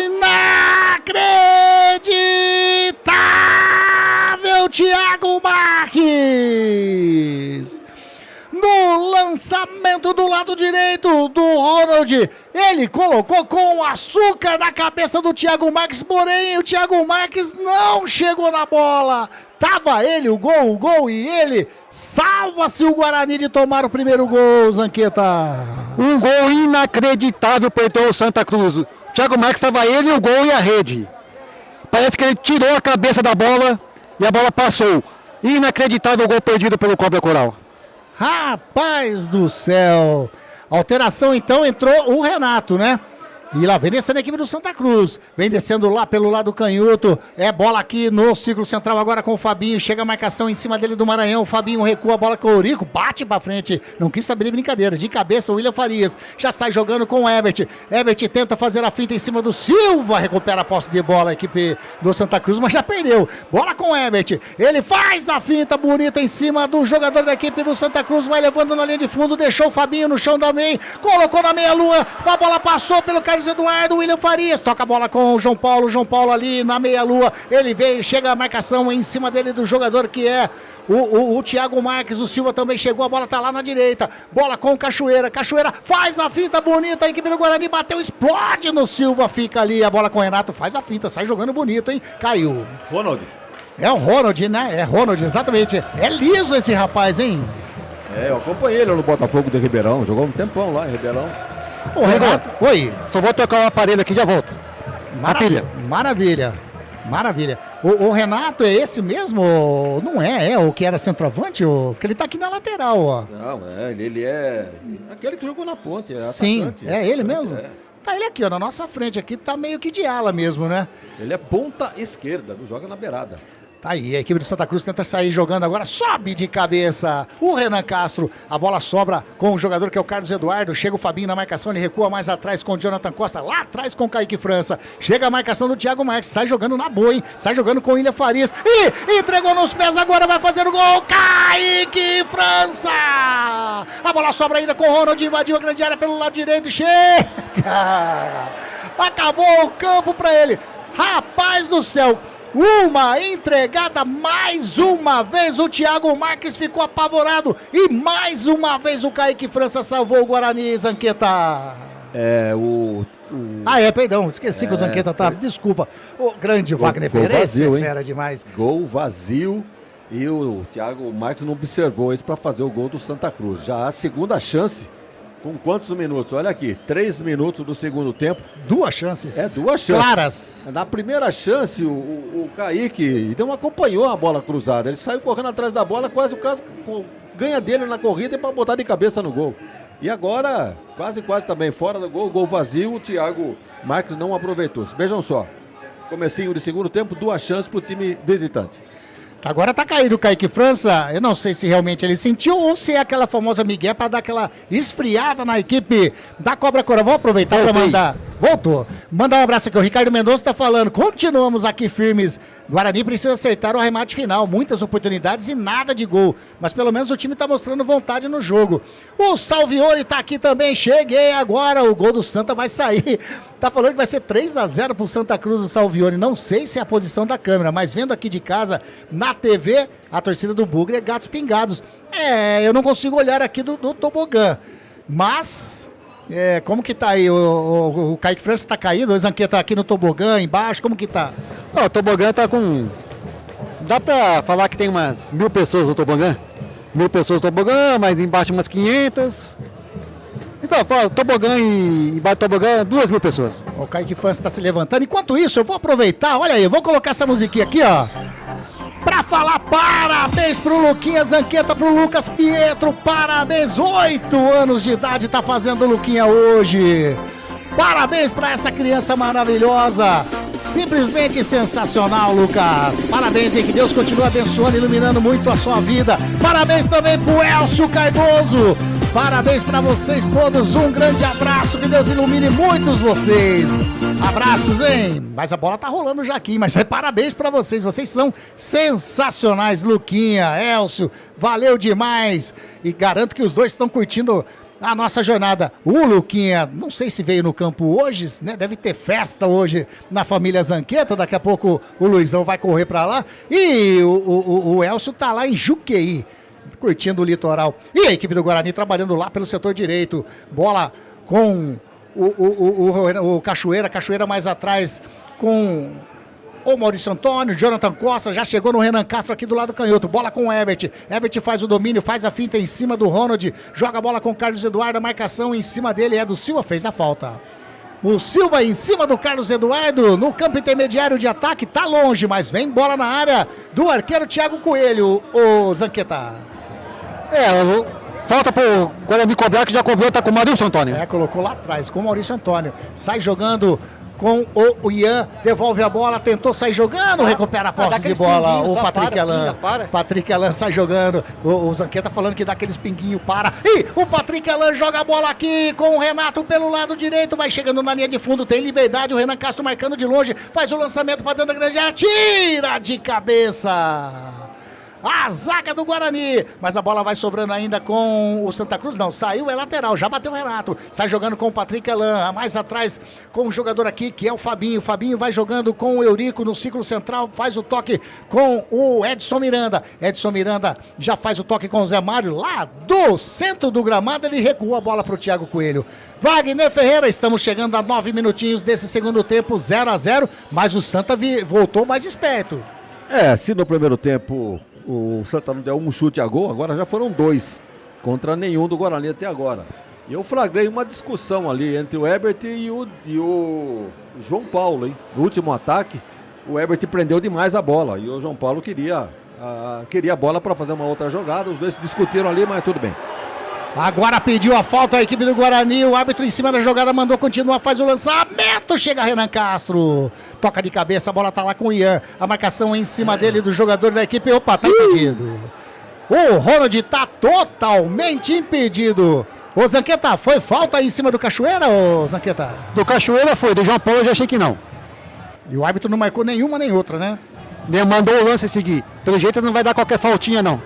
Speaker 5: Inacreditável, Thiago Marques! No lançamento do lado direito do Ronald, ele colocou com açúcar na cabeça do Thiago Marques, porém o Thiago Marques não chegou na bola. Tava ele, o gol e ele salva-se o Guarani de tomar o primeiro gol, Zanqueta.
Speaker 7: Um gol inacreditável perdeu o Santa Cruz. O Thiago Marques estava ele, o gol e a rede. Parece que ele tirou a cabeça da bola e a bola passou. Inacreditável gol perdido pelo Cobra Coral.
Speaker 5: Rapaz do céu. Alteração então, entrou o Renato, né? E lá vem descendo a equipe do Santa Cruz. Vem descendo lá pelo lado canhoto. É bola aqui no círculo central agora com o Fabinho. Chega a marcação em cima dele do Maranhão. O Fabinho recua a bola com o Eurico. Bate pra frente. Não quis saber de brincadeira. De cabeça o William Farias. Já sai jogando com o Herbert. Herbert tenta fazer a finta em cima do Silva. Recupera a posse de bola a equipe do Santa Cruz, mas já perdeu. Bola com o Herbert. Ele faz a finta bonita em cima do jogador da equipe do Santa Cruz. Vai levando na linha de fundo. Deixou o Fabinho no chão também. Colocou na meia-lua. A bola passou pelo Carlos Eduardo. William Farias toca a bola com o João Paulo. João Paulo ali na meia-lua. Ele veio, chega a marcação em cima dele do jogador que é o Thiago Marques. O Silva também chegou. A bola tá lá na direita. Bola com o Cachoeira. Cachoeira faz a finta bonita. A equipe do Guarani bateu, explode no Silva. Fica ali a bola com o Renato. Faz a finta, sai jogando bonito, hein? Caiu.
Speaker 8: Ronald.
Speaker 5: É o Ronald, né? É Ronald, exatamente. É liso esse rapaz, hein?
Speaker 8: Eu acompanhei ele no Botafogo de Ribeirão. Jogou um tempão lá em Ribeirão.
Speaker 5: Ô, Renato, oi.
Speaker 7: Só vou tocar o aparelho aqui e já volto.
Speaker 5: Maravilha. O Renato é esse mesmo? Não é o que era centroavante? Porque ele tá aqui na lateral, ó.
Speaker 8: Não, ele é aquele que jogou na Ponte.
Speaker 5: Sim,
Speaker 8: atacante,
Speaker 5: é ele mesmo? Tá ele aqui, ó, na nossa frente aqui, tá meio que de ala mesmo, né?
Speaker 8: Ele é ponta esquerda, joga na beirada.
Speaker 5: Tá aí, a equipe do Santa Cruz tenta sair jogando agora, sobe de cabeça o Renan Castro, a bola sobra com o jogador que é o Carlos Eduardo, chega o Fabinho na marcação, ele recua mais atrás com o Jonathan Costa, lá atrás com o Kaique França, chega a marcação do Thiago Marques, sai jogando na boa, hein? Sai jogando com o William Farias, e entregou nos pés agora, vai fazer o gol, Kaique França! A bola sobra ainda com o Ronald, invadiu a grande área pelo lado direito, chega! Acabou o campo pra ele, rapaz do céu! Uma entregada, mais uma vez o Thiago Marques ficou apavorado e mais uma vez o Kaique França salvou o Guarani, Zanqueta. Perdão, esqueci que o Zanqueta tá, desculpa. O grande Wagner Pereira, esse é fera demais.
Speaker 8: Gol vazio e o Thiago Marques não observou isso para fazer o gol do Santa Cruz. Já a segunda chance. Com quantos minutos? Olha aqui, 3 minutos do segundo tempo.
Speaker 5: 2 chances.
Speaker 8: 2 chances.
Speaker 5: Claras.
Speaker 8: Na primeira chance, o Kaique não acompanhou a bola cruzada. Ele saiu correndo atrás da bola, quase o caso ganha dele na corrida e para botar de cabeça no gol. E agora, quase também fora do gol vazio, o Thiago Marques não aproveitou. Vejam só, comecinho de segundo tempo, 2 chances para o time visitante.
Speaker 5: Agora tá caído o Kaique França, eu não sei se realmente ele sentiu ou se é aquela famosa migué para dar aquela esfriada na equipe da Cobra Coral. Vou aproveitar para mandar... Voltou. Mandar um abraço aqui, o Ricardo Mendonça tá falando, continuamos aqui firmes, Guarani precisa acertar o arremate final, muitas oportunidades e nada de gol, mas pelo menos o time tá mostrando vontade no jogo. O Salvione tá aqui também, cheguei agora, o gol do Santa vai sair, tá falando que vai ser 3-0 pro Santa Cruz o Salvione, não sei se é a posição da câmera, mas vendo aqui de casa, na TV, a torcida do Bugre é gatos pingados. Eu não consigo olhar aqui do tobogã, mas... como que tá aí? O Kaique França tá caído? O Zanqueta tá aqui no tobogã, embaixo, como que tá?
Speaker 7: O tobogã tá com... Dá pra falar que tem umas 1.000 pessoas no tobogã? 1.000 pessoas no tobogã, mas embaixo umas 500. Então, fala, tobogã e embaixo do tobogã, 2.000 pessoas.
Speaker 5: O Kaique França tá se levantando. Enquanto isso, eu vou aproveitar, olha aí, eu vou colocar essa musiquinha aqui, ó. Pra falar parabéns pro Luquinha Zanqueta, pro Lucas Pietro, parabéns, 8 anos de idade tá fazendo o Luquinha hoje. Parabéns pra essa criança maravilhosa, simplesmente sensacional, Lucas. Parabéns, hein, que Deus continue abençoando e iluminando muito a sua vida. Parabéns também pro Elcio Cardoso, parabéns pra vocês todos, um grande abraço, que Deus ilumine muitos vocês. Abraços, hein? Mas a bola tá rolando já aqui, mas parabéns pra vocês são sensacionais, Luquinha, Elcio, valeu demais, e garanto que os dois estão curtindo a nossa jornada. O Luquinha, não sei se veio no campo hoje, né? Deve ter festa hoje na família Zanqueta, daqui a pouco o Luizão vai correr pra lá, e o Elcio tá lá em Juqueí, curtindo o litoral, e a equipe do Guarani trabalhando lá pelo setor direito, bola com... O Cachoeira mais atrás com o Maurício Antônio, Jonathan Costa, já chegou no Renan Castro aqui do lado canhoto, bola com o Herbert faz o domínio, faz a finta em cima do Ronald, joga a bola com o Carlos Eduardo, a marcação em cima dele é do Silva, fez a falta. O Silva em cima do Carlos Eduardo, no campo intermediário de ataque, tá longe, mas vem bola na área do arqueiro Thiago Coelho, o Zanqueta.
Speaker 7: Falta pro Guarani cobrar, que já cobrou, tá com o Maurício Antônio.
Speaker 5: Colocou lá atrás, com o Maurício Antônio. Sai jogando com o Ian, devolve a bola, tentou sair jogando, recupera a posse de bola. O Patrick Alan. Patrick Alan sai jogando. O Zanqueta falando que dá aqueles pinguinhos, para. E o Patrick Alan joga a bola aqui com o Renato pelo lado direito, vai chegando na linha de fundo, tem liberdade. O Renan Castro marcando de longe, faz o lançamento para dentro da grande área, tira de cabeça. A zaga do Guarani, mas a bola vai sobrando ainda com o Santa Cruz, não, saiu, é lateral, já bateu o Renato, sai jogando com o Patrick Elan, mais atrás com o jogador aqui, que é o Fabinho vai jogando com o Eurico no ciclo central, faz o toque com o Edson Miranda já faz o toque com o Zé Mário, lá do centro do gramado, ele recua a bola para o Thiago Coelho. Wagner Ferreira, estamos chegando a 9 minutinhos desse segundo tempo, 0-0, mas o Santa voltou mais esperto.
Speaker 8: Se no primeiro tempo o Santa não deu um chute a gol, agora já foram 2 contra nenhum do Guarani até agora. E eu flagrei uma discussão ali entre o Herbert e o João Paulo, hein? No último ataque, o Herbert prendeu demais a bola e o João Paulo queria a bola para fazer uma outra jogada. Os dois discutiram ali, mas tudo bem.
Speaker 5: Agora pediu a falta a equipe do Guarani, o árbitro em cima da jogada mandou continuar, faz o lançamento, chega Renan Castro, toca de cabeça, a bola tá lá com o Ian, a marcação em cima dele do jogador da equipe, opa, tá impedido. O Ronald tá totalmente impedido. Ô Zanqueta, foi falta em cima do Cachoeira, ô Zanqueta?
Speaker 7: Do Cachoeira foi, do João Paulo eu já achei que não.
Speaker 5: E o árbitro não marcou nenhuma nem outra, né?
Speaker 7: Mandou o lance seguir, pelo jeito não vai dar qualquer faltinha não.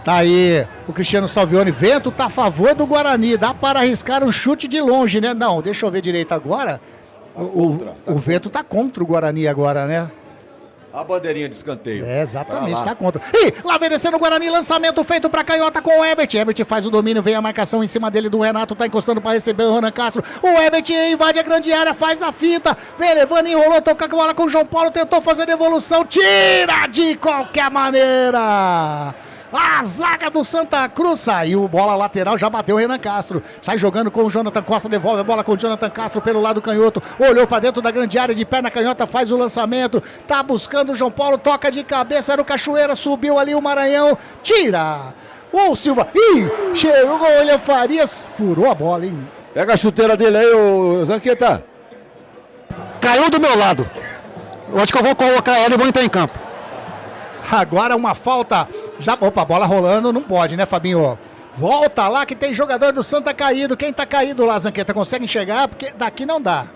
Speaker 5: Tá aí, o Cristiano Salvione, vento tá a favor do Guarani, dá para arriscar um chute de longe, né? Não, deixa eu ver direito agora. O vento tá contra o Guarani agora, né?
Speaker 8: A bandeirinha de escanteio.
Speaker 5: É, exatamente, tá contra. E lá vem descendo o Guarani, lançamento feito pra Canhota com o Herbert. Herbert faz o domínio, vem a marcação em cima dele do Renato, tá encostando pra receber o Renan Castro. O Herbert invade a grande área, faz a fita, vem levando, enrolou, toca a bola com o João Paulo, tentou fazer a devolução, tira de qualquer maneira. A zaga do Santa Cruz saiu, bola lateral, já bateu o Renan Castro, sai jogando com o Jonathan Costa, devolve a bola com o Jonathan Castro pelo lado canhoto, olhou pra dentro da grande área, de perna canhota, faz o lançamento, tá buscando o João Paulo, toca de cabeça, era o Cachoeira, subiu ali o Maranhão, tira o Silva, chegou o William Farias, furou a bola, hein?
Speaker 8: Pega a chuteira dele aí, ô Zanqueta.
Speaker 7: Caiu do meu lado, eu acho que eu vou colocar ela e vou entrar em campo.
Speaker 5: Agora uma falta, opa, bola rolando, não pode, né, Fabinho? Volta lá que tem jogador do Santa caído, quem tá caído lá, Zanqueta, consegue enxergar? Porque daqui não dá.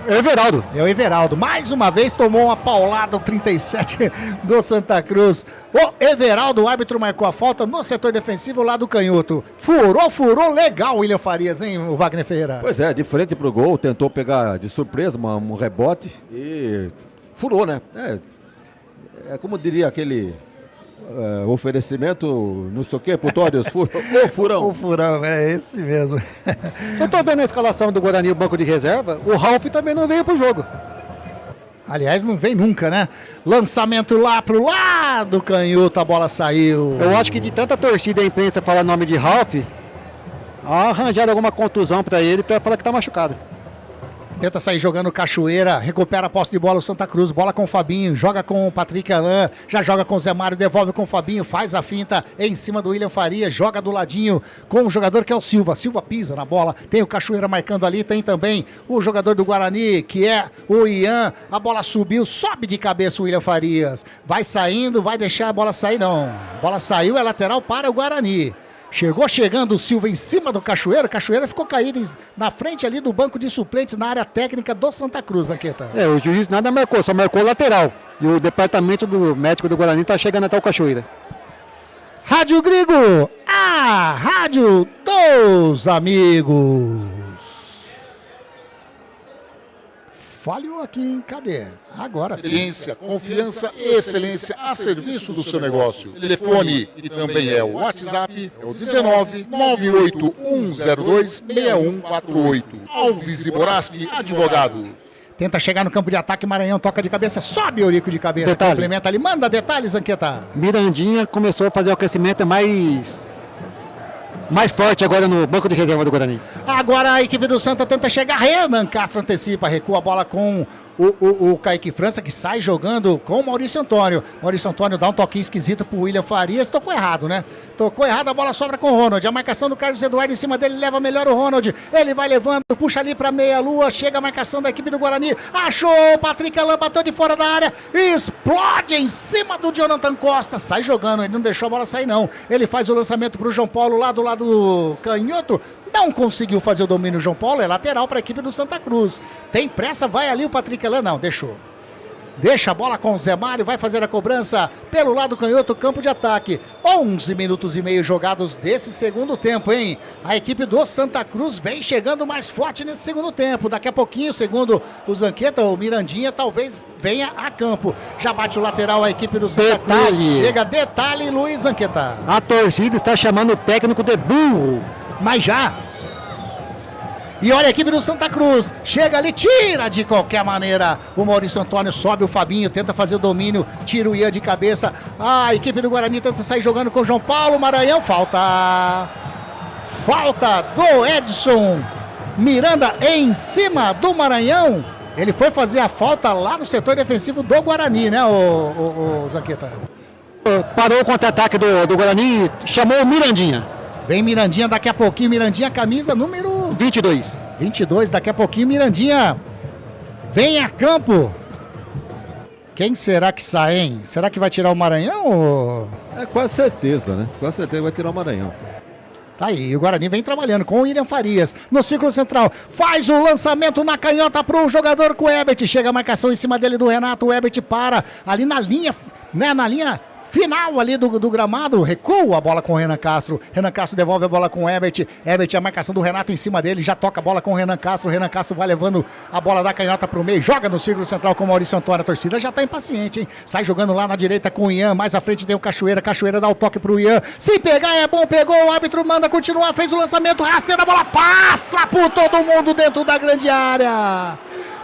Speaker 7: É o Everaldo.
Speaker 5: É o Everaldo, mais uma vez tomou uma paulada, o 37 do Santa Cruz. O Everaldo, o árbitro marcou a falta no setor defensivo lá do canhoto. Furou legal o William Farias, hein, o Wagner Ferreira?
Speaker 8: Pois é, de frente pro gol, tentou pegar de surpresa um rebote e furou, né? É como diria aquele oferecimento, não sei o que, Putórios, furão.
Speaker 5: O furão, é esse mesmo.
Speaker 7: Eu tô vendo a escalação do Guarani, o banco de reserva, o Ralf também não veio pro jogo.
Speaker 5: Aliás, não vem nunca, né? Lançamento lá pro lado, canhoto, a bola saiu.
Speaker 7: Eu acho que de tanta torcida e imprensa falar nome de Ralf, arranjaram alguma contusão pra ele pra falar que tá machucado.
Speaker 5: Tenta sair jogando Cachoeira, recupera a posse de bola o Santa Cruz, bola com o Fabinho, joga com o Patrick Alain, já joga com o Zé Mário, devolve com o Fabinho, faz a finta em cima do William Faria, joga do ladinho com o jogador que é o Silva. Silva pisa na bola, tem o Cachoeira marcando ali, tem também o jogador do Guarani, que é o Ian, a bola subiu, sobe de cabeça o William Farias, vai saindo, vai deixar a bola sair não, a bola saiu, é lateral para o Guarani. Chegando o Silva em cima do Cachoeira, Cachoeira ficou caído na frente ali do banco de suplentes na área técnica do Santa Cruz, Zanqueta.
Speaker 7: O juiz nada marcou, só marcou lateral. E o departamento do médico do Guarani tá chegando até o Cachoeira.
Speaker 5: Rádio Grigo, a rádio dos amigos. Falhou aqui, hein? Cadê? Agora sim.
Speaker 12: Experiência, confiança e excelência a serviço do seu negócio. Telefone e também é o WhatsApp, é o 19 98102 6148. Alves e Boraski, advogado.
Speaker 5: Tenta chegar no campo de ataque, Maranhão toca de cabeça, sobe o Eurico de cabeça,
Speaker 7: detalhe.
Speaker 5: Complementa ali, manda detalhes, Zanqueta.
Speaker 7: Mirandinha começou a fazer o aquecimento mais forte agora no banco de reserva do Guarani.
Speaker 5: Agora a equipe do Santa tenta chegar, Renan Castro antecipa, recua a bola com o Kaique França, que sai jogando com o Maurício Antônio. Maurício Antônio dá um toquinho esquisito pro William Farias, tocou errado, né? Tocou errado, a bola sobra com o Ronald, a marcação do Carlos Eduardo em cima dele, leva melhor o Ronald, ele vai levando, puxa ali pra meia-lua, chega a marcação da equipe do Guarani, achou o Patrick Alain, bateu de fora da área, explode em cima do Jonathan Costa, sai jogando, ele não deixou a bola sair não, ele faz o lançamento pro João Paulo lá do lado canhoto, não conseguiu fazer o domínio João Paulo, é lateral para a equipe do Santa Cruz. Tem pressa, vai ali o Patrick Alain, não, deixou. Deixa a bola com o Zé Mário, vai fazer a cobrança pelo lado canhoto, campo de ataque. 11 minutos e meio jogados desse segundo tempo, hein? A equipe do Santa Cruz vem chegando mais forte nesse segundo tempo. Daqui a pouquinho, segundo o Zanqueta, o Mirandinha talvez venha a campo. Já bate o lateral a equipe do Santa Cruz. Chega, detalhe, Luiz Zanqueta.
Speaker 7: A torcida está chamando o técnico de burro.
Speaker 5: Mas já. E olha a equipe do Santa Cruz, chega ali, tira de qualquer maneira, o Maurício Antônio sobe o Fabinho, tenta fazer o domínio, tira o Ian de cabeça, a equipe do Guarani tenta sair jogando com o João Paulo, Maranhão, falta do Edson Miranda em cima do Maranhão, ele foi fazer a falta lá no setor defensivo do Guarani, né, o Zanqueta?
Speaker 7: Parou o contra-ataque do Guarani, chamou o Mirandinha.
Speaker 5: Vem Mirandinha daqui a pouquinho. Mirandinha, camisa número
Speaker 7: 22.
Speaker 5: 22, daqui a pouquinho. Mirandinha vem a campo. Quem será que sai, hein? Será que vai tirar o Maranhão? Ou...
Speaker 8: É quase certeza, né? Quase certeza que vai tirar o Maranhão.
Speaker 5: Tá aí, o Guarani vem trabalhando com o William Farias no círculo central. Faz o lançamento na canhota pro jogador com o Herbert. Chega a marcação em cima dele do Renato. O Herbert para ali na linha, né? Na linha final ali do gramado. Recua a bola com o Renan Castro. Renan Castro devolve a bola com o Herbert. Herbert, a marcação do Renato em cima dele. Já toca a bola com o Renan Castro. Renan Castro vai levando a bola da canhota pro meio. Joga no círculo central com o Maurício Antônio. A torcida já tá impaciente, hein? Sai jogando lá na direita com o Ian. Mais à frente tem o Cachoeira. Cachoeira dá o toque pro Ian. Se pegar é bom, pegou. O árbitro manda continuar. Fez o lançamento. Rasteira, a bola passa por todo mundo dentro da grande área.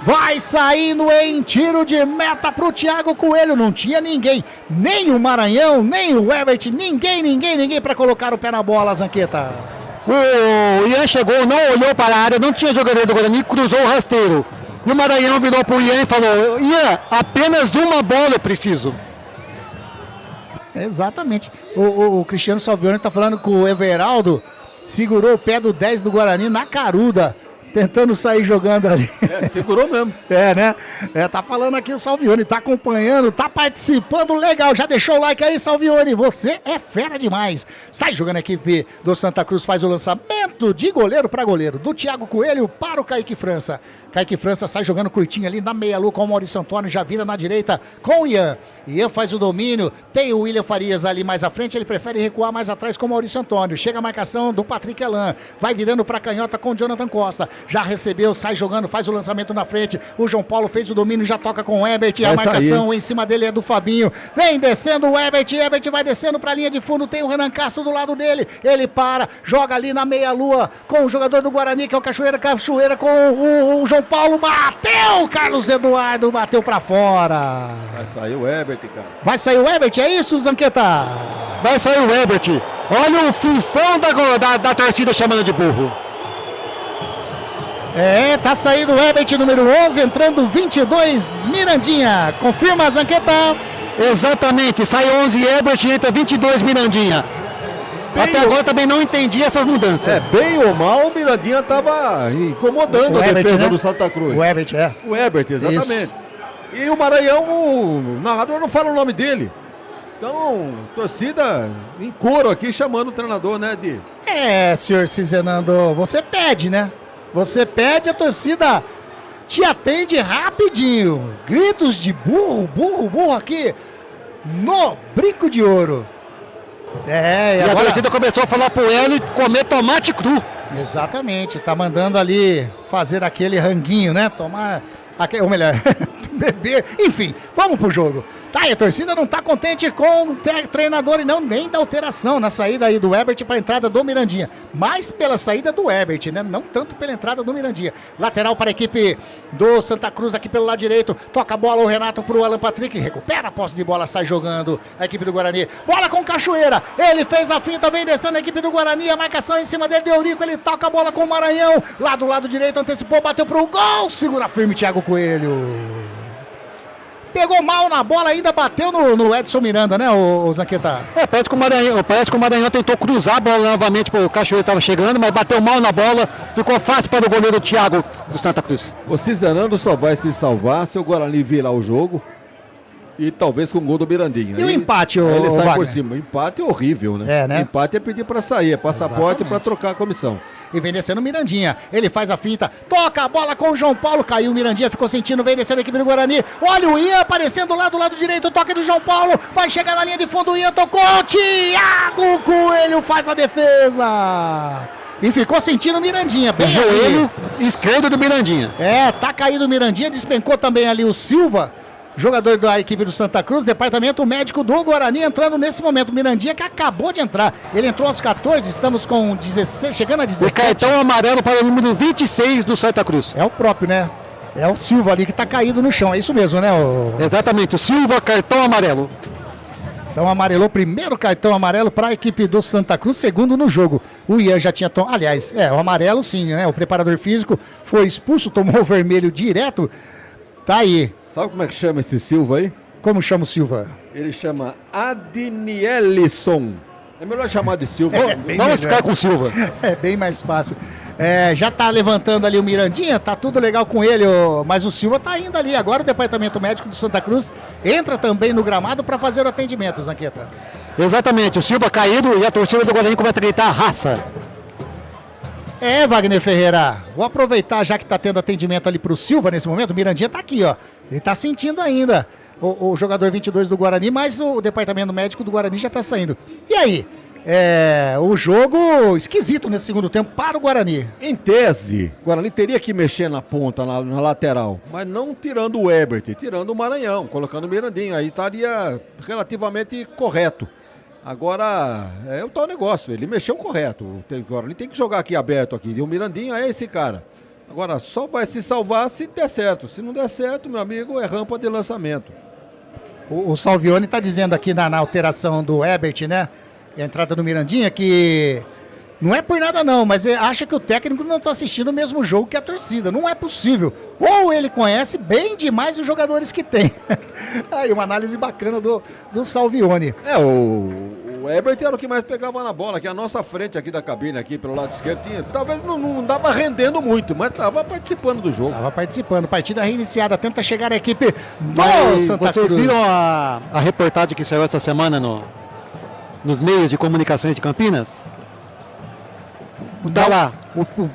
Speaker 5: Vai saindo em tiro de meta pro Thiago Coelho. Não tinha ninguém, nem o Maranhão, nem o Herbert, ninguém para colocar o pé na bola, Zanqueta.
Speaker 7: O Ian chegou, não olhou para a área, não tinha jogador do Guarani, cruzou o rasteiro. E o Maranhão virou pro Ian e falou: Ian, apenas uma bola eu preciso.
Speaker 5: Exatamente. O Cristiano Salvioni tá falando que o Everaldo segurou o pé do 10 do Guarani na caruda, tentando sair jogando ali.
Speaker 8: Segurou mesmo.
Speaker 5: Né? Tá falando aqui o Salvioni, tá acompanhando, tá participando, legal. Já deixou o like aí, Salvioni? Você é fera demais. Sai jogando a equipe do Santa Cruz, faz o lançamento de goleiro para goleiro, do Thiago Coelho para o Kaique França. Kaique França sai jogando curtinho ali na meia-lua com o Maurício Antônio, já vira na direita com o Ian. Ian faz o domínio, tem o William Farias ali mais à frente, ele prefere recuar mais atrás com o Maurício Antônio. Chega a marcação do Patrick Elan, vai virando para a canhota com o Jonathan Costa. Já recebeu, sai jogando, faz o lançamento na frente. O João Paulo fez o domínio, já toca com o Herbert. A marcação em cima dele é do Fabinho. Vem descendo o Herbert, Herbert vai descendo para a linha de fundo, tem o Renan Castro do lado dele. Ele para, joga ali na meia-lua com o jogador do Guarani, que é o Cachoeira com o João Paulo. Bateu, Carlos Eduardo, bateu para fora.
Speaker 8: Vai sair o Herbert, cara.
Speaker 5: Vai sair o Herbert, é isso, Zanqueta?
Speaker 7: Vai sair o Herbert. Olha a função da torcida chamando de burro.
Speaker 5: Tá saindo o Herbert, número 11, entrando 22, Mirandinha. Confirma, Zanqueta?
Speaker 7: Exatamente, sai 11 Herbert e entra 22 Mirandinha. Até agora também não entendi essas mudanças.
Speaker 8: Bem ou mal, o Mirandinha estava incomodando a defesa, né, do Santa Cruz.
Speaker 5: O Herbert,
Speaker 8: O Herbert, exatamente. Isso. E o Maranhão, o narrador não fala o nome dele. Então, torcida em coro aqui chamando o treinador, né, Di?
Speaker 5: Senhor Cizenando, você pede, né? Você pede, a torcida te atende rapidinho. Gritos de burro, burro, burro aqui no Brinco de Ouro.
Speaker 7: E agora a torcida começou a falar pro Hélio comer tomate cru.
Speaker 5: Exatamente, tá mandando ali fazer aquele ranguinho, né? Tomar, ou melhor, beber. Enfim, vamos pro jogo. Tá, e a torcida não tá contente com o treinador e não nem da alteração na saída aí do Herbert para a entrada do Mirandinha. Mais pela saída do Herbert, né? Não tanto pela entrada do Mirandinha. Lateral para a equipe do Santa Cruz aqui pelo lado direito. Toca a bola o Renato pro Alan Patrick. Recupera a posse de bola, sai jogando a equipe do Guarani. Bola com Cachoeira. Ele fez a finta, vem descendo a equipe do Guarani. A marcação em cima dele de Eurico. Ele toca a bola com o Maranhão. Lá do lado direito, antecipou, bateu pro gol. Segura firme Thiago Coelho. Pegou mal na bola, ainda bateu no Edson Miranda, né, o Zanqueta?
Speaker 7: Parece que o Maranhão tentou cruzar a bola novamente, porque o Cachoeira estava chegando, mas bateu mal na bola, ficou fácil para o goleiro Thiago do Santa Cruz.
Speaker 8: O Cizenando só vai se salvar se o Guarani virar o jogo e talvez com o gol do Mirandinha.
Speaker 5: E o empate,
Speaker 8: ele sai
Speaker 5: Wagner?
Speaker 8: por cima. O empate é horrível, né?
Speaker 5: né?
Speaker 8: Empate é pedir para sair, é passaporte para trocar a comissão.
Speaker 5: E vem descendo o Mirandinha, ele faz a finta, toca a bola com o João Paulo, caiu o Mirandinha, ficou sentindo, vem descendo a equipe do Guarani, olha o Ian aparecendo lá do lado direito, o toque do João Paulo, vai chegar na linha de fundo, o Ian tocou, Thiago Coelho faz a defesa, e ficou sentindo o Mirandinha, bem
Speaker 7: joelho esquerdo do Mirandinha.
Speaker 5: Tá caído o Mirandinha, despencou também ali o Silva, jogador da equipe do Santa Cruz, departamento médico do Guarani entrando nesse momento. Mirandinha que acabou de entrar. Ele entrou aos 14, estamos com 16, chegando a 17.
Speaker 7: O cartão amarelo para o número 26 do Santa Cruz.
Speaker 5: É o próprio, né? É o Silva ali que tá caído no chão, é isso mesmo, né?
Speaker 7: Exatamente, o Silva, cartão amarelo.
Speaker 5: Então amarelou, primeiro cartão amarelo para a equipe do Santa Cruz, segundo no jogo. O Ian já tinha tomado, aliás, o amarelo sim, né? O preparador físico foi expulso, tomou o vermelho direto. Tá aí.
Speaker 8: Sabe como é que chama esse Silva aí?
Speaker 5: Como chama o Silva?
Speaker 8: Ele chama Adnielson. É melhor chamar de Silva.
Speaker 7: Vamos ficar com o Silva.
Speaker 5: É bem mais fácil. Já tá levantando ali o Mirandinha, tá tudo legal com ele, mas o Silva tá indo ali. Agora o departamento médico do Santa Cruz entra também no gramado para fazer o atendimento, Zanqueta.
Speaker 7: Exatamente, o Silva caído e a torcida do Guarani começa a gritar raça.
Speaker 5: Wagner Ferreira, vou aproveitar já que tá tendo atendimento ali pro Silva nesse momento. O Mirandinha tá aqui, ó. Ele tá sentindo ainda o jogador 22 do Guarani, mas o departamento médico do Guarani já tá saindo. E aí? O jogo esquisito nesse segundo tempo para o Guarani.
Speaker 8: Em tese, o Guarani teria que mexer na ponta, na lateral, mas não tirando o Ebert, tirando o Maranhão, colocando o Mirandinho, aí estaria relativamente correto. Agora, é o tal negócio, ele mexeu correto, o Guarani tem que jogar aqui aberto aqui, e o Mirandinho é esse cara. Agora, só vai se salvar se der certo, se não der certo, meu amigo, é rampa de lançamento.
Speaker 5: O Salvione está dizendo aqui na alteração do Ebert, né? A entrada do Mirandinha, que não é por nada não, mas ele acha que o técnico não está assistindo o mesmo jogo que a torcida. Não é possível. Ou ele conhece bem demais os jogadores que tem. Aí, uma análise bacana do Salvione.
Speaker 8: O Ebert era o que mais pegava na bola, que a nossa frente aqui da cabine, aqui pelo lado esquerdo, talvez não dava rendendo muito, mas estava participando do jogo.
Speaker 5: Estava participando, partida reiniciada, tenta chegar a equipe do Santa Cruz.
Speaker 7: Vocês viram a reportagem que saiu essa semana nos meios de comunicações de Campinas? Tá lá,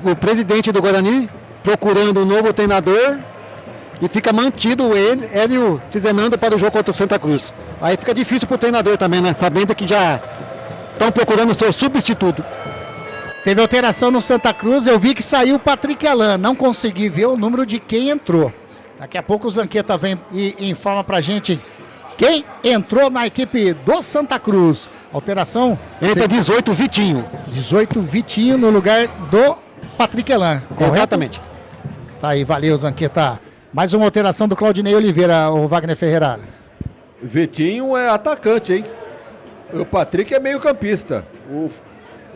Speaker 7: o presidente do Guarani procurando um novo treinador e fica mantido o Hélio Cizenando para o jogo contra o Santa Cruz. Aí fica difícil para o treinador também, né? Sabendo que já estão procurando o seu substituto.
Speaker 5: Teve alteração no Santa Cruz, eu vi que saiu o Patrick Alain, não consegui ver o número de quem entrou. Daqui a pouco o Zanqueta vem e informa pra gente quem entrou na equipe do Santa Cruz. Alteração.
Speaker 7: Entra 18 Vitinho.
Speaker 5: 18 Vitinho no lugar do Patrick Alain.
Speaker 7: Exatamente.
Speaker 5: Tá aí, valeu, Zanqueta. Mais uma alteração do Claudinei Oliveira, o Wagner Ferreira.
Speaker 8: Vitinho é atacante, hein? O Patrick é meio campista.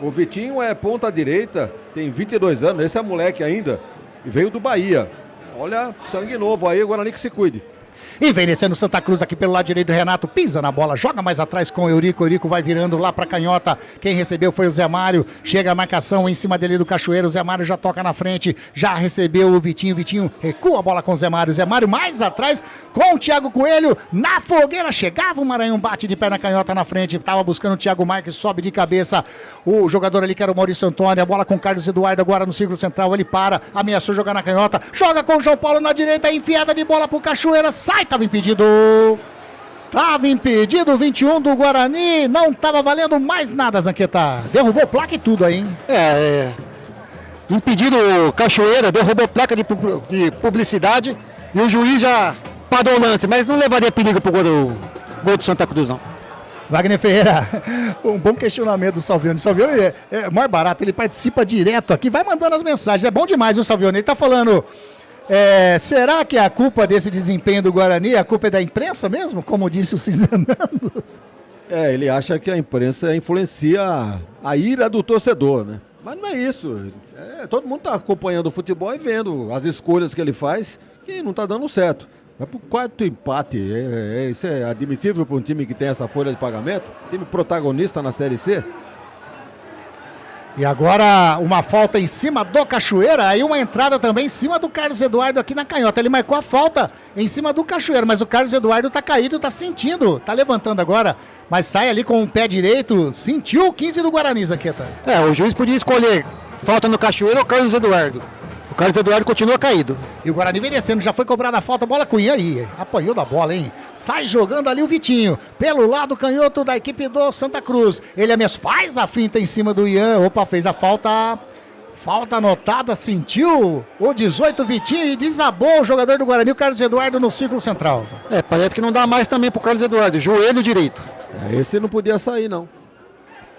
Speaker 8: O Vitinho é ponta direita, tem 22 anos, esse é moleque ainda, e veio do Bahia. Olha, sangue novo aí, o Guarani que se cuide.
Speaker 5: E vem descendo Santa Cruz aqui pelo lado direito, Renato pisa na bola, joga mais atrás com o Eurico vai virando lá pra canhota, quem recebeu foi o Zé Mário, chega a marcação em cima dele do Cachoeiro, o Zé Mário já toca na frente, já recebeu o Vitinho recua a bola com o Zé Mário mais atrás com o Thiago Coelho, na fogueira, chegava o Maranhão, bate de pé na canhota na frente, tava buscando o Thiago Marques, sobe de cabeça, o jogador ali que era o Maurício Antônio, a bola com o Carlos Eduardo agora no círculo central, ele para, ameaçou jogar na canhota, joga com o João Paulo na direita, enfiada de bola pro Cachoeira, sai, estava impedido, o 21 do Guarani, não estava valendo mais nada, Zanqueta, derrubou placa e tudo aí, hein?
Speaker 7: Impedido o Cachoeira, derrubou placa de publicidade e o juiz já parou o lance, mas não levaria perigo pro gol do Santa Cruz, não.
Speaker 5: Wagner Ferreira, um bom questionamento do Salvione. Salvione é mais barato, ele participa direto aqui, vai mandando as mensagens, é bom demais o Salvione, ele tá falando... será que a culpa desse desempenho do Guarani, a culpa é da imprensa mesmo? Como disse o Cizenando.
Speaker 8: Ele acha que a imprensa influencia a ira do torcedor, né? Mas não é isso. Todo mundo está acompanhando o futebol e vendo as escolhas que ele faz, que não está dando certo. Vai para o quarto empate. Isso é admitível para um time que tem essa folha de pagamento? Time protagonista na Série C?
Speaker 5: E agora uma falta em cima do Cachoeira, aí uma entrada também em cima do Carlos Eduardo aqui na canhota. Ele marcou a falta em cima do Cachoeira, mas o Carlos Eduardo tá caído, tá sentindo, tá levantando agora, mas sai ali com o pé direito, sentiu o 15 do Guarani, Zanqueta.
Speaker 7: O juiz podia escolher falta no Cachoeira ou Carlos Eduardo. O Carlos Eduardo continua caído.
Speaker 5: E o Guarani vem descendo, já foi cobrada a falta, bola Cunha aí, apanhou da bola, hein? Sai jogando ali o Vitinho, pelo lado canhoto da equipe do Santa Cruz. Ele mesmo faz a finta em cima do Ian, fez a falta. Falta anotada, sentiu o 18 Vitinho e desabou o jogador do Guarani, o Carlos Eduardo, no círculo central.
Speaker 7: Parece que não dá mais também pro Carlos Eduardo, joelho direito.
Speaker 8: Esse não podia sair, não.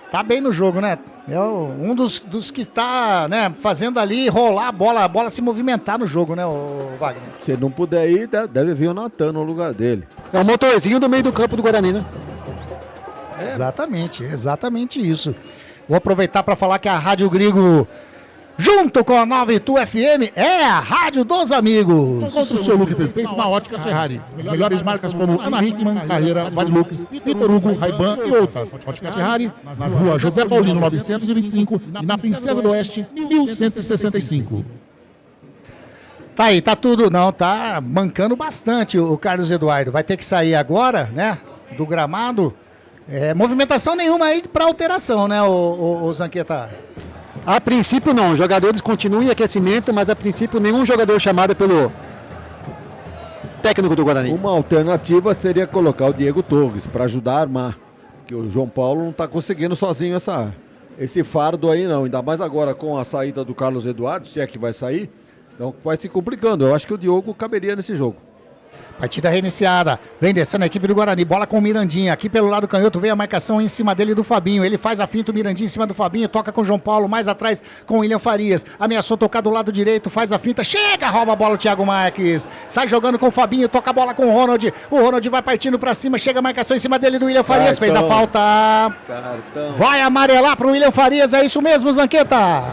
Speaker 5: Tá bem no jogo, né? É um dos que tá, né, fazendo ali rolar a bola se movimentar no jogo, né, o Wagner?
Speaker 8: Se não puder ir, deve vir o Natan no lugar dele.
Speaker 7: É o motorzinho do meio do campo do Guarani, né?
Speaker 5: Exatamente isso. Vou aproveitar para falar que a Rádio Grigo junto com a Nova Itu FM, é a Rádio dos Amigos.
Speaker 12: Encontre o seu look perfeito na Óticas Ferrari. As melhores marcas como Ana Hickman, Carreira, Varilux, Vitor Hugo, Ray-Ban e outras. Óticas Ferrari, na rua José Paulino 925 e na Princesa do Oeste 1165.
Speaker 5: Tá aí, tá tudo, não, tá mancando bastante o Carlos Eduardo. Vai ter que sair agora, né, do gramado. Movimentação nenhuma aí para alteração, né, o Zanqueta?
Speaker 7: A princípio não, os jogadores continuam em aquecimento, mas a princípio nenhum jogador chamado pelo técnico do Guarani.
Speaker 8: Uma alternativa seria colocar o Diego Torres para ajudar a armar, que o João Paulo não está conseguindo sozinho esse fardo aí não, ainda mais agora com a saída do Carlos Eduardo, se é que vai sair, então vai se complicando. Eu acho que o Diogo caberia nesse jogo.
Speaker 5: Partida reiniciada, vem descendo a equipe do Guarani, bola com o Mirandinha, aqui pelo lado canhoto, vem a marcação em cima dele do Fabinho, ele faz a finta, o Mirandinha em cima do Fabinho, toca com o João Paulo, mais atrás com o William Farias, ameaçou tocar do lado direito, faz a finta, chega, rouba a bola o Thiago Marques, sai jogando com o Fabinho, toca a bola com o Ronald vai partindo pra cima, chega a marcação em cima dele do William Farias, fez a falta, vai amarelar pro William Farias, é isso mesmo, Zanqueta?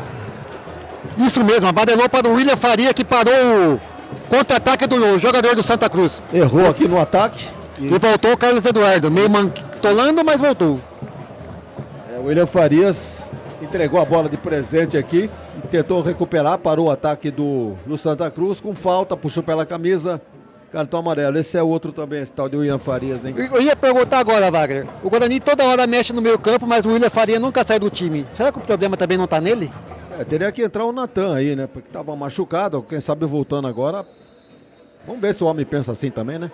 Speaker 7: Isso mesmo, amarelou para o William Faria, que parou o contra-ataque do jogador do Santa Cruz.
Speaker 8: Errou aqui no ataque.
Speaker 7: E voltou o Carlos Eduardo, meio mantolando, mas voltou.
Speaker 8: O William Farias entregou a bola de presente aqui, e tentou recuperar, parou o ataque do Santa Cruz, com falta, puxou pela camisa, cartão amarelo. Esse é outro também, esse tal de William Farias, hein?
Speaker 7: Eu ia perguntar agora, Wagner, o Guarani toda hora mexe no meio campo, mas o William Faria nunca sai do time. Será que o problema também não está nele?
Speaker 8: Teria que entrar o Natan aí, né? Porque estava machucado, quem sabe voltando agora. Vamos ver se o homem pensa assim também, né?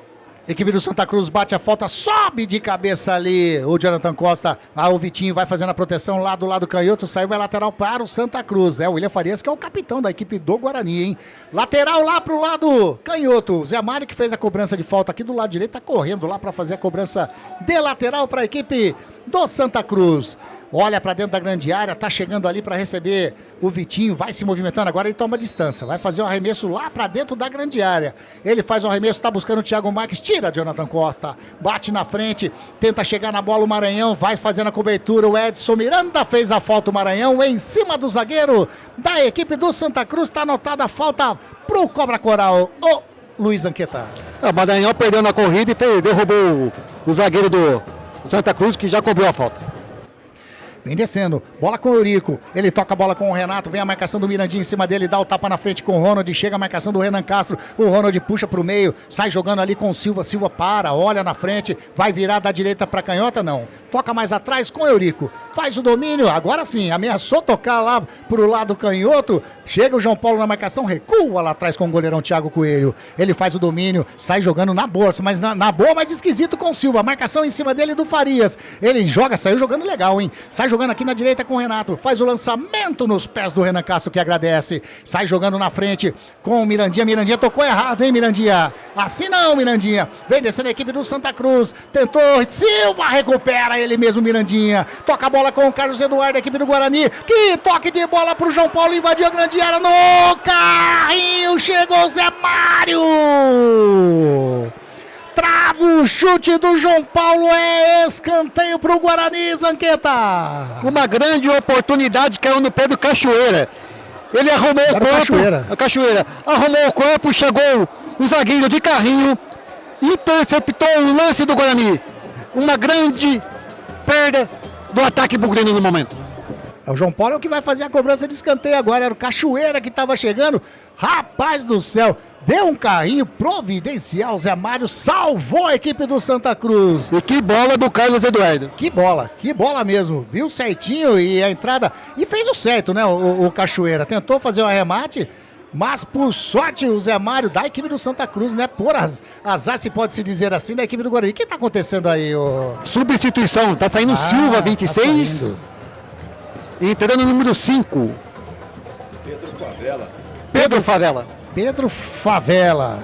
Speaker 5: Equipe do Santa Cruz bate a falta, sobe de cabeça ali o Jonathan Costa. O Vitinho vai fazendo a proteção lá do lado canhoto, saiu, vai lateral para o Santa Cruz. O William Farias que é o capitão da equipe do Guarani, hein? Lateral lá pro lado canhoto. Zé Mário que fez a cobrança de falta aqui do lado direito, tá correndo lá para fazer a cobrança de lateral para a equipe do Santa Cruz. Olha para dentro da grande área, tá chegando ali para receber o Vitinho, vai se movimentando agora, ele toma distância, vai fazer o arremesso lá para dentro da grande área. Ele faz o arremesso, tá buscando o Thiago Marques, tira Jonathan Costa, bate na frente, tenta chegar na bola o Maranhão, vai fazendo a cobertura, o Edson Miranda fez a falta, o Maranhão em cima do zagueiro da equipe do Santa Cruz, tá anotada a falta pro Cobra Coral, o Luiz Zanqueta.
Speaker 7: O Maranhão perdeu na corrida e derrubou o zagueiro do Santa Cruz, que já cobrou a falta.
Speaker 5: Vem descendo, bola com o Eurico, ele toca a bola com o Renato, vem a marcação do Mirandinha em cima dele, dá o tapa na frente com o Ronald, chega a marcação do Renan Castro, o Ronald puxa pro meio, sai jogando ali com o Silva, Silva para, olha na frente, vai virar da direita pra canhota, não, toca mais atrás com o Eurico, faz o domínio, agora sim, ameaçou tocar lá pro lado canhoto, chega o João Paulo na marcação, recua lá atrás com o goleirão Thiago Coelho, ele faz o domínio, sai jogando na boa, mas na boa, mas esquisito com o Silva, marcação em cima dele do Farias, ele joga, saiu jogando legal, hein, sai jogando aqui na direita com o Renato, faz o lançamento nos pés do Renan Castro, que agradece, sai jogando na frente com o Mirandinha, Mirandinha tocou errado, hein, Mirandinha, assim não, Mirandinha, vem descendo a equipe do Santa Cruz, tentou, Silva recupera ele mesmo, Mirandinha, toca a bola com o Carlos Eduardo, a equipe do Guarani, que toque de bola pro João Paulo, invadiu a grande área, no carrinho, chegou o Zé Mário, trava o chute do João Paulo, é escanteio pro Guarani, Zanqueta.
Speaker 7: Uma grande oportunidade caiu no pé do Cachoeira. Ele arrumou o corpo. Cachoeira arrumou o corpo, chegou o zagueiro de carrinho, interceptou o lance do Guarani. Uma grande perda do ataque bugrino no momento.
Speaker 5: O João Paulo é o que vai fazer a cobrança de escanteio agora. Era o Cachoeira que estava chegando. Rapaz do céu, deu um carrinho providencial. Zé Mário salvou a equipe do Santa Cruz.
Speaker 7: E que bola do Carlos Eduardo.
Speaker 5: Que bola mesmo. Viu certinho e a entrada. E fez o certo, né? O Cachoeira tentou fazer o arremate. Mas por sorte o Zé Mário da equipe do Santa Cruz, né? Por azar, se pode se dizer assim, da equipe do Guarani. O que tá acontecendo aí?
Speaker 7: Substituição. Tá saindo Silva, 26. Tá entrando no número 5.
Speaker 5: Pedro Favela.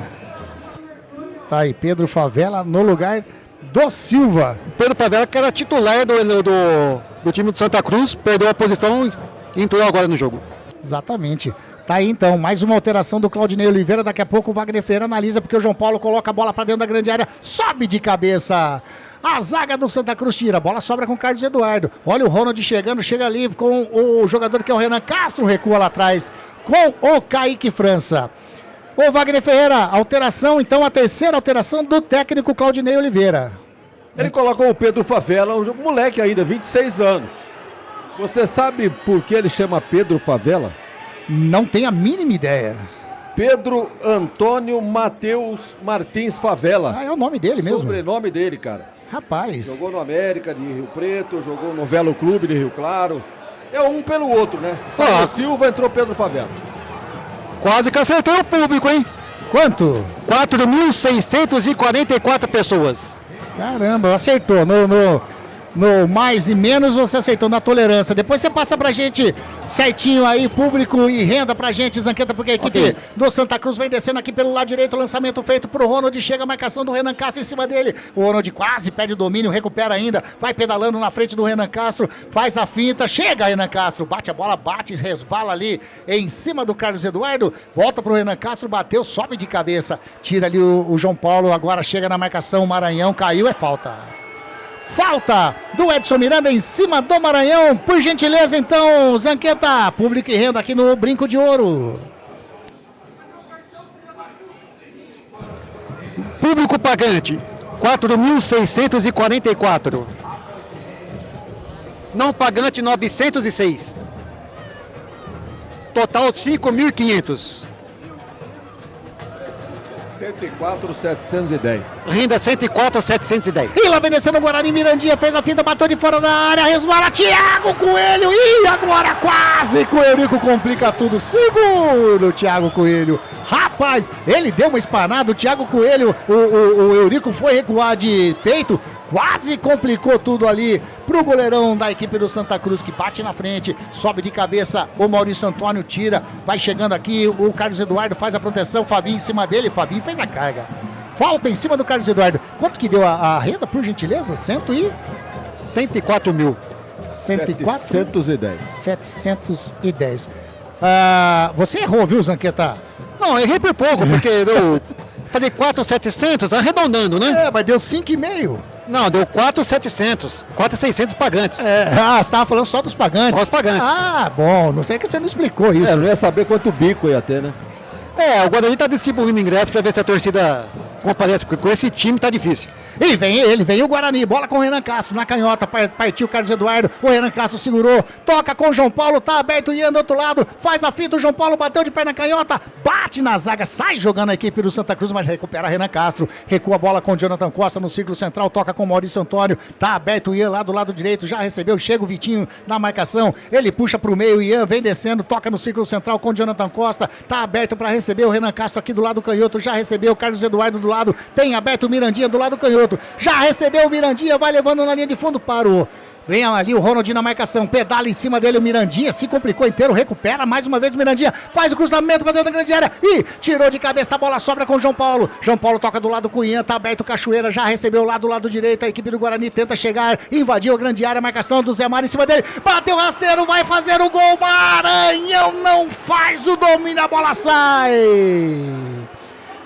Speaker 5: Tá aí, Pedro Favela no lugar do Silva.
Speaker 7: Pedro Favela, que era titular do time do Santa Cruz, perdeu a posição e entrou agora no jogo.
Speaker 5: Exatamente. Tá aí então, mais uma alteração do Claudinei Oliveira. Daqui a pouco o Wagner Ferreira analisa, porque o João Paulo coloca a bola pra dentro da grande área, sobe de cabeça. A zaga do Santa Cruz tira, a bola sobra com o Carlos Eduardo. Olha o Ronald chegando, chega ali com o jogador que é o Renan Castro, recua lá atrás com o Kaique França. Ô Wagner Ferreira, alteração então, a terceira alteração do técnico Claudinei Oliveira.
Speaker 8: Ele colocou o Pedro Favela, um moleque ainda, 26 anos. Você sabe por que ele chama Pedro Favela?
Speaker 5: Não tenho a mínima ideia.
Speaker 8: Pedro Antônio Matheus Martins Favela.
Speaker 5: Ah, é o nome dele mesmo?
Speaker 8: Sobrenome dele, cara.
Speaker 5: Rapaz.
Speaker 8: Jogou no América de Rio Preto, jogou no Velo Clube de Rio Claro. É um pelo outro, né? Saiu Silva, entrou Pedro Favela.
Speaker 7: Quase que acertou o público, hein?
Speaker 5: Quanto?
Speaker 7: 4.644 pessoas.
Speaker 5: Caramba, acertou. No mais e menos você aceitou, na tolerância. Depois você passa pra gente certinho aí, público e renda pra gente, Zanqueta, porque a equipe do Santa Cruz vem descendo aqui pelo lado direito, lançamento feito pro Ronald, chega a marcação do Renan Castro em cima dele. O Ronald quase perde o domínio, recupera ainda, vai pedalando na frente do Renan Castro, faz a finta, chega Renan Castro, bate a bola, resvala ali em cima do Carlos Eduardo, volta pro Renan Castro, bateu, sobe de cabeça, tira ali o João Paulo, agora chega na marcação, o Maranhão caiu, é falta. Falta do Edson Miranda em cima do Maranhão. Por gentileza, então, Zanqueta. Público e renda aqui no Brinco de Ouro.
Speaker 7: Público pagante, 4.644. Não pagante, 906. Total, 5.500.
Speaker 8: 104.710.
Speaker 7: Renda 104.710.
Speaker 5: E lá vem descendo o Guarani, Mirandinha fez a finta, bateu de fora da área, resvala Thiago Coelho. E agora quase que o Eurico complica tudo. Segura o Thiago Coelho. Rapaz, ele deu uma espanada, o Thiago Coelho, o Eurico foi recuar de peito. Quase complicou tudo ali pro goleirão da equipe do Santa Cruz, que bate na frente, sobe de cabeça, o Maurício Antônio tira, vai chegando aqui, o Carlos Eduardo faz a proteção, Fabinho em cima dele, Fabinho fez a carga. Falta em cima do Carlos Eduardo. Quanto que deu a renda, por gentileza?
Speaker 7: 104 mil.
Speaker 5: 104?
Speaker 8: 710.
Speaker 5: 710. Você errou, viu, Zanqueta?
Speaker 7: Não, errei por pouco, porque eu falei 4.700, arredondando, né?
Speaker 5: É, mas deu 5,5.
Speaker 7: Não, deu 4.700, 4.600 pagantes.
Speaker 5: Você estava falando só dos pagantes.
Speaker 7: Só os pagantes.
Speaker 5: Ah, bom, não sei que você não explicou isso.
Speaker 8: Não ia saber quanto bico ia ter, né?
Speaker 7: O Guarani tá distribuindo ingressos pra ver se a torcida comparece, porque com esse time tá difícil.
Speaker 5: E vem o Guarani, bola com o Renan Castro na canhota, partiu o Carlos Eduardo, o Renan Castro segurou, toca com o João Paulo, tá aberto e anda do outro lado, faz a fita, o João Paulo bateu de pé na canhota, bate na zaga, sai jogando a equipe do Santa Cruz, mas recupera Renan Castro, recua a bola com o Jonathan Costa no círculo central, toca com o Maurício Antônio, tá aberto o Ian lá do lado direito, já recebeu, chega o Vitinho na marcação, ele puxa pro meio, Ian vem descendo, toca no círculo central com o Jonathan Costa, tá aberto para receber o Renan Castro aqui do lado canhoto, já recebeu o Carlos Eduardo do lado, tem aberto o Mirandinha do lado canhoto, já recebeu o Mirandinha, vai levando na linha de fundo, parou. Vem ali o Ronald na marcação, pedala em cima dele o Mirandinha, se complicou inteiro, recupera mais uma vez o Mirandinha, faz o cruzamento para dentro da grande área e tirou de cabeça, a bola sobra com o João Paulo. João Paulo toca do lado com o Ian, tá aberto o Cachoeira, já recebeu lá do lado direito, a equipe do Guarani tenta chegar, invadiu a grande área, marcação do Zé Mário em cima dele, bateu rasteiro, vai fazer o gol, Maranhão não faz o domínio, a bola sai.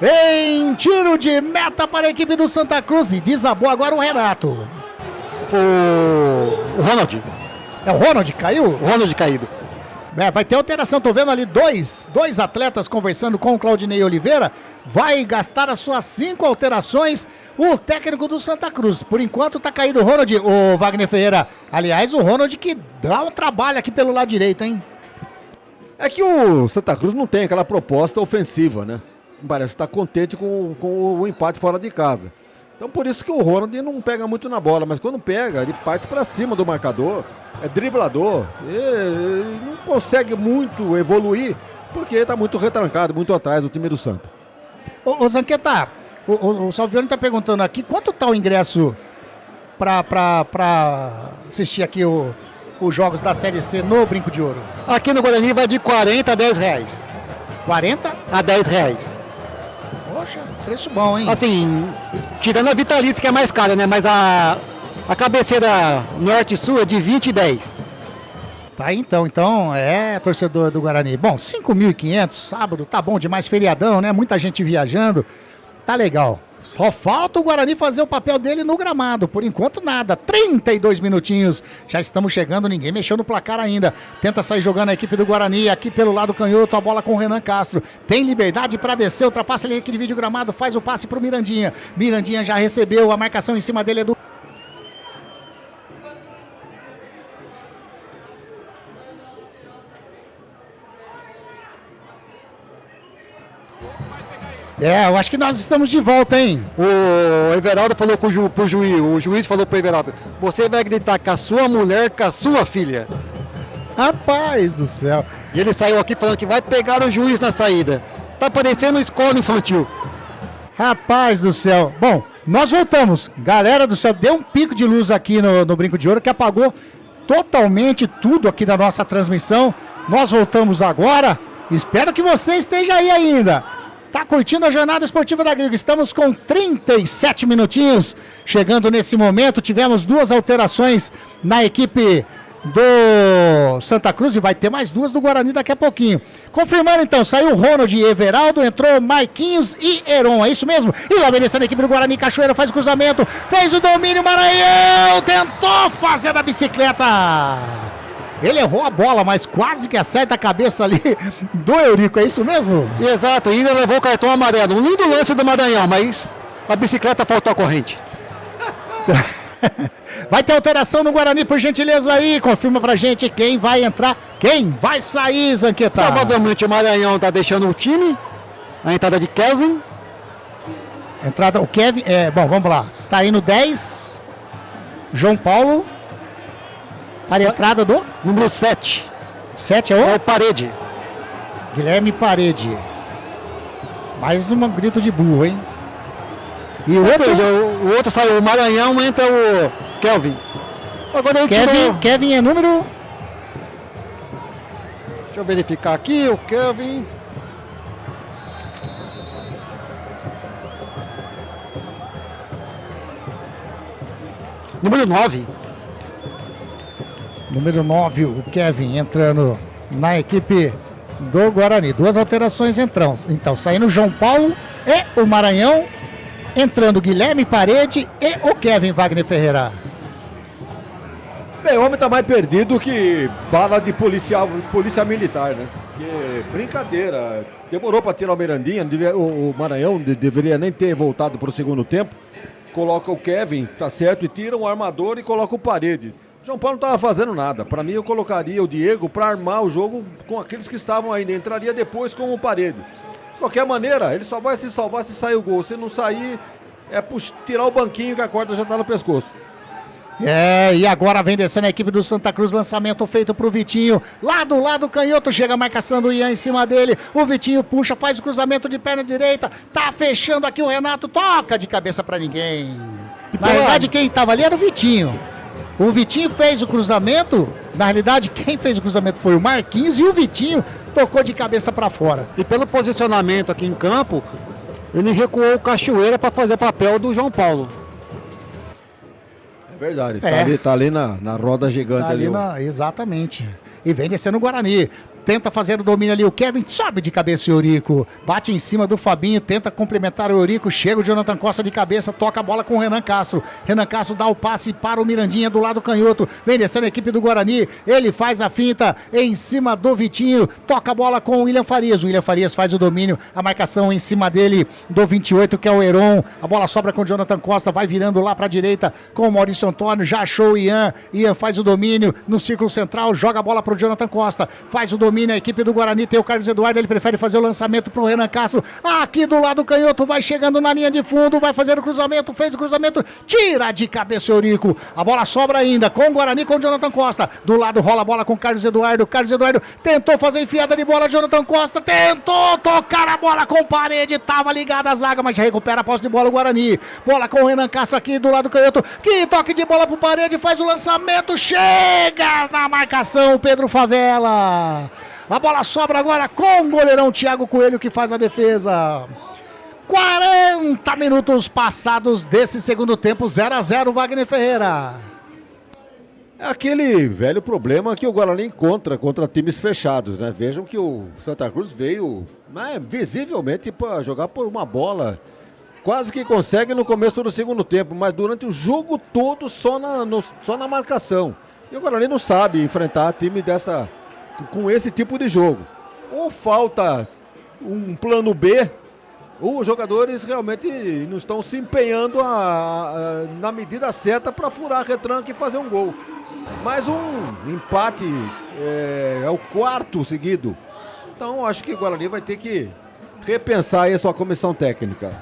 Speaker 5: Em tiro de meta para a equipe do Santa Cruz e desabou agora o Renato.
Speaker 7: O Ronald.
Speaker 5: É o Ronald que caiu?
Speaker 7: O Ronald caído.
Speaker 5: Vai ter alteração, tô vendo ali dois atletas conversando com o Claudinei Oliveira. Vai gastar as suas 5 alterações o técnico do Santa Cruz. Por enquanto tá caído o Ronald, o Wagner Ferreira. Aliás, o Ronald que dá um trabalho aqui pelo lado direito, hein?
Speaker 8: É que o Santa Cruz não tem aquela proposta ofensiva, né? Parece estar contente com o empate fora de casa. Então por isso que o Ronald não pega muito na bola, mas quando pega, ele parte para cima do marcador, é driblador, e não consegue muito evoluir, porque está muito retrancado, muito atrás do time do Santa.
Speaker 5: Ô Zanqueta, o Salviano está perguntando aqui, quanto tá o ingresso para assistir aqui os jogos da Série C no Brinco de Ouro?
Speaker 7: Aqui no Guarani vai de 40 a 10 reais.
Speaker 5: 40?
Speaker 7: A 10 reais.
Speaker 5: Poxa, preço bom, hein?
Speaker 7: Assim, tirando a Vitalícia que é mais cara, né? Mas a cabeceira norte e sul é de 20 e 10.
Speaker 5: Tá aí então, torcedor do Guarani. Bom, 5.500, sábado, tá bom demais, feriadão, né? Muita gente viajando, tá legal. Só falta o Guarani fazer o papel dele no gramado, por enquanto nada, 32 minutinhos, já estamos chegando, ninguém mexeu no placar ainda. Tenta sair jogando a equipe do Guarani, aqui pelo lado canhoto, a bola com o Renan Castro. Tem liberdade para descer, ultrapassa ele aqui, divide o gramado, faz o passe pro Mirandinha. Mirandinha já recebeu, a marcação em cima dele é do... eu acho que nós estamos de volta, hein?
Speaker 7: O Everaldo falou pro juiz, o juiz falou pro Everaldo, você vai gritar com a sua mulher, com a sua filha.
Speaker 5: Rapaz do céu.
Speaker 7: E ele saiu aqui falando que vai pegar o juiz na saída. Tá parecendo escola infantil.
Speaker 5: Rapaz do céu. Bom, nós voltamos. Galera do céu, deu um pico de luz aqui no Brinco de Ouro que apagou totalmente tudo aqui da nossa transmissão. Nós voltamos agora. Espero que você esteja aí ainda. Tá curtindo a jornada esportiva da Grigo? Estamos com 37 minutinhos chegando nesse momento. Tivemos 2 alterações na equipe do Santa Cruz e vai ter mais 2 do Guarani daqui a pouquinho. Confirmando então, saiu Ronald e Everaldo, entrou Marquinhos e Heron, é isso mesmo? E lá obedecendo a equipe do Guarani, Cachoeira faz o cruzamento, fez o domínio, Maranhão tentou fazer da bicicleta. Ele errou a bola, mas quase que acerta a cabeça ali do Eurico, é isso mesmo?
Speaker 7: Exato, ainda levou o cartão amarelo. Um lindo lance do Maranhão, mas a bicicleta faltou a corrente.
Speaker 5: Vai ter alteração no Guarani, por gentileza aí. Confirma pra gente quem vai entrar, quem vai sair, Zanqueta.
Speaker 7: Provavelmente o Maranhão tá deixando o time. A entrada de Kevin.
Speaker 5: Entrada, o Kevin, bom, vamos lá. Saindo 10, João Paulo. Para a entrada do?
Speaker 7: Número 7.
Speaker 5: 7 é o?
Speaker 7: Parede.
Speaker 5: Guilherme Parede. Mais um grito de burro, hein? E o outro?
Speaker 7: Seja, o outro saiu, o Maranhão, entra o Kelvin. Agora eu
Speaker 5: Kevin é número?
Speaker 7: Deixa eu verificar aqui, o Kelvin. Número 9.
Speaker 5: Número 9, o Kevin entrando na equipe do Guarani. 2 alterações então, saindo o João Paulo e o Maranhão, entrando Guilherme Parede e o Kevin Wagner Ferreira.
Speaker 8: Bem, o homem tá mais perdido que bala de polícia militar, né? Porque brincadeira, demorou para tirar o Mirandinha, o Maranhão deveria nem ter voltado pro segundo tempo. Coloca o Kevin, tá certo, e tira um armador e coloca o Parede. João Paulo não estava fazendo nada. Para mim, eu colocaria o Diego para armar o jogo com aqueles que estavam ainda. Entraria depois com o Parede. De qualquer maneira, ele só vai se salvar se sair o gol. Se não sair, tirar o banquinho que a corda já está no pescoço.
Speaker 5: E agora vem descendo a equipe do Santa Cruz, lançamento feito pro Vitinho, lá do lado canhoto, chega a marcação do Ian em cima dele, o Vitinho puxa, faz o cruzamento de perna direita, tá fechando aqui o Renato, toca de cabeça pra ninguém. Na verdade, quem tava ali era o Vitinho. O Vitinho fez o cruzamento, na realidade quem fez o cruzamento foi o Marquinhos e o Vitinho tocou de cabeça pra fora.
Speaker 7: E pelo posicionamento aqui em campo, ele recuou o Cachoeira para fazer o papel do João Paulo.
Speaker 8: É verdade, tá ali na roda gigante.
Speaker 5: Tá ali exatamente. E vem descendo o Guarani. Tenta fazer o domínio ali, o Kevin sobe de cabeça o Eurico, bate em cima do Fabinho, tenta complementar o Eurico, chega o Jonathan Costa de cabeça, toca a bola com o Renan Castro dá o passe para o Mirandinha do lado canhoto, vem descendo a equipe do Guarani, ele faz a finta em cima do Vitinho, toca a bola com o William Farias faz o domínio, a marcação em cima dele do 28 que é o Heron, a bola sobra com o Jonathan Costa, vai virando lá para a direita com o Maurício Antônio, já achou o Ian faz o domínio no círculo central, joga a bola para o Jonathan Costa, faz o domínio, a equipe do Guarani tem o Carlos Eduardo, ele prefere fazer o lançamento pro Renan Castro, aqui do lado canhoto, vai chegando na linha de fundo, vai fazer o cruzamento, fez o cruzamento, tira de cabeça o Eurico, a bola sobra ainda com o Guarani, com o Jonathan Costa, do lado rola a bola com o Carlos Eduardo tentou fazer enfiada de bola, Jonathan Costa tentou tocar a bola com Parede, tava ligada a zaga, mas já recupera a posse de bola o Guarani, bola com o Renan Castro aqui do lado canhoto, que toque de bola pro Parede, faz o lançamento, chega na marcação o Pedro Favela. A bola sobra agora com o goleirão Thiago Coelho que faz a defesa. 40 minutos passados desse segundo tempo, 0-0 Wagner Ferreira.
Speaker 8: É aquele velho problema que o Guarani encontra contra times fechados, né? Vejam que o Santa Cruz veio, né, visivelmente para jogar por uma bola. Quase que consegue no começo do segundo tempo, mas durante o jogo todo só na marcação. E o Guarani não sabe enfrentar time com esse tipo de jogo. Ou falta um plano B, ou os jogadores realmente não estão se empenhando na medida certa para furar a retranca e fazer um gol. Mais um empate, é o 4º seguido. Então acho que o Guarani vai ter que repensar aí a sua comissão técnica.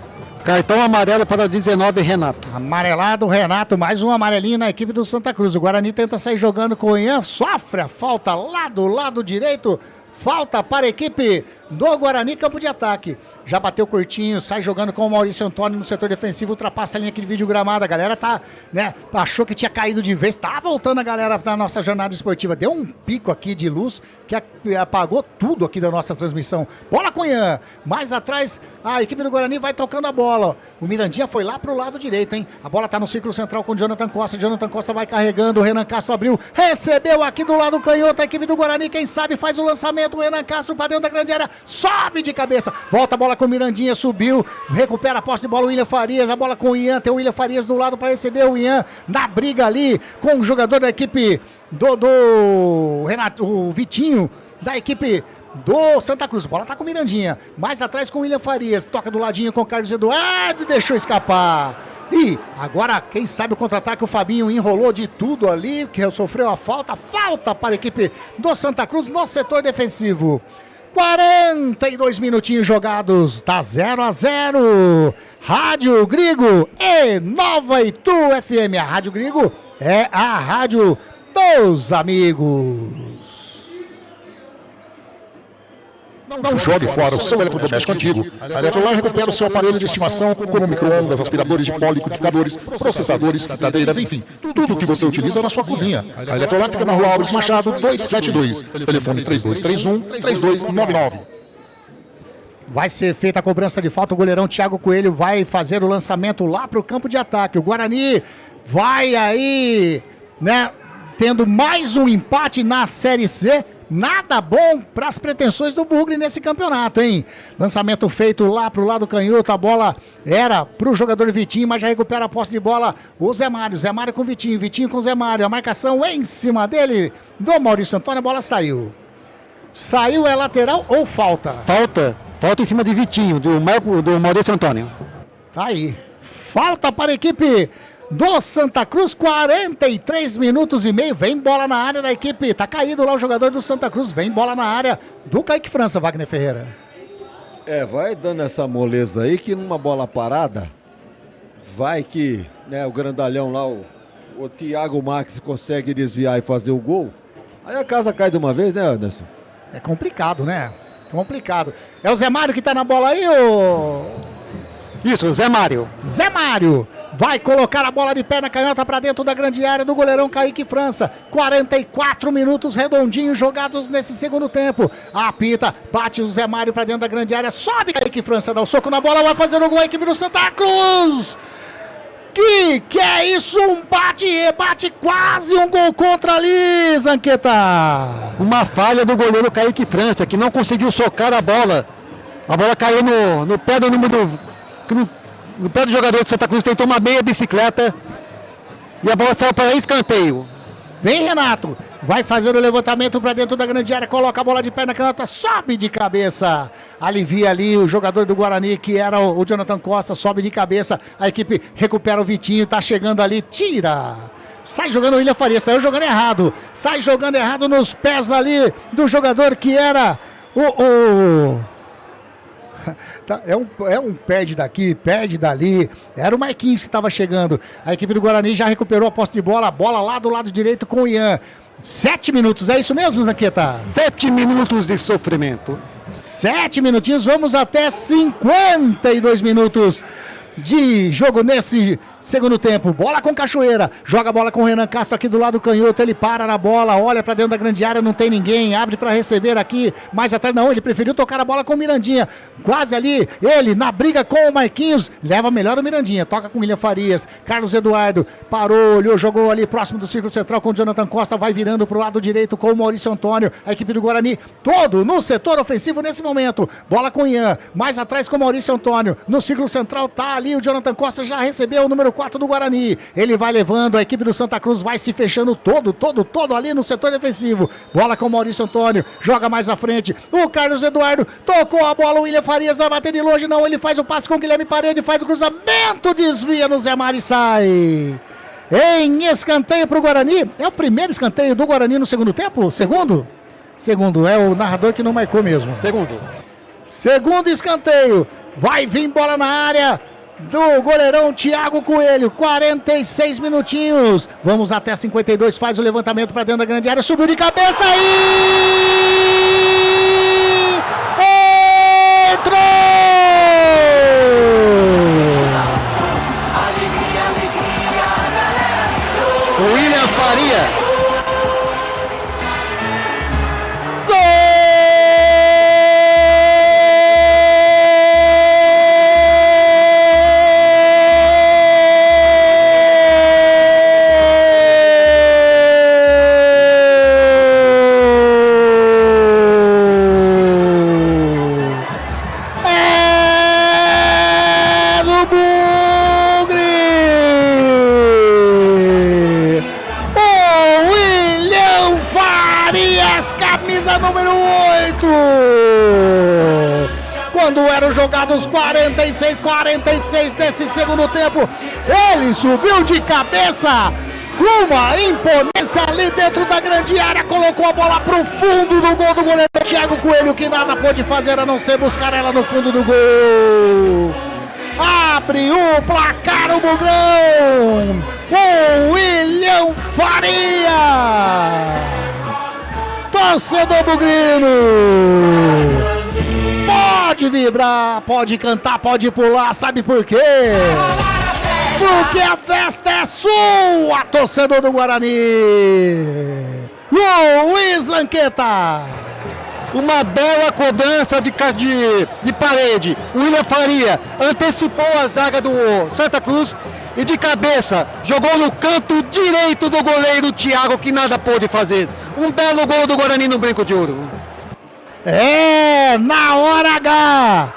Speaker 7: Cartão amarelo para 19, Renato.
Speaker 5: Amarelado, Renato, mais um amarelinho na equipe do Santa Cruz. O Guarani tenta sair jogando com o Ian, sofre a falta lá do lado direito. Falta para a equipe do Guarani, campo de ataque. Já bateu curtinho, sai jogando com o Maurício Antônio no setor defensivo, ultrapassa a linha aqui de vídeo gramado. A galera tá, né, achou que tinha caído de vez, tá voltando a galera na nossa jornada esportiva. Deu um pico aqui de luz que apagou tudo aqui da nossa transmissão. Bola com o Ian, mais atrás a equipe do Guarani vai tocando a bola. O Mirandinha foi lá pro lado direito, hein? A bola tá no círculo central com o Jonathan Costa. Jonathan Costa vai carregando, o Renan Castro abriu, recebeu aqui do lado canhoto a equipe do Guarani, quem sabe faz o lançamento. O Renan Castro para dentro da grande área, sobe de cabeça, volta a bola com o Mirandinha, subiu, recupera a posse de bola o William Farias, a bola com o Ian, tem o William Farias do lado para receber o Ian, na briga ali com o jogador da equipe do Renato, o Vitinho, da equipe do Santa Cruz. A bola tá com o Mirandinha, mais atrás com o William Farias, toca do ladinho com o Carlos Eduardo, deixou escapar. E agora, quem sabe o contra-ataque, o Fabinho enrolou de tudo ali, que sofreu a falta para a equipe do Santa Cruz no setor defensivo. 42 minutinhos jogados, tá 0-0. Rádio Grigo e Nova Itu FM. A Rádio Grigo é a rádio dos amigos.
Speaker 12: Não jogue fora o seu eletrodoméstico antigo. A Eletrolar recupera o seu aparelho de estimação, como micro-ondas, aspiradores de pó, liquidificadores, processadores, quitadeiras, enfim, tudo que você utiliza na sua cozinha. A Eletrolar fica na Rua Alves Machado, 272. Telefone 3231-3299.
Speaker 5: Vai ser feita a cobrança de falta, o goleirão Thiago Coelho vai fazer o lançamento lá para o campo de ataque. O Guarani vai aí, né, tendo mais um empate na Série C. Nada bom para as pretensões do Bugre nesse campeonato, hein? Lançamento feito lá pro lado canhoto, a bola era pro jogador Vitinho, mas já recupera a posse de bola o Zé Mário. Zé Mário com Vitinho, Vitinho com Zé Mário. A marcação em cima dele, do Maurício Antônio, a bola saiu. Saiu, é lateral ou falta?
Speaker 7: Falta em cima de Vitinho, do Maurício Antônio.
Speaker 5: Tá aí. Falta para a equipe do Santa Cruz, 43 minutos e meio, vem bola na área da equipe, tá caído lá o jogador do Santa Cruz, vem bola na área do Kaique França, Wagner Ferreira.
Speaker 8: Vai dando essa moleza aí que numa bola parada, vai que, né, o grandalhão lá, o Thiago Max consegue desviar e fazer o gol, aí a casa cai de uma vez, né, Anderson?
Speaker 5: É complicado, né? Complicado. É o Zé Mário que tá na bola aí, ô...
Speaker 7: Isso, Zé Mário.
Speaker 5: Zé Mário vai colocar a bola de pé na canhota para dentro da grande área do goleirão Kaique França. 44 minutos redondinhos jogados nesse segundo tempo. Apita, bate o Zé Mário para dentro da grande área. Sobe Kaique França, dá o soco na bola, vai fazer o gol a equipe do Santa Cruz. Que é isso? Um bate quase um gol contra ali, Zanqueta.
Speaker 7: Uma falha do goleiro Kaique França, que não conseguiu socar a bola. A bola caiu no pé do número... No pé do jogador de Santa Cruz, tentou uma meia bicicleta e a bola saiu para escanteio.
Speaker 5: Vem Renato, vai fazer o levantamento para dentro da grande área, coloca a bola de pé na canhota, sobe de cabeça, alivia ali o jogador do Guarani, que era o Jonathan Costa, sobe de cabeça, a equipe recupera o Vitinho, tá chegando ali, tira. Sai jogando o William Faria, saiu jogando errado, sai jogando errado nos pés ali do jogador que era É um perde daqui, perde dali. Era o Marquinhos que estava chegando. A equipe do Guarani já recuperou a posse de bola. A bola lá do lado direito com o Ian. 7 minutos, é isso mesmo, Zanqueta?
Speaker 7: 7 minutos de sofrimento.
Speaker 5: 7 minutinhos, vamos até 52 minutos de jogo nesse Segundo tempo, bola com Cachoeira, joga a bola com o Renan Castro aqui do lado canhoto, ele para na bola, olha pra dentro da grande área, não tem ninguém, abre pra receber aqui, mais atrás não, ele preferiu tocar a bola com o Mirandinha, quase ali, ele na briga com o Marquinhos, leva melhor o Mirandinha, toca com o William Farias, Carlos Eduardo, parou, olhou, jogou ali próximo do círculo central com o Jonathan Costa, vai virando pro lado direito com o Maurício Antônio, a equipe do Guarani, todo no setor ofensivo nesse momento, bola com o Ian, mais atrás com o Maurício Antônio, no círculo central tá ali, o Jonathan Costa já recebeu o número 4 do Guarani, ele vai levando, a equipe do Santa Cruz vai se fechando todo ali no setor defensivo, bola com o Maurício Antônio, joga mais à frente, o Carlos Eduardo, tocou a bola, o William Farias vai bater de longe, não, ele faz o passe com o Guilherme Parede, faz o cruzamento, desvia no Zé Mário e sai. Em escanteio pro Guarani, é o primeiro escanteio do Guarani no segundo tempo? Segundo, é o narrador que não marcou mesmo. Segundo escanteio, vai vir bola na área do goleirão Thiago Coelho, 46 minutinhos, vamos até 52, faz o levantamento para dentro da grande área, subiu de cabeça e entrou!
Speaker 7: William Faria.
Speaker 5: Número 8, quando eram jogados 46 desse segundo tempo, ele subiu de cabeça, uma imponência ali dentro da grande área, colocou a bola pro fundo do gol do goleiro Thiago Coelho, que nada pôde fazer a não ser buscar ela no fundo do gol. Abre o placar o Bugrão, o William Farias. Torcedor bugrino, pode vibrar, pode cantar, pode pular, sabe por quê? Porque a festa é sua, torcedor do Guarani. Luiz Lanqueta.
Speaker 7: Uma bela cobrança de parede. O William Faria antecipou a zaga do Santa Cruz e de cabeça jogou no canto direito do goleiro Thiago, que nada pôde fazer. Um belo gol do Guarani no Brinco de Ouro.
Speaker 5: Na hora H,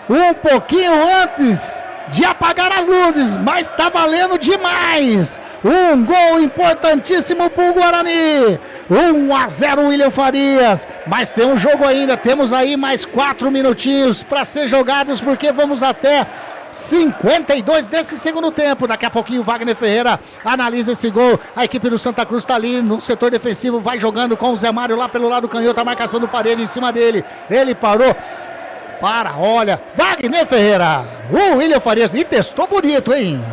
Speaker 5: um pouquinho antes de apagar as luzes, mas tá valendo demais. Um gol importantíssimo pro Guarani. 1-0 William Farias. Mas tem um jogo ainda, temos aí mais 4 minutinhos para ser jogados, porque vamos até 52 desse segundo tempo. Daqui a pouquinho o Wagner Ferreira analisa esse gol. A equipe do Santa Cruz está ali no setor defensivo, vai jogando com o Zé Mário lá pelo lado canhoto, a marcação do Parede em cima dele. Ele parou. Olha, Wagner Ferreira, o William Farias, e testou bonito, hein?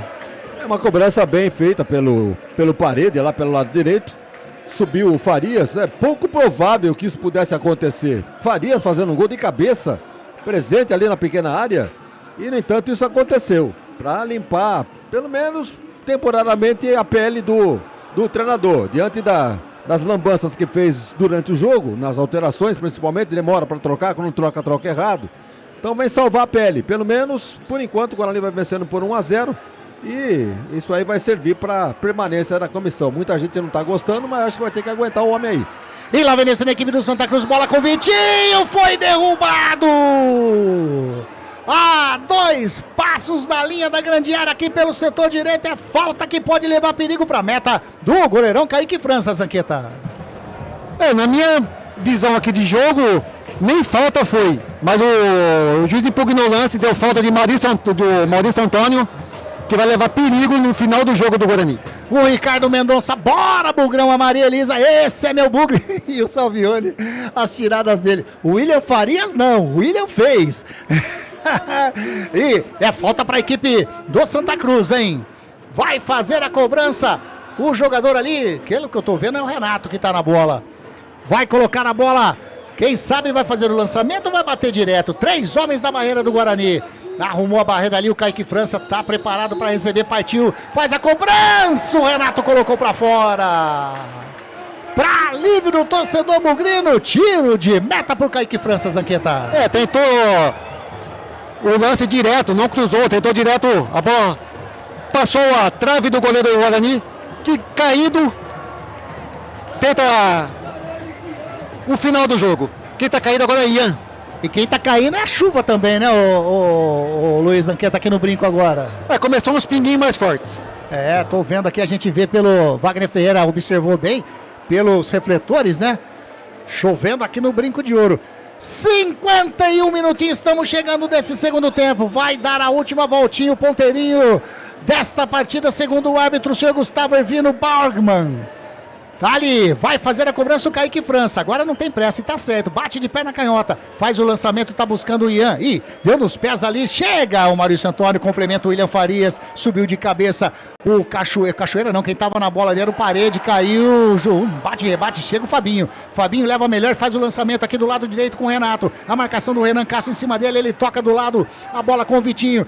Speaker 8: É uma cobrança bem feita pelo Parede, lá pelo lado direito. Subiu o Farias, é pouco provável que isso pudesse acontecer. Farias fazendo um gol de cabeça, presente ali na pequena área. E, no entanto, isso aconteceu para limpar, pelo menos temporariamente, a pele do treinador. Diante das lambanças que fez durante o jogo, nas alterações principalmente, demora para trocar, quando troca errado. Então vem salvar a pele. Pelo menos, por enquanto, o Guarani vai vencendo por 1-0. E isso aí vai servir para permanência da comissão. Muita gente não está gostando, mas acho que vai ter que aguentar o homem aí.
Speaker 5: E lá vem descendo a equipe do Santa Cruz, bola com o Vitinho, foi derrubado! A 2 passos da linha da grande área aqui pelo setor direito, é falta que pode levar perigo para a meta do goleirão Kaique França, Zanqueta.
Speaker 7: Na minha visão aqui de jogo, nem falta foi, mas o juiz impugnou o lance, deu falta de Maurício Antônio, que vai levar perigo no final do jogo do Guarani.
Speaker 5: O Ricardo Mendonça, bora Bugrão, a Maria Elisa, esse é meu bugre. E o Salvione, as tiradas dele. O William Farias não, o William fez. E é falta para a equipe do Santa Cruz, hein? Vai fazer a cobrança o jogador ali, aquele que eu tô vendo é o Renato que tá na bola. Vai colocar a bola, quem sabe vai fazer o lançamento ou vai bater direto. 3 homens da barreira do Guarani. Arrumou a barreira ali, o Kaique França tá preparado para receber, partiu, faz a cobrança, o Renato colocou para fora. Pra alívio do torcedor bugrino, tiro de meta pro Kaique França, Zanqueta.
Speaker 7: Tentou o lance direto, não cruzou, tentou direto, a bola passou a trave do goleiro do Guarani, que caído tenta o final do jogo. Quem tá caído agora é Ian.
Speaker 5: E quem tá caindo é a chuva também, né, o Luiz Zanqueta aqui no brinco agora.
Speaker 7: Começou uns pinguinhos mais fortes.
Speaker 5: Tô vendo aqui, a gente vê pelo Wagner Ferreira, observou bem, pelos refletores, né? Chovendo aqui no Brinco de Ouro. 51 minutinhos, estamos chegando desse segundo tempo. Vai dar a última voltinha, o ponteirinho desta partida, segundo o árbitro, o senhor Gustavo Ervino Borgman. Tá ali, vai fazer a cobrança o Kaique França, agora não tem pressa e tá certo, bate de pé na canhota, faz o lançamento, tá buscando o Ian, e deu nos pés ali, chega o Maurício Antônio, complementa o William Farias, subiu de cabeça o Cachoeira não, quem tava na bola ali era o Parede, caiu, bate e rebate, chega o Fabinho leva melhor, faz o lançamento aqui do lado direito com o Renato, a marcação do Renan Castro em cima dele, ele toca do lado, a bola com o Vitinho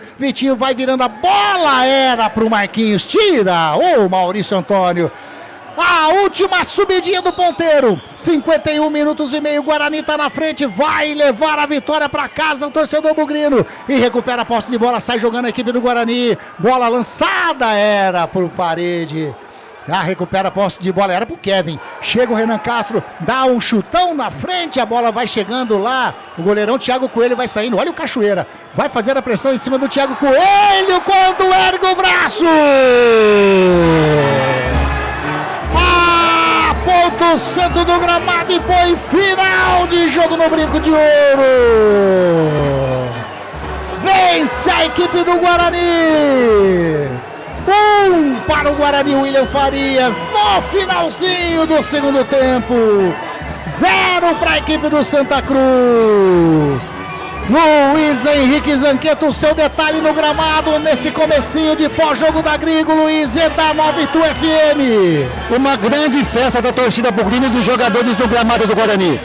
Speaker 5: vai virando a bola, era pro Marquinhos, tira o Maurício Antônio. A última subidinha do ponteiro, 51 minutos e meio, Guarani tá na frente, vai levar a vitória para casa o torcedor bugrino e recupera a posse de bola, sai jogando a equipe do Guarani, bola lançada, era pro Parede, recupera a posse de bola, era pro Kevin, chega o Renan Castro, dá um chutão na frente, a bola vai chegando lá, o goleirão Thiago Coelho vai saindo, olha o Cachoeira, vai fazer a pressão em cima do Thiago Coelho, quando ergue o braço! Ponto centro do gramado e põe final de jogo no Brinco de Ouro. Vence a equipe do Guarani. 1 para o Guarani, William Farias no finalzinho do segundo tempo. 0 para a equipe do Santa Cruz. Luiz Henrique Zanqueta, o seu detalhe no gramado nesse comecinho de pós-jogo da Grigo, Luiz, e da 92 FM.
Speaker 7: Uma grande festa da torcida bugrina e dos jogadores do gramado do Guarani.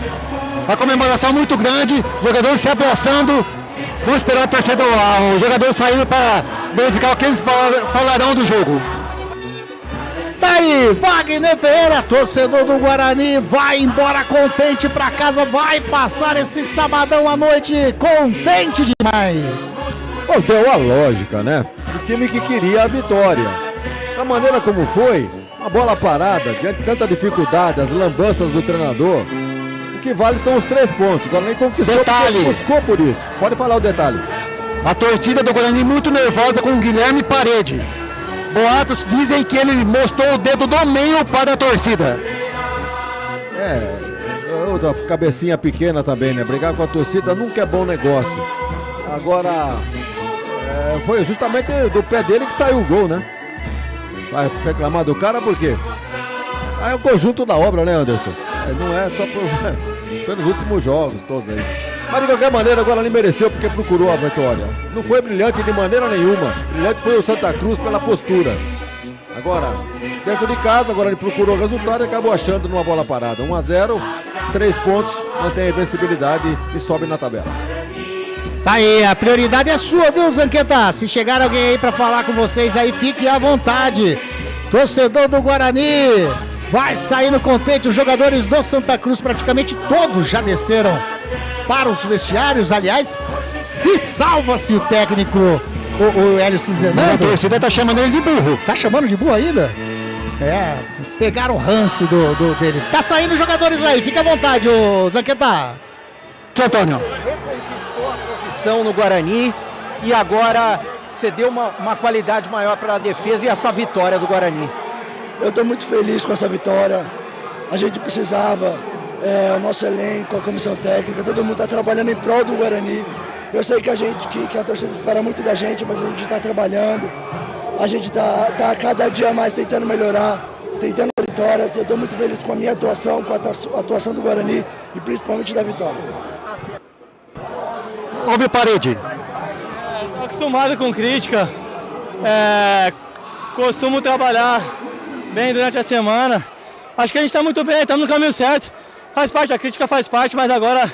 Speaker 7: A comemoração muito grande, jogadores se abraçando. Vamos esperar os jogadores saindo para verificar o que eles falarão do jogo.
Speaker 5: Tá aí, Wagner Ferreira, torcedor do Guarani, vai embora contente pra casa, vai passar esse sabadão à noite contente demais.
Speaker 8: Deu a lógica, né? O time que queria a vitória. Da maneira como foi, a bola parada, diante de tanta dificuldade, as lambanças do treinador, o que vale são os 3 pontos. O Guarani conquistou, buscou por isso. Pode falar o detalhe.
Speaker 7: A torcida do Guarani muito nervosa com o Guilherme Parede. Boatos dizem que ele mostrou o dedo do meio para a torcida.
Speaker 8: Da cabecinha pequena também, né? Brigar com a torcida nunca é bom negócio. Agora, foi justamente do pé dele que saiu o gol, né? Vai reclamar do cara por quê? É o conjunto da obra, né, Anderson? Não é só pelos últimos jogos todos aí. Mas de qualquer maneira, agora ele mereceu porque procurou a vitória. Não foi brilhante de maneira nenhuma. Brilhante foi o Santa Cruz pela postura. Agora, dentro de casa, agora ele procurou o resultado e acabou achando numa bola parada. 1-0, 3 pontos, mantém a invencibilidade e sobe na tabela.
Speaker 5: Tá aí, a prioridade é sua, viu, Zanqueta? Se chegar alguém aí pra falar com vocês aí, fique à vontade. Torcedor do Guarani vai saindo contente. Os jogadores do Santa Cruz, praticamente todos já desceram para os vestiários. Aliás, se salva-se o técnico, o Hélio Cizenando.
Speaker 7: A torcida tá chamando ele de burro.
Speaker 5: Tá chamando de burro ainda? Pegaram o ranço dele. Tá saindo os jogadores aí, fica à vontade, ô Zanqueta.
Speaker 7: Antônio.
Speaker 15: Reconquistou a posição no Guarani e agora cedeu uma qualidade maior para a defesa e essa vitória do Guarani.
Speaker 16: Eu estou muito feliz com essa vitória. A gente precisava, o nosso elenco, a comissão técnica, todo mundo está trabalhando em prol do Guarani. Eu sei que a torcida espera muito da gente, mas a gente está trabalhando. A gente está cada dia mais tentando melhorar, tentando as vitórias. Eu estou muito feliz com a minha atuação, com a atuação do Guarani e principalmente da vitória.
Speaker 7: Houve Parede.
Speaker 17: Estou acostumado com crítica. Costumo trabalhar bem durante a semana. Acho que a gente está muito bem, estamos no caminho certo. Faz parte, a crítica faz parte, mas agora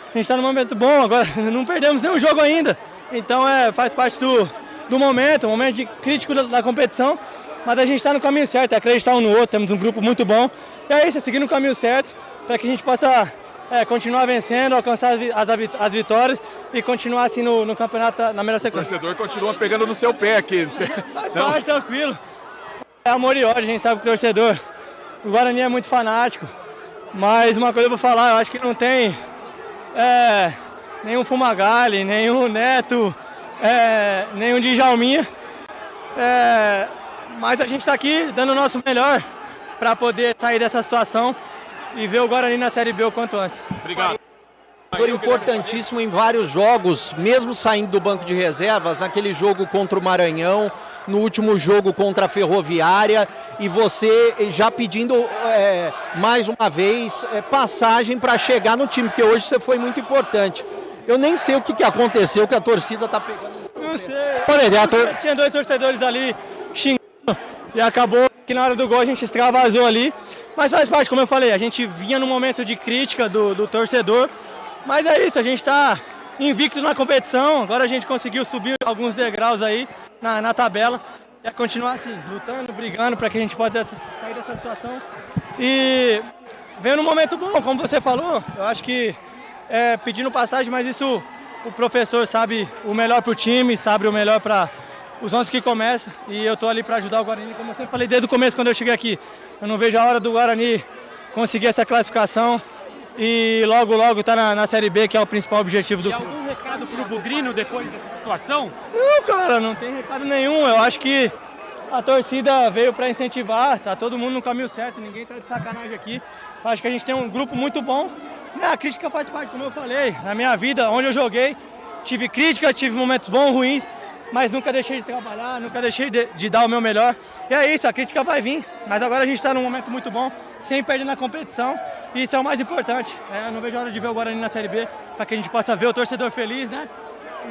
Speaker 17: A gente está num momento bom, agora não perdemos nenhum jogo ainda. Então faz parte do momento de crítico da competição. Mas a gente está no caminho certo, é acreditar um no outro, temos um grupo muito bom. E é isso, é seguir no caminho certo, para que a gente possa continuar vencendo, alcançar as vitórias e continuar assim no campeonato na melhor sequência.
Speaker 18: O torcedor continua pegando no seu pé aqui.
Speaker 17: Faz parte, tranquilo. É amor e ódio, a gente sabe que o torcedor. O Guarani é muito fanático, mas uma coisa eu vou falar, eu acho que não tem nenhum Fumagalli, nenhum Neto, nenhum Djalminha. Mas a gente está aqui dando o nosso melhor para poder sair dessa situação e ver o Guarani na Série B o quanto antes.
Speaker 18: Obrigado.
Speaker 15: Importantíssimo em vários jogos, mesmo saindo do banco de reservas, naquele jogo contra o Maranhão, no último jogo contra a Ferroviária, e você já pedindo mais uma vez passagem para chegar no time, porque hoje você foi muito importante. Eu nem sei o que aconteceu, que a torcida está pegando.
Speaker 17: Não sei. Tinha 2 torcedores ali xingando e acabou que na hora do gol a gente extravasou ali. Mas faz parte, como eu falei, a gente vinha num momento de crítica do torcedor. Mas é isso, a gente está invicto na competição. Agora a gente conseguiu subir alguns degraus aí na tabela. E continuar assim, lutando, brigando para que a gente possa sair dessa situação. E veio num momento bom, como você falou. Eu acho que pedindo passagem, mas isso o professor sabe o melhor para o time, sabe o melhor para os 11 que começam. E eu estou ali para ajudar o Guarani, como eu sempre falei desde o começo quando eu cheguei aqui. Eu não vejo a hora do Guarani conseguir essa classificação e logo tá na Série B, que é o principal objetivo do clube.
Speaker 18: Algum recado pro Bugrino depois dessa situação?
Speaker 17: Não, cara, não tem recado nenhum. Eu acho que a torcida veio para incentivar, tá todo mundo no caminho certo, ninguém tá de sacanagem aqui. Eu acho que a gente tem um grupo muito bom. A crítica faz parte, como eu falei, na minha vida, onde eu joguei, tive crítica, tive momentos bons, ruins, mas nunca deixei de trabalhar, nunca deixei de dar o meu melhor. E é isso, a crítica vai vir, mas agora a gente está num momento muito bom, sem perder na competição, e isso é o mais importante. Eu não vejo a hora de ver o Guarani na Série B, para que a gente possa ver o torcedor feliz, né?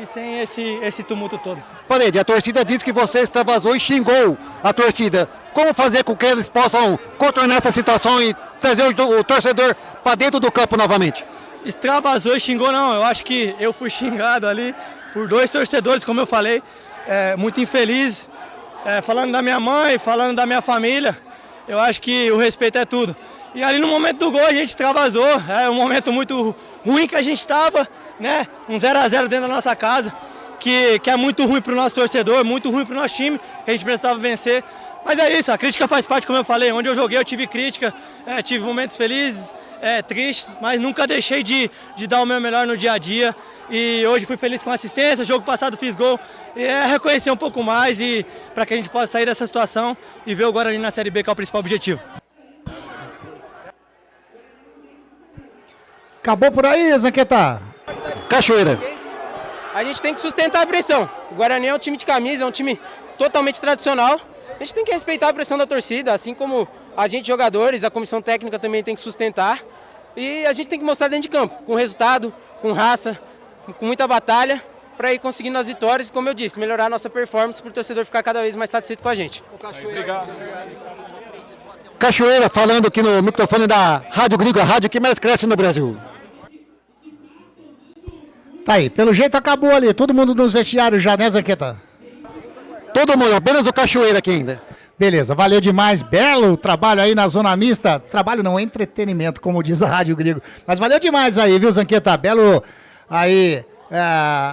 Speaker 17: E sem esse tumulto todo.
Speaker 7: Parede, a torcida diz que você extravasou e xingou a torcida. Como fazer com que eles possam contornar essa situação e trazer o torcedor para dentro do campo novamente?
Speaker 17: Extravasou e xingou não, eu acho que eu fui xingado ali por 2 torcedores, como eu falei, muito infeliz, falando da minha mãe, falando da minha família. Eu acho que o respeito é tudo. E ali no momento do gol a gente extravasou, um momento muito ruim que a gente estava, né? Um 0-0 dentro da nossa casa, que é muito ruim para o nosso torcedor, muito ruim para o nosso time, que a gente precisava vencer. Mas é isso, a crítica faz parte, como eu falei, onde eu joguei eu tive crítica, tive momentos felizes, tristes, mas nunca deixei de dar o meu melhor no dia a dia. E hoje fui feliz com a assistência, jogo passado fiz gol, e reconhecer um pouco mais e para que a gente possa sair dessa situação e ver o Guarani na Série B, que é o principal objetivo.
Speaker 5: Acabou por aí, Zanqueta?
Speaker 7: Cachoeira.
Speaker 19: A gente tem que sustentar a pressão. O Guarani é um time de camisa, é um time totalmente tradicional. A gente tem que respeitar a pressão da torcida, assim como a gente, jogadores, a comissão técnica também tem que sustentar. E a gente tem que mostrar dentro de campo, com resultado, com raça, com muita batalha, para ir conseguindo as vitórias e, como eu disse, melhorar a nossa performance para o torcedor ficar cada vez mais satisfeito com a gente.
Speaker 18: Obrigado.
Speaker 7: Cachoeira falando aqui no microfone da Rádio Gringo, a rádio que mais cresce no Brasil.
Speaker 5: Tá aí, pelo jeito acabou ali, todo mundo nos vestiários já, né, Zanqueta?
Speaker 7: Todo mundo, apenas o Cachoeira aqui ainda.
Speaker 5: Beleza, valeu demais, belo trabalho aí na zona mista, trabalho não, entretenimento, como diz a Rádio Gringo, mas valeu demais aí, viu, Zanqueta, belo aí,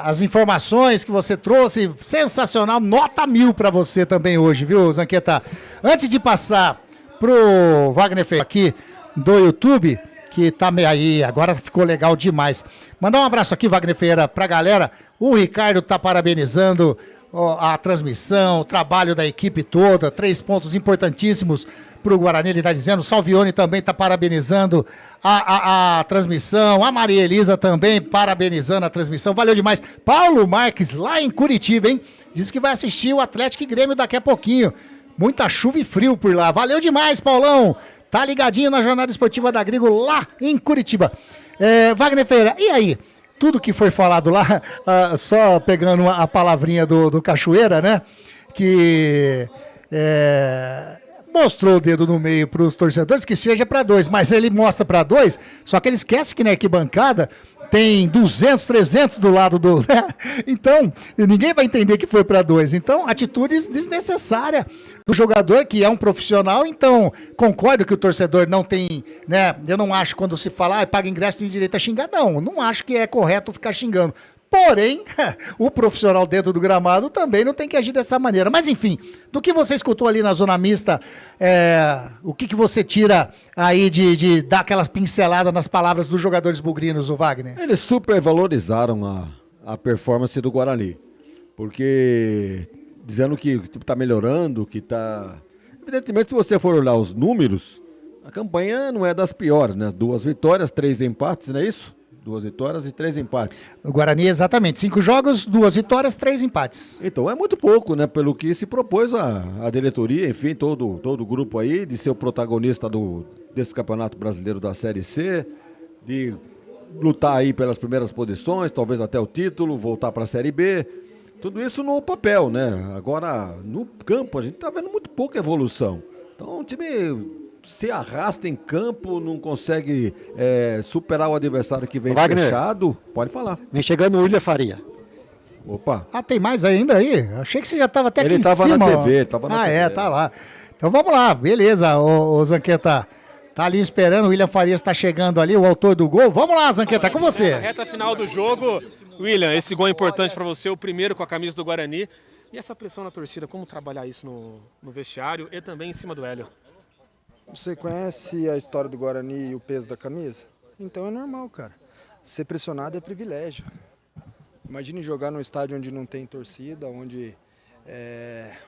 Speaker 5: as informações que você trouxe, sensacional, nota 1000 para você também hoje, viu, Zanqueta? Antes de passar pro Wagner Feio aqui do YouTube, que tá meio aí, agora ficou legal demais. Mandar um abraço aqui, Wagner Ferreira, pra galera. O Ricardo tá parabenizando a transmissão, o trabalho da equipe toda, 3 pontos importantíssimos pro Guarani, ele tá dizendo. O Salvione também tá parabenizando a transmissão, a Maria Elisa também parabenizando a transmissão, valeu demais. Paulo Marques, lá em Curitiba, hein? Diz que vai assistir o Atlético e Grêmio daqui a pouquinho. Muita chuva e frio por lá, valeu demais, Paulão. Tá ligadinho na Jornada Esportiva da Gringo lá em Curitiba. Wagner Ferreira, e aí? Tudo que foi falado lá, só pegando a palavrinha do Cachoeira, né? Que mostrou o dedo no meio para os torcedores, que seja para 2, mas ele mostra para 2, só que ele esquece que na arquibancada tem 200, 300 do lado do... Né? Então, ninguém vai entender que foi para 2. Então, atitudes desnecessárias do jogador, que é um profissional. Então, concordo que o torcedor não tem... Né? Eu não acho, quando se fala, paga ingresso, tem direito a xingar. Não acho que é correto ficar xingando. Porém, o profissional dentro do gramado também não tem que agir dessa maneira. Mas, enfim, do que você escutou ali na zona mista, o que você tira aí de dar aquela pincelada nas palavras dos jogadores bugrinos, o Wagner?
Speaker 8: Eles supervalorizaram a performance do Guarani, porque dizendo que está melhorando, que está... Evidentemente, se você for olhar os números, a campanha não é das piores, né? 2 vitórias, 3 empates, não é isso? 2 vitórias e 3 empates.
Speaker 5: O Guarani, exatamente. 5 jogos, 2 vitórias, 3 empates.
Speaker 8: Então é muito pouco, né? Pelo que se propôs a diretoria, enfim, todo o grupo aí, de ser o protagonista desse Campeonato Brasileiro da Série C, de lutar aí pelas primeiras posições, talvez até o título, voltar para a Série B. Tudo isso no papel, né? Agora, no campo, a gente tá vendo muito pouca evolução. Então o time se arrasta em campo, não consegue superar o adversário que vem
Speaker 7: Wagner,
Speaker 8: fechado. Pode falar.
Speaker 7: Vem chegando o William Faria.
Speaker 8: Opa.
Speaker 5: Tem mais ainda aí? Achei que você já estava até aqui em cima.
Speaker 8: Ele estava na TV, tava na TV.
Speaker 5: Tá lá. Então vamos lá, beleza, ô Zanqueta. Tá ali esperando, o William Farias está chegando ali, o autor do gol. Vamos lá, Zanqueta, é com você.
Speaker 18: Na reta final do jogo, William, esse gol é importante para você, o primeiro com a camisa do Guarani. E essa pressão na torcida, como trabalhar isso no vestiário e também em cima do Hélio?
Speaker 20: Você conhece a história do Guarani e o peso da camisa? Então é normal, cara. Ser pressionado é privilégio. Imagine jogar num estádio onde não tem torcida, onde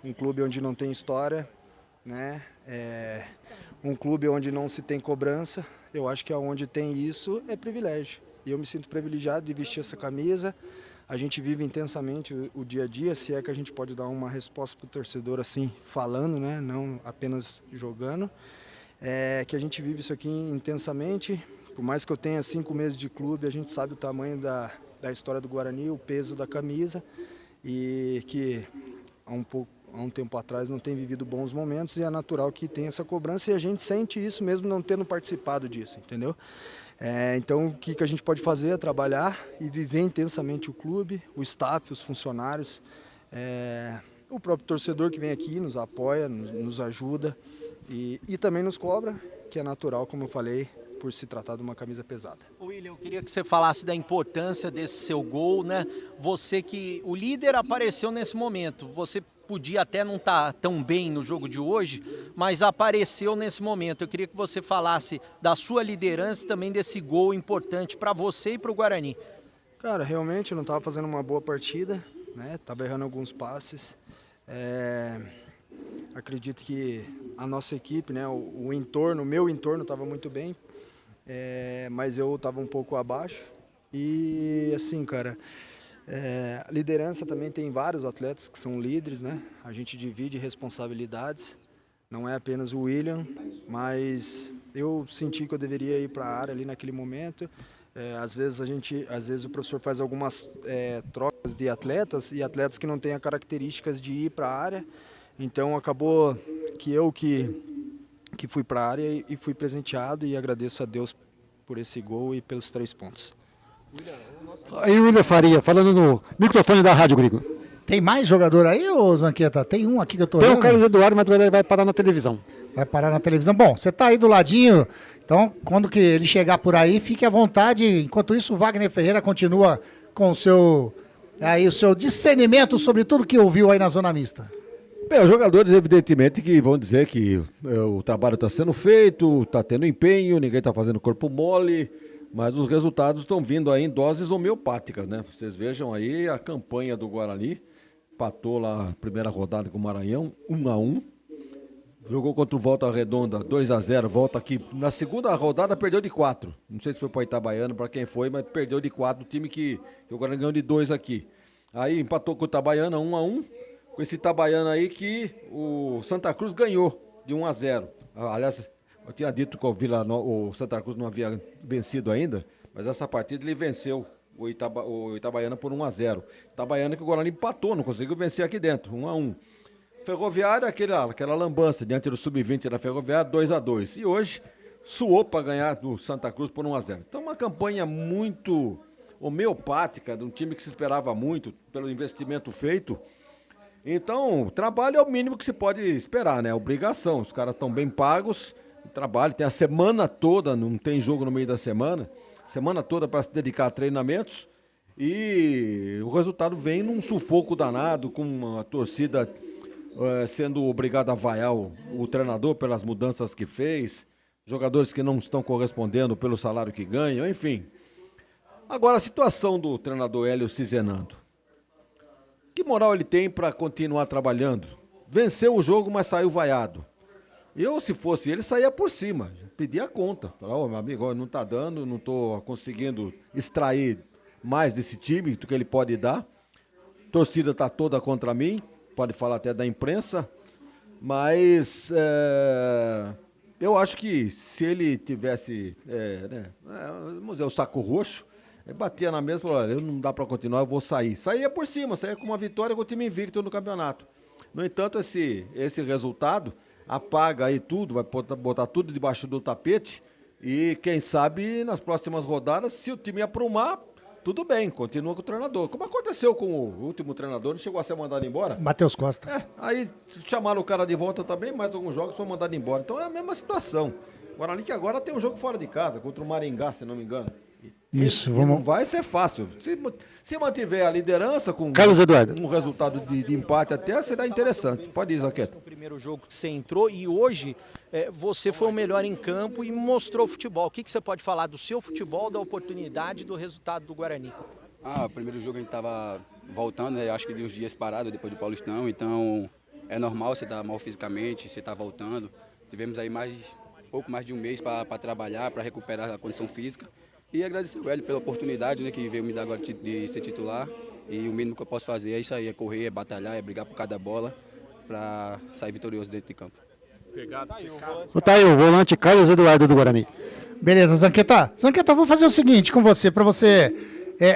Speaker 20: um clube onde não tem história, né? Um clube onde não se tem cobrança. Eu acho que onde tem isso é privilégio. E eu me sinto privilegiado de vestir essa camisa. A gente vive intensamente o dia a dia, se é que a gente pode dar uma resposta para o torcedor assim, falando, né? Não apenas jogando. Que a gente vive isso aqui intensamente. Por mais que eu tenha 5 meses de clube, a gente sabe o tamanho da história do Guarani, o peso da camisa, e que há um tempo atrás não tem vivido bons momentos, e é natural que tenha essa cobrança, e a gente sente isso mesmo não tendo participado disso, entendeu? Então o que a gente pode fazer é trabalhar e viver intensamente o clube, o staff, os funcionários, o próprio torcedor que vem aqui nos apoia, nos ajuda e também nos cobra, que é natural, como eu falei, por se tratar de uma camisa pesada.
Speaker 15: William, eu queria que você falasse da importância desse seu gol, né? Você que o líder apareceu nesse momento, você podia até não estar tão bem no jogo de hoje, mas apareceu nesse momento. Eu queria que você falasse da sua liderança e também desse gol importante para você e para o Guarani.
Speaker 20: Cara, realmente eu não estava fazendo uma boa partida, né? Estava errando alguns passes. Acredito que a nossa equipe, né? O entorno, o meu entorno estava muito bem. Mas eu estava um pouco abaixo e assim, cara, a liderança também tem vários atletas que são líderes, né? A gente divide responsabilidades, não é apenas o William, mas eu senti que eu deveria ir para a área ali naquele momento. Às vezes o professor faz algumas trocas de atletas e atletas que não têm as características de ir para a área, então acabou que eu que fui para a área e fui presenteado, e agradeço a Deus por esse gol e pelos 3 pontos.
Speaker 7: Aí o William Faria, falando no microfone da Rádio Grigo.
Speaker 5: Tem mais jogador aí, ô Zanqueta? Tem um aqui que eu tô
Speaker 7: vendo.
Speaker 5: Tem
Speaker 7: o Carlos Eduardo, mas ele vai parar na televisão.
Speaker 5: Vai parar na televisão. Bom, você tá aí do ladinho, então quando que ele chegar por aí, fique à vontade. Enquanto isso, o Wagner Ferreira continua com o seu discernimento sobre tudo que ouviu aí na zona mista.
Speaker 8: Bem, os jogadores evidentemente que vão dizer que o trabalho está sendo feito, está tendo empenho, ninguém está fazendo corpo mole, mas os resultados estão vindo aí em doses homeopáticas, né? Vocês vejam aí a campanha do Guarani, empatou lá a primeira rodada com o Maranhão, 1-1, jogou contra o Volta Redonda, 2-0, volta aqui, na segunda rodada perdeu de 4, não sei se foi para Itabaiana, para quem foi, mas perdeu de 4, o time que o Guarani ganhou de 2 aqui. Aí empatou com o Itabaiana, 1-1, com esse Itabaiana aí que o Santa Cruz ganhou de 1-0. Aliás, eu tinha dito que o Santa Cruz não havia vencido ainda, mas essa partida ele venceu o Itabaiana por 1-0. Itabaiana que o Guarani empatou, não conseguiu vencer aqui dentro, 1-1. Ferroviária, aquela lambança diante do Sub-20 da Ferroviária, 2-2. E hoje suou para ganhar do Santa Cruz por 1-0. Então uma campanha muito homeopática, de um time que se esperava muito pelo investimento feito. Então, trabalho é o mínimo que se pode esperar, né? Obrigação, os caras estão bem pagos, trabalho, tem a semana toda, não tem jogo no meio da semana toda para se dedicar a treinamentos, e o resultado vem num sufoco danado, com a torcida sendo obrigada a vaiar o treinador pelas mudanças que fez, jogadores que não estão correspondendo pelo salário que ganham, enfim. Agora, a situação do treinador Hélio Cizenando. Que moral ele tem para continuar trabalhando? Venceu o jogo, mas saiu vaiado. Eu, se fosse ele, saía por cima, pedia a conta. Falava, meu amigo, não tá dando, não tô conseguindo extrair mais desse time do que ele pode dar. A torcida tá toda contra mim, pode falar até da imprensa, mas eu acho que se ele tivesse, vamos dizer, o saco roxo, ele batia na mesa e falou, olha, não dá para continuar, eu vou sair. Saía por cima, saía com uma vitória com o time invicto no campeonato. No entanto, esse resultado apaga aí tudo, vai botar tudo debaixo do tapete e quem sabe nas próximas rodadas, se o time aprumar, tudo bem, continua com o treinador. Como aconteceu com o último treinador, não chegou a ser mandado embora?
Speaker 5: Matheus Costa.
Speaker 8: Aí chamaram o cara de volta também, mais alguns jogos foram mandados embora. Então é a mesma situação. O Guarani que agora tem um jogo fora de casa, contra o Maringá, se não me engano.
Speaker 5: Isso,
Speaker 8: vamos... Não vai ser fácil. Se mantiver a liderança com
Speaker 7: Carlos Eduardo,
Speaker 8: um resultado de empate até, será interessante. Pode ir, Zanqueta.
Speaker 15: O primeiro jogo que você entrou e hoje você foi o melhor em campo e mostrou futebol. O que você pode falar do seu futebol, da oportunidade, do resultado do Guarani?
Speaker 21: O primeiro jogo a gente estava voltando, acho que de uns dias parado depois do Paulistão, então é normal você estar mal fisicamente, você estar voltando. Tivemos aí pouco mais de um mês para trabalhar, para recuperar a condição física. E agradecer o Hélio pela oportunidade, né, que veio me dar agora de ser titular. E o mínimo que eu posso fazer é isso aí, é correr, é batalhar, é brigar por cada bola para sair vitorioso dentro de campo.
Speaker 7: Tá aí o volante Carlos Eduardo do Guarani.
Speaker 5: Beleza, Zanqueta. Zanqueta, vou fazer o seguinte com você, para você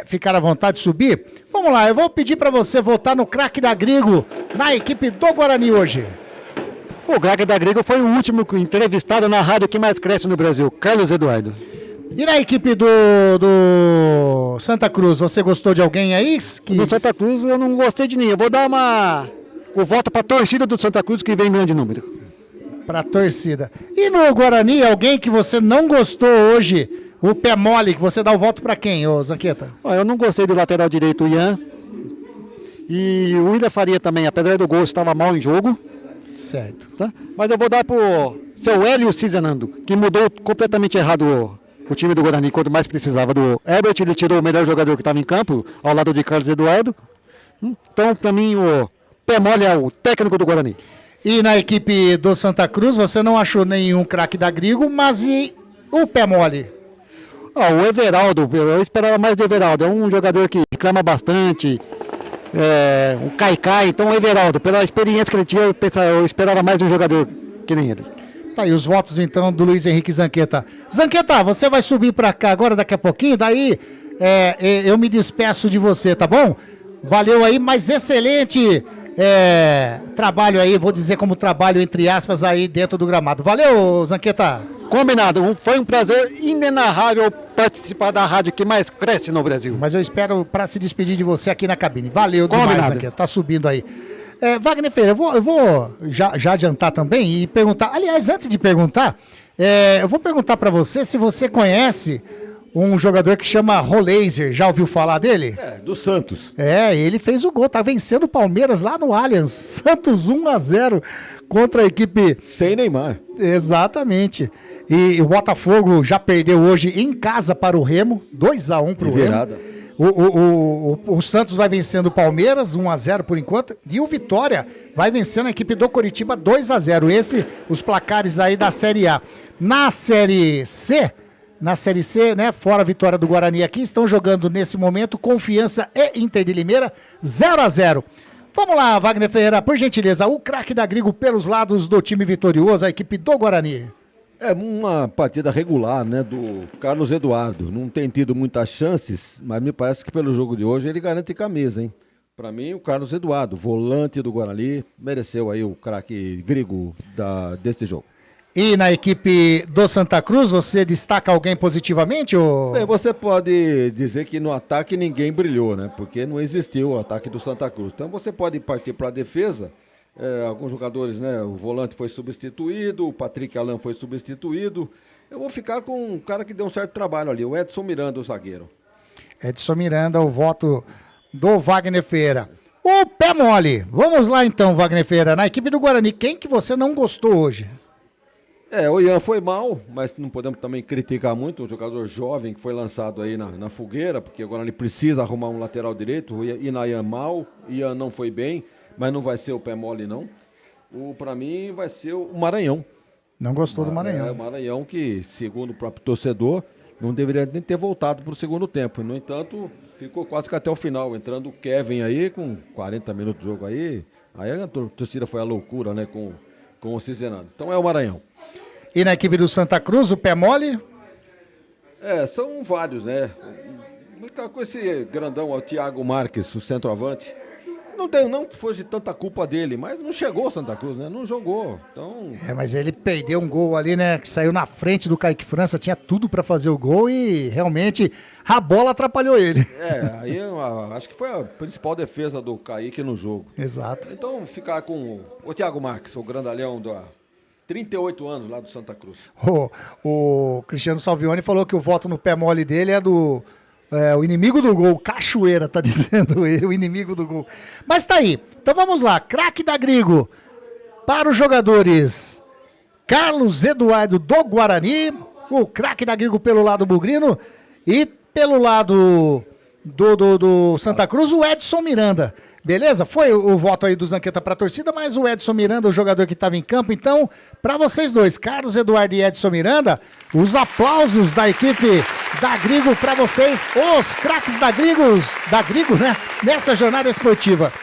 Speaker 5: ficar à vontade de subir. Vamos lá, eu vou pedir para você votar no craque da Grigo na equipe do Guarani hoje.
Speaker 7: O craque da Grigo foi o último entrevistado na rádio que mais cresce no Brasil, Carlos Eduardo.
Speaker 5: E na equipe do Santa Cruz, você gostou de alguém aí?
Speaker 7: No Santa Cruz eu não gostei de ninguém. Eu vou dar o voto para a torcida do Santa Cruz, que vem em grande número.
Speaker 5: Para a torcida. E no Guarani, alguém que você não gostou hoje, o pé mole, que você dá o voto para quem, ô Zanqueta?
Speaker 7: Eu não gostei do lateral direito, o Ian. E o William Faria também, apesar do gol, estava mal em jogo.
Speaker 5: Certo.
Speaker 7: Tá? Mas eu vou dar para o seu Hélio Cizenando, que mudou completamente errado o time do Guarani, quando mais precisava do Herbert. Ele tirou o melhor jogador que estava em campo, ao lado de Carlos Eduardo. Então, para mim, o pé mole é o técnico do Guarani.
Speaker 5: E na equipe do Santa Cruz, você não achou nenhum craque da Grigo, mas e o pé mole?
Speaker 7: O Everaldo, eu esperava mais do Everaldo. É um jogador que reclama bastante, um caicai. Então, o Everaldo, pela experiência que ele tinha, eu esperava mais um jogador que nem ele.
Speaker 5: Tá aí os votos, então, do Luiz Henrique Zanqueta. Zanqueta, você vai subir para cá agora daqui a pouquinho, daí eu me despeço de você, tá bom? Valeu aí, mas excelente trabalho aí, vou dizer como trabalho, entre aspas, aí dentro do gramado. Valeu, Zanqueta.
Speaker 7: Combinado, foi um prazer inenarrável participar da rádio que mais cresce no Brasil.
Speaker 5: Mas eu espero para se despedir de você aqui na cabine. Valeu demais, Zanqueta, tá subindo aí. Wagner Ferreira, eu vou já adiantar também e perguntar, aliás, antes de perguntar, eu vou perguntar para você se você conhece um jogador que chama Roleiser, já ouviu falar dele?
Speaker 8: Do Santos.
Speaker 5: Ele fez o gol, tá vencendo o Palmeiras lá no Allianz, Santos 1-0 contra a equipe...
Speaker 8: Sem Neymar.
Speaker 5: Exatamente. E o Botafogo já perdeu hoje em casa para o Remo, 2-1 para o Remo. O Santos vai vencendo o Palmeiras, 1-0 por enquanto, e o Vitória vai vencendo a equipe do Coritiba, 2-0. Os placares aí da Série A. Na Série C, né, fora a vitória do Guarani aqui, estão jogando nesse momento Confiança e Inter de Limeira, 0-0. Vamos lá, Wagner Ferreira, por gentileza, o craque da Grigo pelos lados do time vitorioso, a equipe do Guarani.
Speaker 8: É uma partida regular, né, do Carlos Eduardo. Não tem tido muitas chances, mas me parece que pelo jogo de hoje ele garante camisa, hein? Para mim, o Carlos Eduardo, volante do Guarani, mereceu aí o craque Grigo deste jogo.
Speaker 5: E na equipe do Santa Cruz, você destaca alguém positivamente? Ou...
Speaker 8: Bem, você pode dizer que no ataque ninguém brilhou, né? Porque não existiu o ataque do Santa Cruz. Então você pode partir para a defesa. Alguns jogadores, né? O volante foi substituído, o Patrick Alan foi substituído. Eu vou ficar com um cara que deu um certo trabalho ali, o Edson Miranda, o zagueiro.
Speaker 5: Edson Miranda, o voto do Wagner Ferreira. O pé mole. Vamos lá então, Wagner Ferreira. Na equipe do Guarani, quem que você não gostou hoje?
Speaker 8: O Ian foi mal, mas não podemos também criticar muito, um jogador jovem que foi lançado aí na fogueira, porque agora ele precisa arrumar um lateral direito. O Ian mal, o Ian não foi bem, mas não vai ser o pé mole não. Para mim vai ser o Maranhão.
Speaker 5: Não gostou do Maranhão.
Speaker 8: O Maranhão que, segundo o próprio torcedor, não deveria nem ter voltado para o segundo tempo. No entanto, ficou quase que até o final, entrando o Kevin aí com 40 minutos de jogo aí. Aí a torcida foi a loucura, né, com o Cizenado. Então é o Maranhão.
Speaker 5: E na equipe do Santa Cruz, o pé mole?
Speaker 8: São vários, né? Com esse grandão, o Thiago Marques, o centroavante. Não foi de tanta culpa dele, mas não chegou o Santa Cruz, né? Não jogou. Então...
Speaker 5: mas ele perdeu um gol ali, né? Que saiu na frente do Kaique França, tinha tudo para fazer o gol e realmente a bola atrapalhou ele.
Speaker 8: Aí acho que foi a principal defesa do Kaique no jogo.
Speaker 5: Exato.
Speaker 8: Então ficar com o Thiago Marques, o grandalhão da 38 anos lá do Santa Cruz.
Speaker 5: O Cristiano Salvioni falou que o voto no pé mole dele é do o inimigo do gol, Cachoeira, tá dizendo ele, o inimigo do gol. Mas tá aí, então vamos lá, craque da Grigo, para os jogadores, Carlos Eduardo do Guarani, o craque da Grigo pelo lado bugrino, e pelo lado do Santa Cruz, o Edson Miranda. Beleza? Foi o voto aí do Zanqueta para a torcida, mas o Edson Miranda, o jogador que estava em campo. Então, para vocês dois, Carlos Eduardo e Edson Miranda, os aplausos da equipe da Grigo para vocês, os craques da Grigo, né? Nessa jornada esportiva.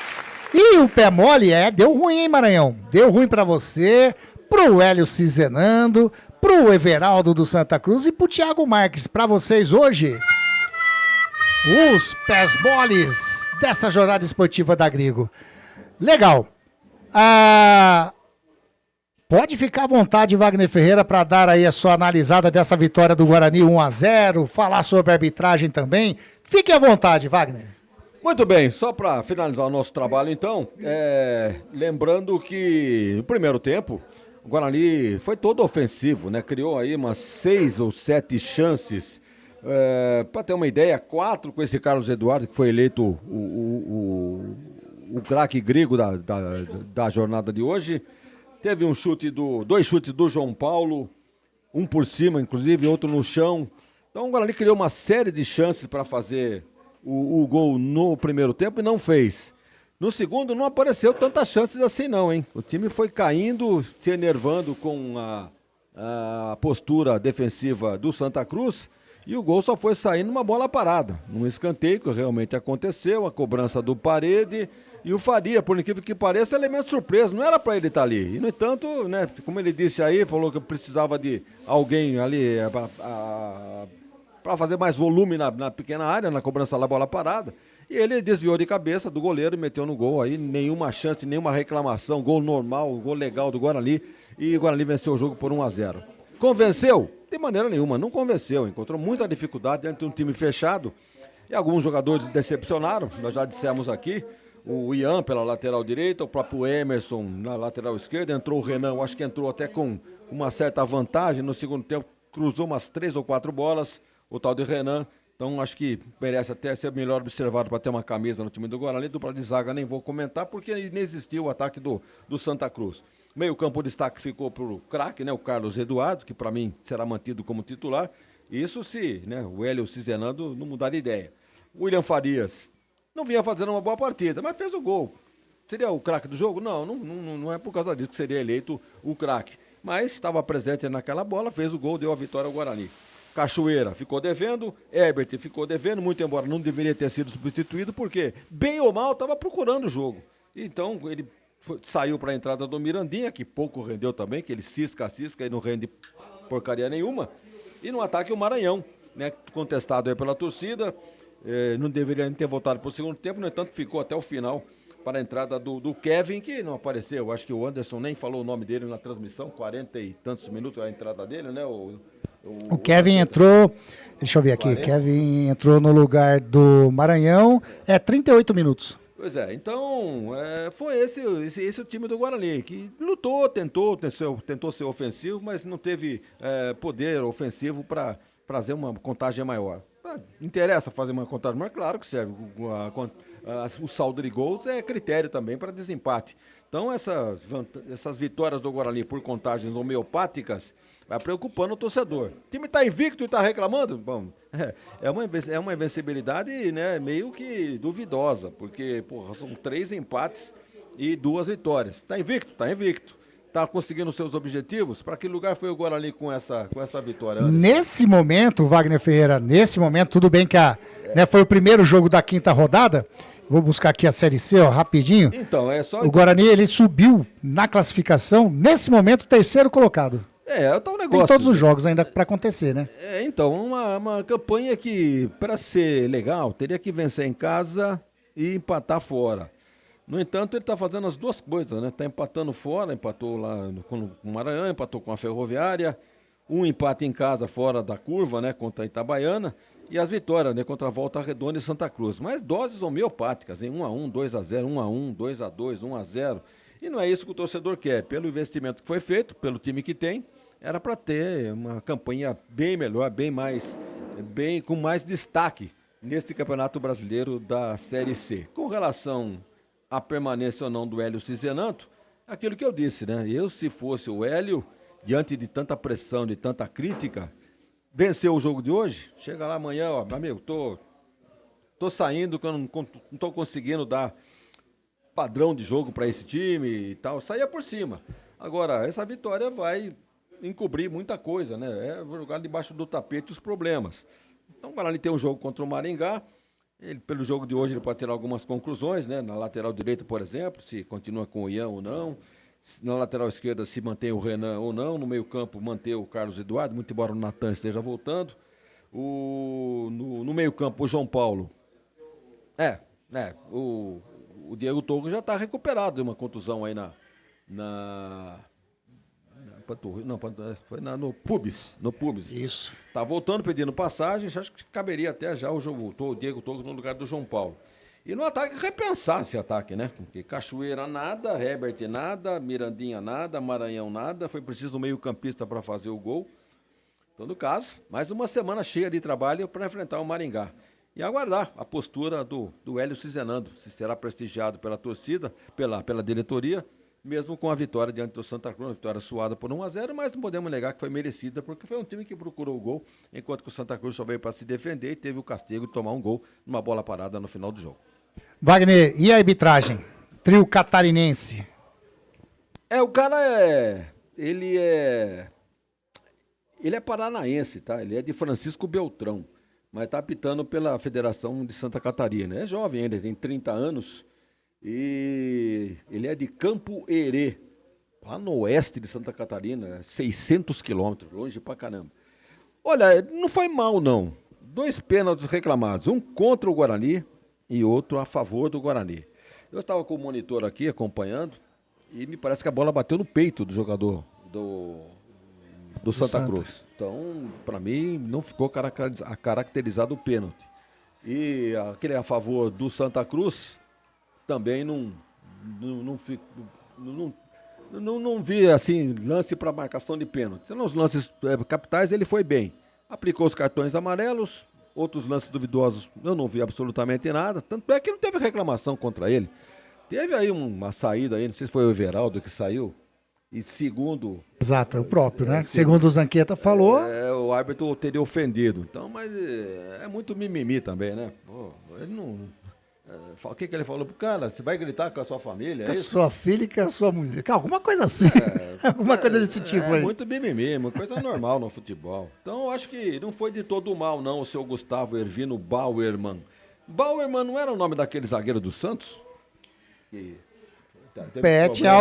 Speaker 5: E o pé mole, deu ruim, hein, Maranhão? Deu ruim para você, pro Hélio Cizenando, pro Everaldo do Santa Cruz e pro Thiago Marques. Para vocês hoje, os pés moles dessa jornada esportiva da Grigo. Legal. Pode ficar à vontade, Wagner Ferreira, para dar aí a sua analisada dessa vitória do Guarani 1-0, falar sobre a arbitragem também. Fique à vontade, Wagner.
Speaker 8: Muito bem, só para finalizar o nosso trabalho então, lembrando que no primeiro tempo o Guarani foi todo ofensivo, né? Criou aí umas 6 ou 7 chances. Para ter uma ideia, 4 com esse Carlos Eduardo, que foi eleito o craque grego da jornada de hoje. Teve dois chutes do João Paulo, um por cima, inclusive, outro no chão. Então o Guarani criou uma série de chances para fazer o gol no primeiro tempo e não fez. No segundo não apareceu tantas chances assim não, hein? O time foi caindo, se enervando com a postura defensiva do Santa Cruz. E o gol só foi sair numa bola parada, num escanteio que realmente aconteceu, a cobrança do Parede e o Faria, por incrível que pareça, elemento surpresa, não era para ele estar ali. E no entanto, né, como ele disse aí, falou que precisava de alguém ali para fazer mais volume na pequena área, na cobrança da bola parada. E ele desviou de cabeça do goleiro e meteu no gol aí, nenhuma chance, nenhuma reclamação, gol normal, gol legal do Guarani. E o Guarani venceu o jogo por 1-0. Convenceu? De maneira nenhuma, não convenceu, encontrou muita dificuldade dentro de um time fechado e alguns jogadores decepcionaram, nós já dissemos aqui, o Ian pela lateral direita, o próprio Emerson na lateral esquerda, entrou o Renan, eu acho que entrou até com uma certa vantagem, no segundo tempo cruzou umas 3 ou 4 bolas, o tal de Renan, então acho que merece até ser melhor observado para ter uma camisa no time do Guarani, dupla de zaga nem vou comentar porque nem existiu o ataque do Santa Cruz. Meio campo de destaque ficou para o craque, né, o Carlos Eduardo, que para mim será mantido como titular. Isso se o Hélio Cizenando não mudar de ideia. O William Farias não vinha fazendo uma boa partida, mas fez o gol. Seria o craque do jogo? Não é por causa disso que seria eleito o craque. Mas estava presente naquela bola, fez o gol, deu a vitória ao Guarani. Cachoeira ficou devendo, Herbert ficou devendo, muito embora não deveria ter sido substituído, porque bem ou mal estava procurando o jogo. Então ele saiu para a entrada do Mirandinha, que pouco rendeu também, que ele cisca e não rende porcaria nenhuma. E no ataque o Maranhão, né, contestado aí pela torcida, não deveria ter voltado para o segundo tempo, no entanto ficou até o final para a entrada do Kevin, que não apareceu. Acho que o Anderson nem falou o nome dele na transmissão, 40 e tantos minutos a entrada dele, né?
Speaker 5: O Kevin entrou, deixa eu ver aqui,
Speaker 8: 40.
Speaker 5: Kevin entrou no lugar do Maranhão, 38 minutos.
Speaker 8: Pois é, então foi esse o time do Guarani, que lutou, tentou ser ofensivo, mas não teve poder ofensivo para fazer uma contagem maior. Interessa fazer uma contagem maior? Claro que serve. O saldo de gols é critério também para desempate. Então essas vitórias do Guarani por contagens homeopáticas vai preocupando o torcedor. O time está invicto e está reclamando? Bom, é uma invencibilidade, né, meio que duvidosa, porque são 3 empates e 2 vitórias. Está invicto? Está invicto. Está conseguindo seus objetivos? Para que lugar foi o Guarani com essa vitória? Anderson?
Speaker 5: Nesse momento, Wagner Ferreira, tudo bem que foi o primeiro jogo da 5ª rodada. Vou buscar aqui a Série C, rapidinho.
Speaker 8: Então,
Speaker 5: o Guarani, ele subiu na classificação, nesse momento, 3º colocado.
Speaker 8: Tá um negócio.
Speaker 5: Tem todos os jogos ainda para acontecer, né?
Speaker 8: Então, uma campanha que, para ser legal, teria que vencer em casa e empatar fora. No entanto, ele está fazendo as duas coisas, né? Está empatando fora, empatou lá com o Maranhão, empatou com a Ferroviária, um empate em casa fora da curva, né? Contra a Itabaiana, e as vitórias, né? Contra a Volta Redonda e Santa Cruz. Mas doses homeopáticas, em 1-1, 2-0, 1-1, 2-2, 1-0. E não é isso que o torcedor quer. Pelo investimento que foi feito, pelo time que tem, era para ter uma campanha bem melhor, com mais destaque neste Campeonato Brasileiro da Série C. Com relação à permanência ou não do Hélio Cizenato, aquilo que eu disse, né? Eu, se fosse o Hélio, diante de tanta pressão, de tanta crítica, venceu o jogo de hoje, chega lá amanhã, ó, meu amigo, tô saindo, que eu não tô conseguindo dar padrão de jogo para esse time e tal, saía por cima. Agora, essa vitória vai encobrir muita coisa, né? Jogar debaixo do tapete os problemas. Então, o Guarani tem um jogo contra o Maringá. Ele, pelo jogo de hoje, ele pode tirar algumas conclusões, né? Na lateral direita, por exemplo, se continua com o Ian ou não. Na lateral esquerda, se mantém o Renan ou não. No meio-campo, manter o Carlos Eduardo, muito embora o Natan esteja voltando. No meio-campo, o João Paulo. O Diego Togo já está recuperado de uma contusão aí no pubis.
Speaker 5: Isso.
Speaker 8: Tá voltando, pedindo passagem, acho que caberia até já o Diego Togo no lugar do João Paulo. E no ataque, repensar esse ataque, né? Porque Cachoeira nada, Herbert nada, Mirandinha nada, Maranhão nada, foi preciso um meio-campista para fazer o gol. Então, no caso, mais uma semana cheia de trabalho para enfrentar o Maringá. E aguardar a postura do Hélio Cizenato, se será prestigiado pela torcida, pela diretoria, mesmo com a vitória diante do Santa Cruz, uma vitória suada por 1-0, mas não podemos negar que foi merecida, porque foi um time que procurou o gol, enquanto que o Santa Cruz só veio para se defender e teve o castigo de tomar um gol numa bola parada no final do jogo.
Speaker 5: Wagner, e a arbitragem? Trio catarinense.
Speaker 8: O cara ele é paranaense, tá? Ele é de Francisco Beltrão, mas está apitando pela Federação de Santa Catarina. É jovem ainda, tem 30 anos. E ele é de Campo Herê, lá no oeste de Santa Catarina, 600 quilômetros, longe pra caramba. Olha, não foi mal não, 2 pênaltis reclamados, um contra o Guarani e outro a favor do Guarani. Eu estava com o monitor aqui acompanhando e me parece que a bola bateu no peito do jogador do Santa Cruz. Então, para mim, não ficou caracterizado o pênalti. E aquele a favor do Santa Cruz também não vi assim lance para marcação de pênalti. Então, nos lances capitais ele foi bem. Aplicou os cartões amarelos, outros lances duvidosos eu não vi absolutamente nada. Tanto é que não teve reclamação contra ele. Teve aí uma saída aí, não sei se foi o Everaldo que saiu. E segundo...
Speaker 5: Exato, é o próprio, né? Segundo o Zanqueta falou...
Speaker 8: o árbitro teria ofendido. Então, mas é muito mimimi também, né? Pô, ele não... O que ele falou pro cara? Você vai gritar com a sua família?
Speaker 5: Com a sua filha e com a sua mulher. Alguma coisa assim. Alguma coisa desse tipo aí.
Speaker 8: É muito mimimi, uma coisa normal no futebol. Então, eu acho que não foi de todo mal, não, o seu Gustavo Ervino Bauerman. Bauerman não era o nome daquele zagueiro do Santos?
Speaker 5: Tinha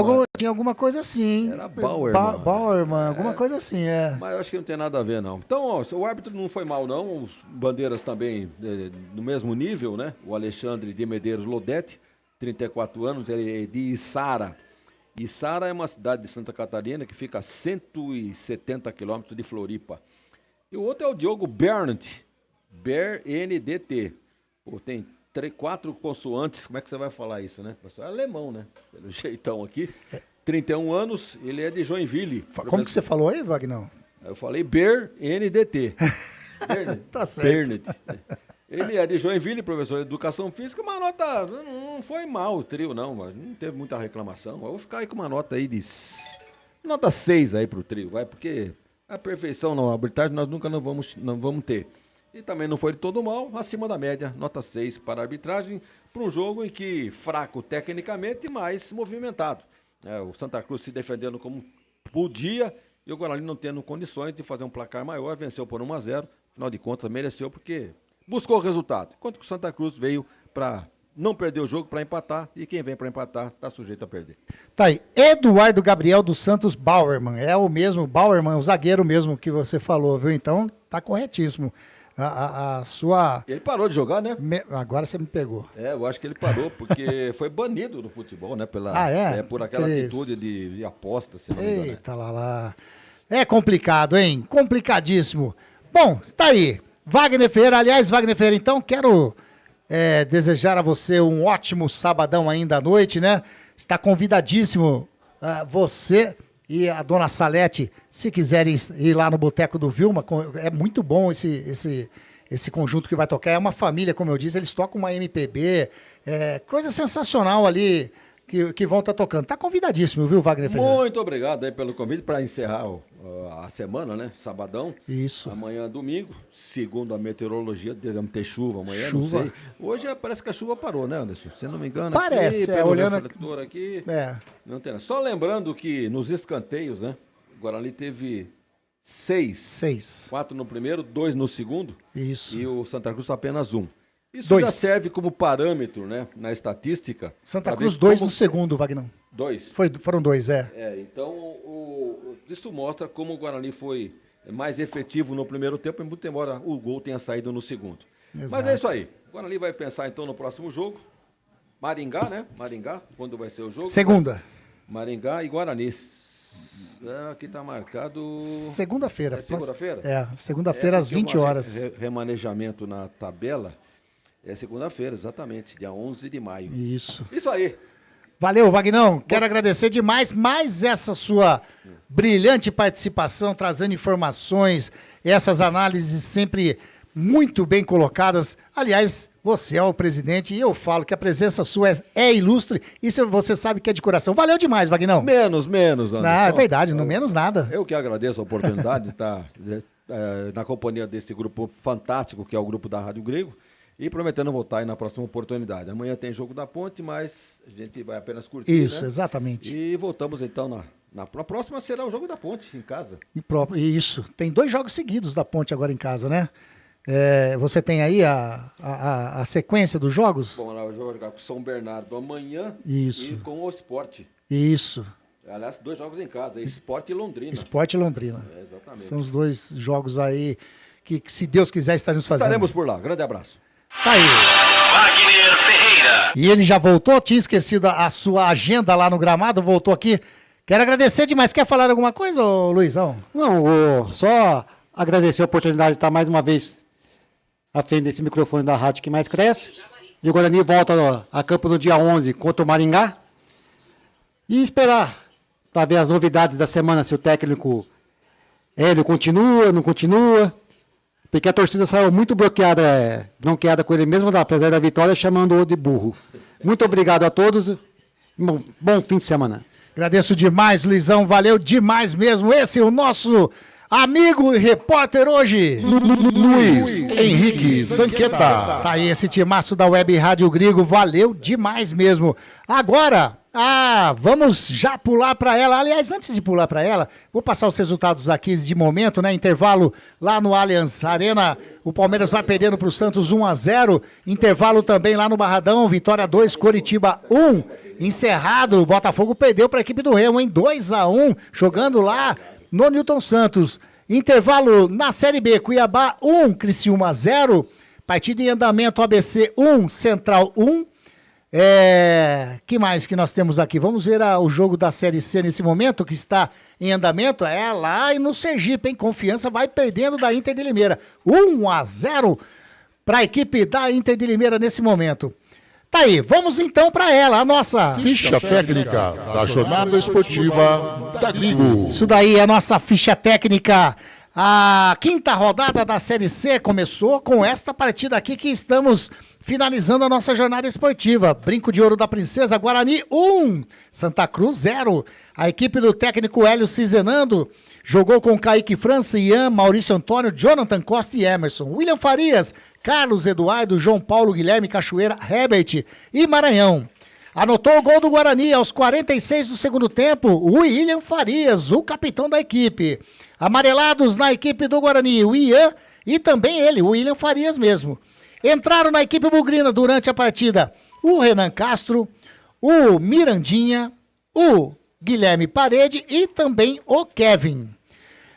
Speaker 5: alguma coisa assim.
Speaker 8: Era Bauerman.
Speaker 5: Alguma coisa assim,
Speaker 8: Mas eu acho que não tem nada a ver, não. Então, ó, o árbitro não foi mal, não. Os bandeiras também no mesmo nível, né? O Alexandre de Medeiros Lodete 34 anos, ele é de Içara. Içara é uma cidade de Santa Catarina que fica a 170 quilômetros de Floripa. E o outro é o Diogo Berndt, BNDT. Pô, tem 4 consoantes, como é que você vai falar isso, né? É alemão, né? Pelo jeitão aqui. 31 anos, ele é de Joinville.
Speaker 5: Como que você falou aí, Vagnão?
Speaker 8: Eu falei BNDT.
Speaker 5: Tá certo.
Speaker 8: Ele é de Joinville, professor de Educação Física, uma nota, não foi mal o trio não, mas não teve muita reclamação. Eu vou ficar aí com uma nota aí de nota 6 aí pro trio, vai, porque a perfeição na arbitragem nós nunca não vamos ter. E também não foi de todo mal, acima da média, nota 6 para a arbitragem, para um jogo em que fraco tecnicamente, mas movimentado. O Santa Cruz se defendendo como podia e o Guarani não tendo condições de fazer um placar maior, venceu por 1-0, afinal de contas mereceu porque buscou o resultado, enquanto que o Santa Cruz veio para não perder o jogo, para empatar, e quem vem para empatar está sujeito a perder.
Speaker 5: Tá aí, Eduardo Gabriel dos Santos Bauerman, é o mesmo, Bauerman, o zagueiro mesmo que você falou, viu? Então, tá corretíssimo. A sua...
Speaker 8: Ele parou de jogar, né?
Speaker 5: Agora você me pegou.
Speaker 8: Eu acho que ele parou, porque foi banido do futebol, né? Por aquela atitude de aposta, se não me engano.
Speaker 5: Eita, lá. É complicado, hein? Complicadíssimo. Bom, está aí. Wagner Ferreira, então, quero desejar a você um ótimo sabadão ainda à noite, né? Está convidadíssimo você e a dona Salete, se quiserem ir lá no Boteco do Vilma, é muito bom esse conjunto que vai tocar. É uma família, como eu disse, eles tocam uma MPB, coisa sensacional ali que vão estar tocando. Está convidadíssimo, viu, Wagner Ferreira?
Speaker 8: Muito obrigado aí pelo convite para encerrar a semana, né? Sabadão.
Speaker 5: Isso.
Speaker 8: Amanhã, domingo. Segundo a meteorologia, devemos ter chuva amanhã, não sei. Hoje parece que a chuva parou, né, Anderson? Se não me engano,
Speaker 5: parece,
Speaker 8: aqui, pelo
Speaker 5: olhando
Speaker 8: refletor aqui. Não tem nada. Só lembrando que nos escanteios, né? O Guarani teve 6. 4 no primeiro, 2 no segundo.
Speaker 5: Isso.
Speaker 8: E o Santa Cruz apenas 1. Isso já serve como parâmetro, né, na estatística.
Speaker 5: Santa Cruz 2 no segundo, Vagnão.
Speaker 8: 2?
Speaker 5: Foram 2,
Speaker 8: então, isso mostra como o Guarani foi mais efetivo no primeiro tempo, muito embora o gol tenha saído no segundo. Exato. Mas é isso aí. O Guarani vai pensar, então, no próximo jogo. Maringá, né? Maringá, quando vai ser o jogo?
Speaker 5: Segunda.
Speaker 8: Maringá e Guarani. Aqui está marcado...
Speaker 5: Segunda-feira.
Speaker 8: Segunda-feira?
Speaker 5: Segunda-feira às 20 horas.
Speaker 8: Remanejamento na tabela. É segunda-feira, exatamente, dia 11 de maio.
Speaker 5: Isso
Speaker 8: aí.
Speaker 5: Valeu, Vagnão. Quero agradecer demais mais essa sua brilhante participação, trazendo informações, essas análises sempre muito bem colocadas. Aliás, você é o presidente e eu falo que a presença sua é ilustre. Isso você sabe que é de coração. Valeu demais, Vagnão.
Speaker 8: Menos, Anderson.
Speaker 5: Não, é verdade, não menos nada.
Speaker 8: Eu que agradeço a oportunidade de estar na companhia desse grupo fantástico que é o grupo da Rádio Grego. E prometendo voltar aí na próxima oportunidade. Amanhã tem jogo da Ponte, mas a gente vai apenas curtir.
Speaker 5: Isso,
Speaker 8: né?
Speaker 5: Exatamente.
Speaker 8: E voltamos então na próxima será o jogo da Ponte, em casa.
Speaker 5: Isso. Tem 2 jogos seguidos da Ponte agora em casa, né? Você tem aí a sequência dos jogos?
Speaker 8: Bom, nós vamos jogar com São Bernardo amanhã.
Speaker 5: Isso.
Speaker 8: E com o Sport.
Speaker 5: Isso.
Speaker 8: Aliás, 2 jogos em casa, Sport e Londrina.
Speaker 5: Sport e Londrina.
Speaker 8: Exatamente.
Speaker 5: São os 2 jogos aí que se Deus quiser, estaremos fazendo.
Speaker 8: Estaremos por lá. Grande abraço.
Speaker 5: Tá aí.
Speaker 10: Wagner Ferreira.
Speaker 5: E ele já voltou, tinha esquecido a sua agenda lá no gramado, voltou aqui. Quero agradecer demais. Quer falar alguma coisa, Luizão?
Speaker 7: Não, só agradecer a oportunidade de estar mais uma vez à frente desse microfone da rádio que mais cresce. E o Guarani volta a campo no dia 11 contra o Maringá. E esperar para ver as novidades da semana, se o técnico Hélio continua, não continua. Porque a torcida saiu muito bronqueada com ele mesmo, apesar da vitória, chamando-o de burro. Muito obrigado a todos. Bom fim de semana.
Speaker 5: Agradeço demais, Luizão. Valeu demais mesmo. Esse é o nosso amigo e repórter hoje,
Speaker 12: Luiz Henrique Zanqueta.
Speaker 5: Tá aí esse timaço da Web Rádio Grego. Valeu demais mesmo. Agora... vamos já pular para ela. Aliás, antes de pular para ela, vou passar os resultados aqui de momento, né? Intervalo lá no Allianz Arena. O Palmeiras vai perdendo para o Santos 1-0. Intervalo também lá no Barradão. Vitória 2, Coritiba 1. Encerrado, o Botafogo perdeu para a equipe do Remo em 2-1, jogando lá no Newton Santos. Intervalo na Série B, Cuiabá 1, Criciúma 0. Partida em andamento, ABC 1, Central 1. Que mais que nós temos aqui? Vamos ver o jogo da Série C nesse momento, que está em andamento. É lá e no Sergipe, hein? Confiança vai perdendo da Inter de Limeira. 1-0 para a equipe da Inter de Limeira nesse momento. Tá aí, vamos então para ela, a nossa
Speaker 12: ficha técnica da jornada esportiva da Grigo.
Speaker 5: Isso daí é a nossa ficha técnica. A quinta rodada da Série C começou com esta partida aqui que estamos finalizando a nossa jornada esportiva. Brinco de Ouro da Princesa, Guarani 1, Santa Cruz 0. A equipe do técnico Hélio Cizenando jogou com Kaique França, Ian, Maurício Antônio, Jonathan Costa e Emerson. William Farias, Carlos Eduardo, João Paulo, Guilherme Cachoeira, Herbert e Maranhão. Anotou o gol do Guarani aos 46 do segundo tempo, o William Farias, o capitão da equipe. Amarelados na equipe do Guarani, o Ian e também ele, o William Farias mesmo. Entraram na equipe bugrina durante a partida o Renan Castro, o Mirandinha, o Guilherme Parede e também o Kevin.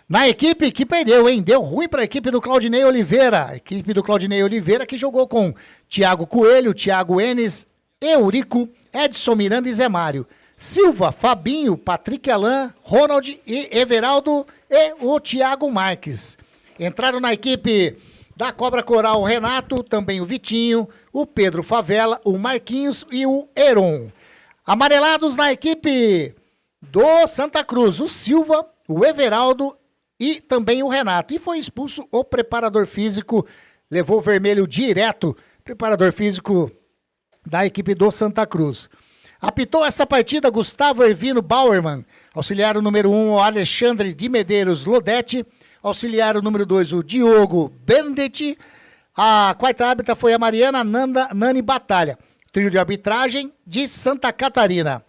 Speaker 5: Na equipe que perdeu, hein? Deu ruim para a equipe do Claudinei Oliveira. A equipe do Claudinei Oliveira que jogou com Thiago Coelho, Thiago Enes, Eurico, Edson Miranda e Zé Mário. Silva, Fabinho, Patrick Alain, Ronald e Everaldo e o Thiago Marques. Entraram na equipe da Cobra Coral o Renato, também o Vitinho, o Pedro Favela, o Marquinhos e o Heron. Amarelados na equipe do Santa Cruz, o Silva, o Everaldo e também o Renato. E foi expulso o preparador físico, levou o vermelho direto, preparador físico da equipe do Santa Cruz. Apitou essa partida Gustavo Ervino Bauerman, auxiliar o número 1, o Alexandre de Medeiros Lodete, auxiliar o número 2, o Diogo Bendetti. A quarta árbitra foi a Mariana Nani Batalha. Trio de arbitragem de Santa Catarina.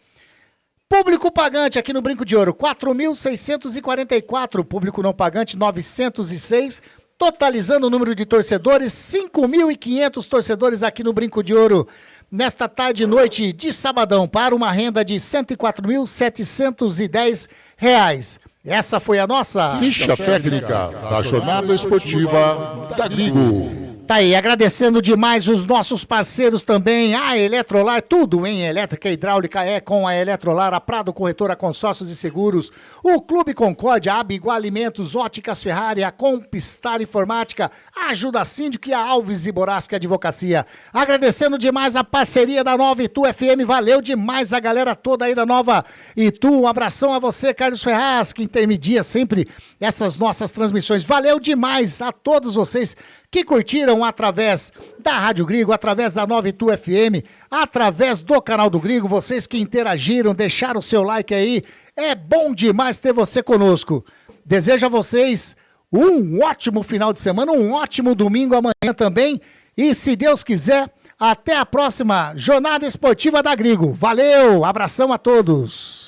Speaker 5: Público pagante aqui no Brinco de Ouro, 4.644. Público não pagante, 906. Totalizando o número de torcedores, 5.500 torcedores aqui no Brinco de Ouro. Nesta tarde e noite de sabadão, para uma renda de R$ 104.710. Essa foi a nossa
Speaker 12: ficha técnica da jornada esportiva da Grigo.
Speaker 5: Tá aí, agradecendo demais os nossos parceiros também, a Eletrolar, tudo em elétrica e hidráulica é com a Eletrolar, a Prado Corretora Consórcios e Seguros, o Clube Concórdia, a Abiguá Alimentos, Óticas Ferrari, a Compistar Informática, a Ajuda Síndico e a Alves e Borasque Advocacia. Agradecendo demais a parceria da Nova Itu FM, valeu demais a galera toda aí da Nova Itu, um abração a você, Carlos Ferraz, que intermedia sempre essas nossas transmissões, valeu demais a todos vocês que curtiram através da Rádio Grigo, através da Nova Itu FM, através do canal do Grigo, vocês que interagiram, deixaram o seu like aí, é bom demais ter você conosco. Desejo a vocês um ótimo final de semana, um ótimo domingo amanhã também, e se Deus quiser, até a próxima Jornada Esportiva da Grigo. Valeu, abração a todos.